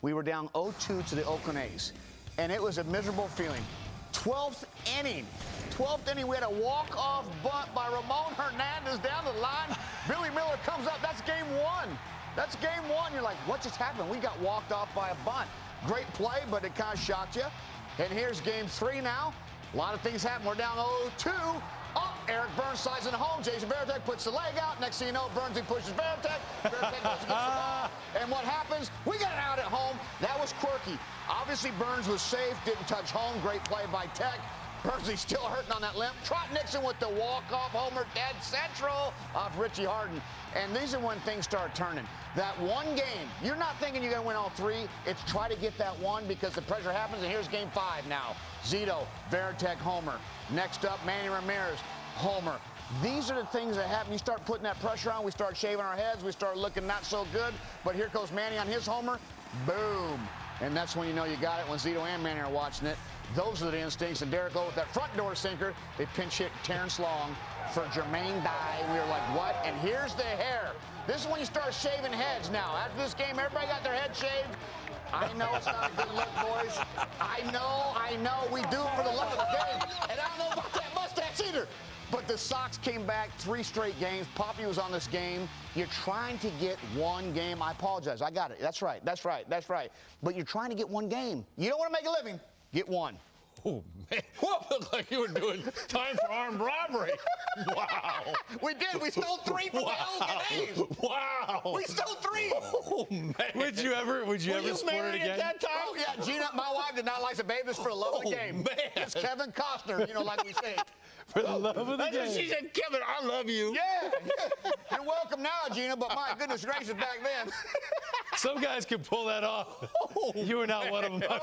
we were down 0-2 to the Oakland A's. And it was a miserable feeling. 12th inning, 12th inning, we had a walk-off bunt by Ramon Hernandez down the line. Billy Miller comes up. That's game one. That's game one. You're like, what just happened? We got walked off by a bunt. Great play, but it kind of shocked you. And here's game 3 now. A lot of things happen. We're down 0-2. Oh, Eric Burns slides in home. Jason Varitek puts the leg out. Next thing you know, Burnsy pushes Varitek. Varitek goes against the ball. And what happens? We got it out at home. That was quirky. Obviously, Burns was safe. Didn't touch home. Great play by Tech. Burnsy still hurting on that limp. Trot Nixon with the walk-off homer, dead central off Richie Harden. And these are when things start turning. That one game, you're not thinking you're going to win all 3. It's try to get that one because the pressure happens. And here's game 5 now. Zito, Varitek, homer. Next up, Manny Ramirez, homer. These are the things that happen. You start putting that pressure on. We start shaving our heads. We start looking not so good. But here goes Manny on his homer. Boom. And that's when you know you got it, when Zito and Manny are watching it. Those are the instincts. And Derek O with that front door sinker. They pinch hit Terrence Long for Jermaine Dye. We were like, what? And here's the hair. This is when you start shaving heads now. After this game, everybody got their head shaved. I know it's not a good look, boys. I know. We do it for the love of the game. And I don't know about that mustache either. But the Sox came back 3 straight games. Poppy was on this game. You're trying to get one game. I apologize. I got it. That's right. But you're trying to get one game. You don't want to make a living. Get one. Oh, man. What? Looked like you were doing time for armed robbery. Wow. We did. We stole 3 from the old days. Wow. We stole 3. Oh, man. Would you ever sport it again? At that time? Oh, yeah. Gina, my wife did not like to bathe us for the love of the game. Man. It's Kevin Costner, like we say. For the love of the game. She said, Kevin, I love you. Yeah. You're welcome now, Gina, but my goodness gracious, back then. Some guys can pull that off. You are not one of them, my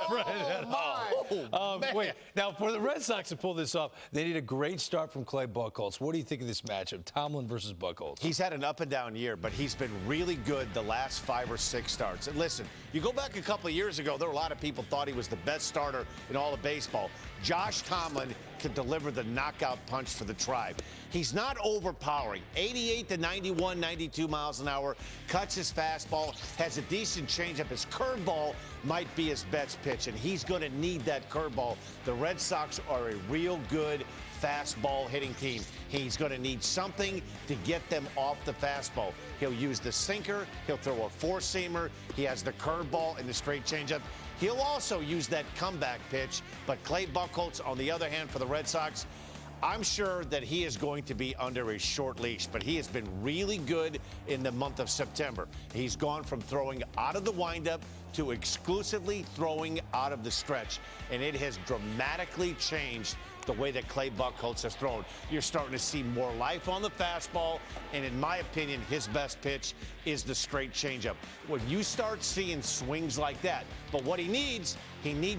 friend. Wait, now for the Red Sox to pull this off, they need a great start from Clay Buchholz. What do you think of this matchup, Tomlin versus Buchholz? He's had an up and down year, but he's been really good the last 5 or 6 starts. And listen, you go back a couple of years ago, there were a lot of people thought he was the best starter in all of baseball. Josh Tomlin can deliver the knockout punch for the Tribe. He's not overpowering. 88 to 91, 92 miles an hour, cuts his fastball, has a decent changeup. His curveball might be his best pitch, and he's going to need that curveball. The Red Sox are a real good fastball hitting team. He's going to need something to get them off the fastball. He'll use the sinker. He'll throw a four-seamer. He has the curveball and the straight changeup. He'll also use that comeback pitch, but Clay Buchholz, on the other hand, for the Red Sox, I'm sure that he is going to be under a short leash, but he has been really good in the month of September. He's gone from throwing out of the windup to exclusively throwing out of the stretch, and it has dramatically changed the way that Clay Buchholz has thrown. You're starting to see more life on the fastball, and in my opinion, his best pitch is the straight changeup. When you start seeing swings like that, but what he needs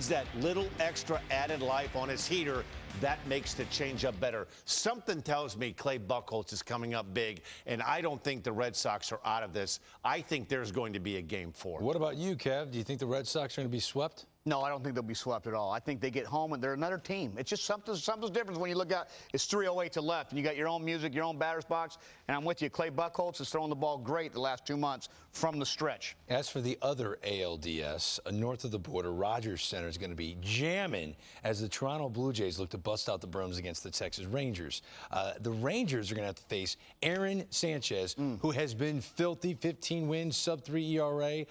that little extra added life on his heater. That makes the changeup better. Something tells me Clay Buchholz is coming up big, and I don't think the Red Sox are out of this. I think there's going to be a game 4. What about you, Kev? Do you think the Red Sox are going to be swept? No, I don't think they'll be swept at all. I think they get home and they're another team. It's just something's different when you look at it's 3:08 to left and you got your own music, your own batter's box, and I'm with you. Clay Buchholz is throwing the ball great the last 2 months from the stretch. As for the other ALDS, north of the border, Rogers Center is going to be jamming as the Toronto Blue Jays look to bust out the brooms against the Texas Rangers. The Rangers are going to have to face Aaron Sanchez, who has been filthy, 15 wins, sub-3 ERA.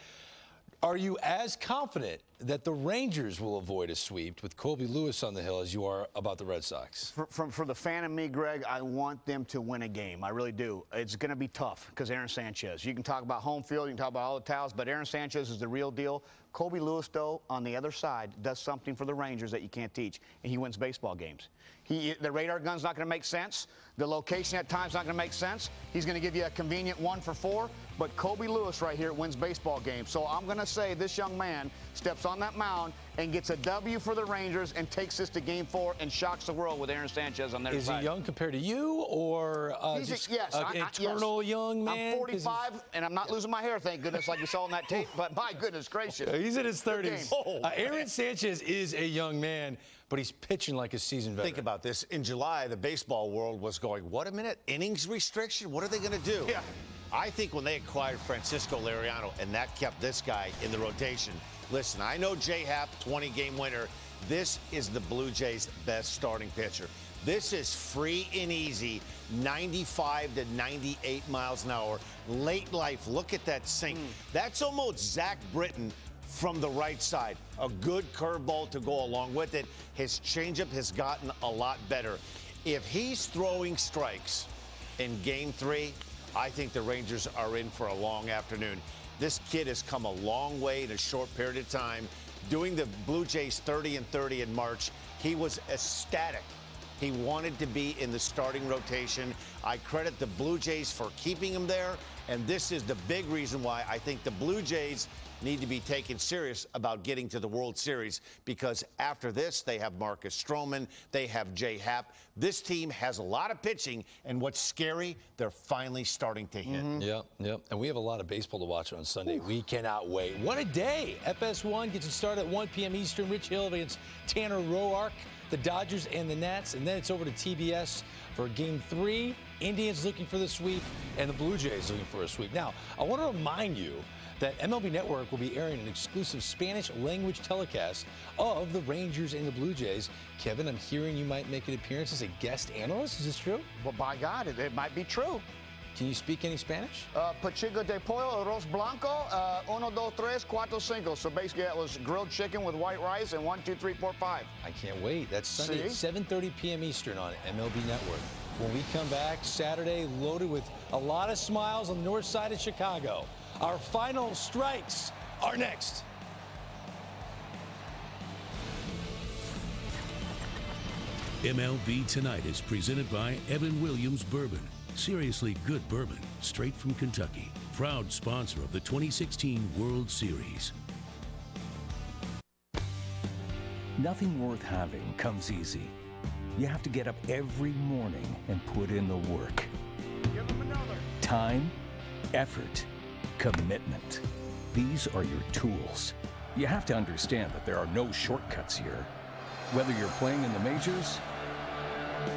Are you as confident that the Rangers will avoid a sweep with Colby Lewis on the hill as you are about the Red Sox? For the fan of me, Greg, I want them to win a game. I really do. It's going to be tough because Aaron Sanchez. You can talk about home field, you can talk about all the towels, but Aaron Sanchez is the real deal. Colby Lewis, though, on the other side, does something for the Rangers that you can't teach, and he wins baseball games. The radar gun's not going to make sense. The location at times not going to make sense. He's going to give you a convenient 1 for 4, but Colby Lewis right here wins baseball games. So I'm going to say this young man steps on that mound and gets a W for the Rangers and takes this to game 4 and shocks the world with Aaron Sanchez on their side. Is he young compared to you, or just an eternal young man? I'm 45, and I'm not losing my hair, thank goodness, like you saw on that tape, but my goodness gracious. He's in his 30s. Aaron Sanchez is a young man, but he's pitching like a seasoned veteran. Think about this. In July, the baseball world was going, what a minute, innings restriction? What are they going to do? Yeah. I think when they acquired Francisco Liriano, and that kept this guy in the rotation. Listen, I know J-Happ, 20-game winner. This is the Blue Jays' best starting pitcher. This is free and easy, 95 to 98 miles an hour. Late life, look at that sink. That's almost Zach Britton from the right side. A good curveball to go along with it. His changeup has gotten a lot better. If he's throwing strikes in Game 3, I think the Rangers are in for a long afternoon. This kid has come a long way in a short period of time. Doing the Blue Jays 30-30 in March, he was ecstatic. He wanted to be in the starting rotation. I credit the Blue Jays for keeping him there, and this is the big reason why I think the Blue Jays need to be taken serious about getting to the World Series, because after this, they have Marcus Stroman, they have Jay Happ. This team has a lot of pitching, and what's scary, they're finally starting to hit. Yep. And we have a lot of baseball to watch on Sunday. We cannot wait. What a day. FS1 gets it started at 1 p.m. Eastern. Rich Hill against Tanner Roark, the Dodgers and the Nats, and then it's over to TBS for Game 3. Indians looking for the sweep, and the Blue Jays looking for a sweep. Now, I want to remind you that MLB Network will be airing an exclusive Spanish language telecast of the Rangers and the Blue Jays. Kevin, I'm hearing you might make an appearance as a guest analyst. Is this true? Well, by God, it might be true. Can you speak any Spanish? Pachico de pollo, arroz blanco, 1, 2, 3, 4, 5. So basically, that was grilled chicken with white rice and 1, 2, 3, 4, 5. I can't wait. That's Sunday at 7:30 p.m. Eastern on MLB Network. When we come back, Saturday loaded with a lot of smiles on the north side of Chicago. Our final strikes are next. MLB Tonight is presented by Evan Williams Bourbon. Seriously good bourbon, straight from Kentucky. Proud sponsor of the 2016 World Series. Nothing worth having comes easy. You have to get up every morning and put in the work. Give him another. Time, effort, commitment. These are your tools. You have to understand that there are no shortcuts here. Whether you're playing in the majors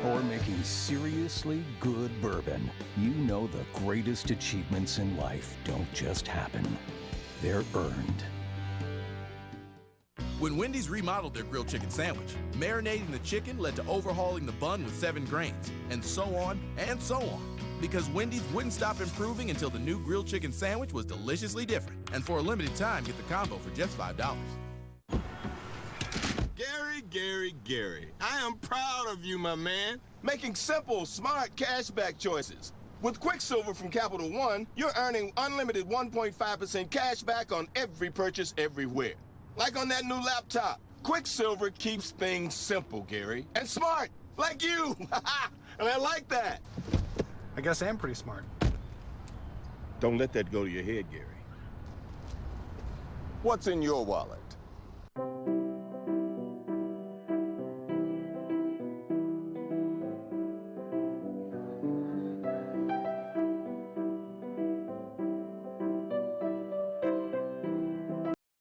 or making seriously good bourbon, you know the greatest achievements in life don't just happen. They're earned. When Wendy's remodeled their grilled chicken sandwich, marinating the chicken led to overhauling the bun with 7 grains, and so on and so on. Because Wendy's wouldn't stop improving until the new grilled chicken sandwich was deliciously different. And for a limited time, get the combo for just $5. Gary, I am proud of you, my man. Making simple, smart cashback choices. With Quicksilver from Capital One, you're earning unlimited 1.5% cash back on every purchase everywhere. Like on that new laptop. Quicksilver keeps things simple, Gary. And smart, like you. And I like that. I guess I am pretty smart. Don't let that go to your head, Gary. What's in your wallet?